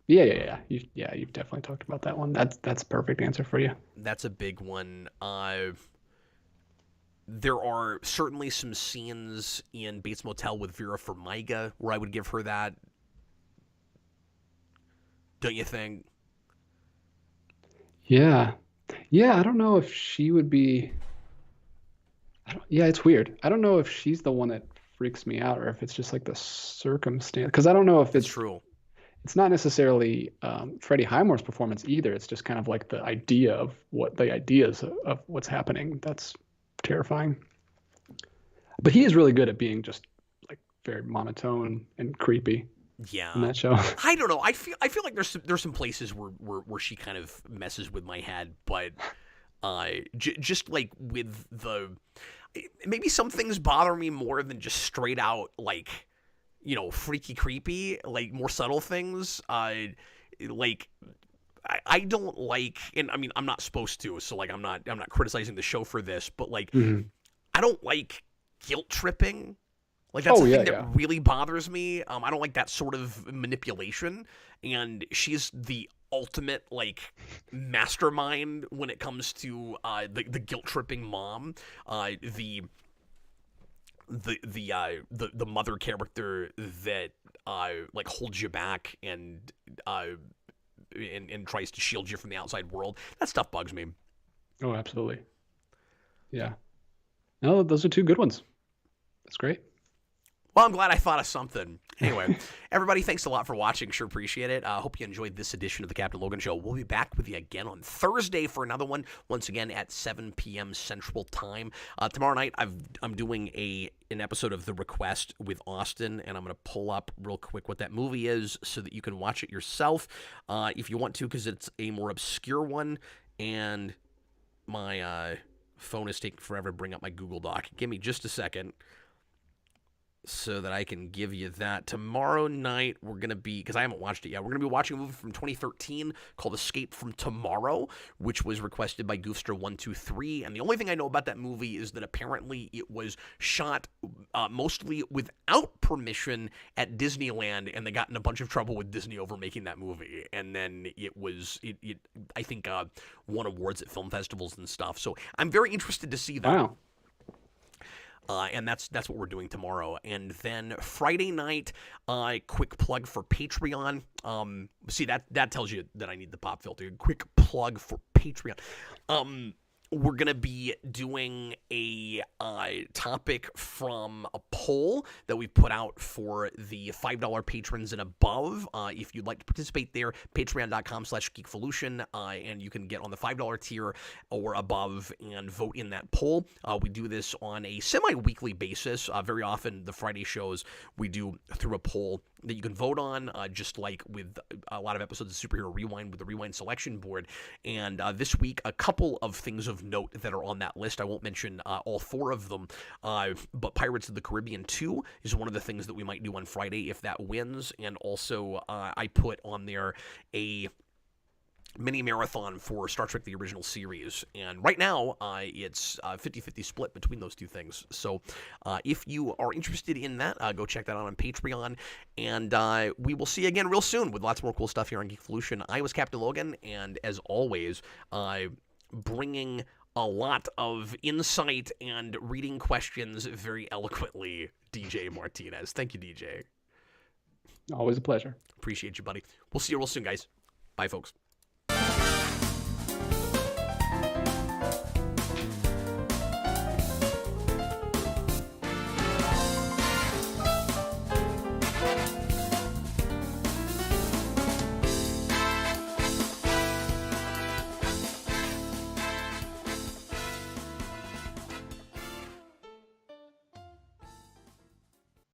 [SPEAKER 2] Yeah. You've definitely talked about that one. That's a perfect answer for you.
[SPEAKER 1] That's a big one. There are certainly some scenes in Bates Motel with Vera Farmiga where I would give her that. Don't you think?
[SPEAKER 2] Yeah. I don't know if she would be. It's weird. I don't know if she's the one that freaks me out or if it's just like the circumstance. Because I don't know if it's
[SPEAKER 1] true.
[SPEAKER 2] It's not necessarily Freddie Highmore's performance either. It's just kind of like the idea of what's happening. That's terrifying. But he is really good at being just like very monotone and creepy.
[SPEAKER 1] Yeah.
[SPEAKER 2] In that show.
[SPEAKER 1] I don't know. I feel like there's some places where she kind of messes with my head, but just like with maybe some things bother me more than just straight out like, freaky creepy, like more subtle things. I don't like, and I mean I'm not supposed to, so like I'm not criticizing the show for this, but like I don't like guilt tripping. Like that's the thing that really bothers me. I don't like that sort of manipulation, and she's the ultimate like mastermind when it comes to the guilt tripping mom, the mother character that like holds you back and tries to shield you from the outside world. That stuff bugs me.
[SPEAKER 2] Oh, absolutely. Yeah. No, those are two good ones. That's great.
[SPEAKER 1] Well, I'm glad I thought of something. Anyway, everybody, thanks a lot for watching. Sure appreciate it. I hope you enjoyed this edition of the Captain Logan Show. We'll be back with you again on Thursday for another one, once again at 7 p.m. Central Time. Tomorrow night, I'm doing an episode of The Request with Austin, and I'm going to pull up real quick what that movie is so that you can watch it yourself if you want to, because it's a more obscure one, and my phone is taking forever to bring up my Google Doc. Give me just a second so that I can give you that. Tomorrow night, we're going to be, because I haven't watched it yet, we're going to be watching a movie from 2013 called Escape from Tomorrow, which was requested by Goofster123. And the only thing I know about that movie is that apparently it was shot mostly without permission at Disneyland, and they got in a bunch of trouble with Disney over making that movie. And then it I think, won awards at film festivals and stuff. So I'm very interested to see that.
[SPEAKER 2] Wow.
[SPEAKER 1] And that's what we're doing tomorrow. And then Friday night, quick plug for Patreon. See, that tells you that I need the pop filter. Quick plug for Patreon. We're going to be doing a topic from a poll that we put out for the $5 patrons and above. If you'd like to participate there, patreon.com/geekvolution, and you can get on the $5 tier or above and vote in that poll. We do this on a semi-weekly basis. Very often, the Friday shows we do through a poll that you can vote on, just like with a lot of episodes of Superhero Rewind with the Rewind selection board. And this week, a couple of things of note that are on that list. I won't mention all four of them, but Pirates of the Caribbean 2 is one of the things that we might do on Friday if that wins. And also, I put on there a mini marathon for Star Trek the Original Series, and right now it's 50-50 split between those two things. So if you are interested in that, go check that out on Patreon, and we will see you again real soon with lots more cool stuff here on Geek Evolution. I was Captain Logan, and as always, bringing a lot of insight and reading questions very eloquently, DJ Martinez. Thank you, DJ.
[SPEAKER 2] Always a pleasure.
[SPEAKER 1] Appreciate you, buddy. We'll see you real soon, guys. Bye, folks.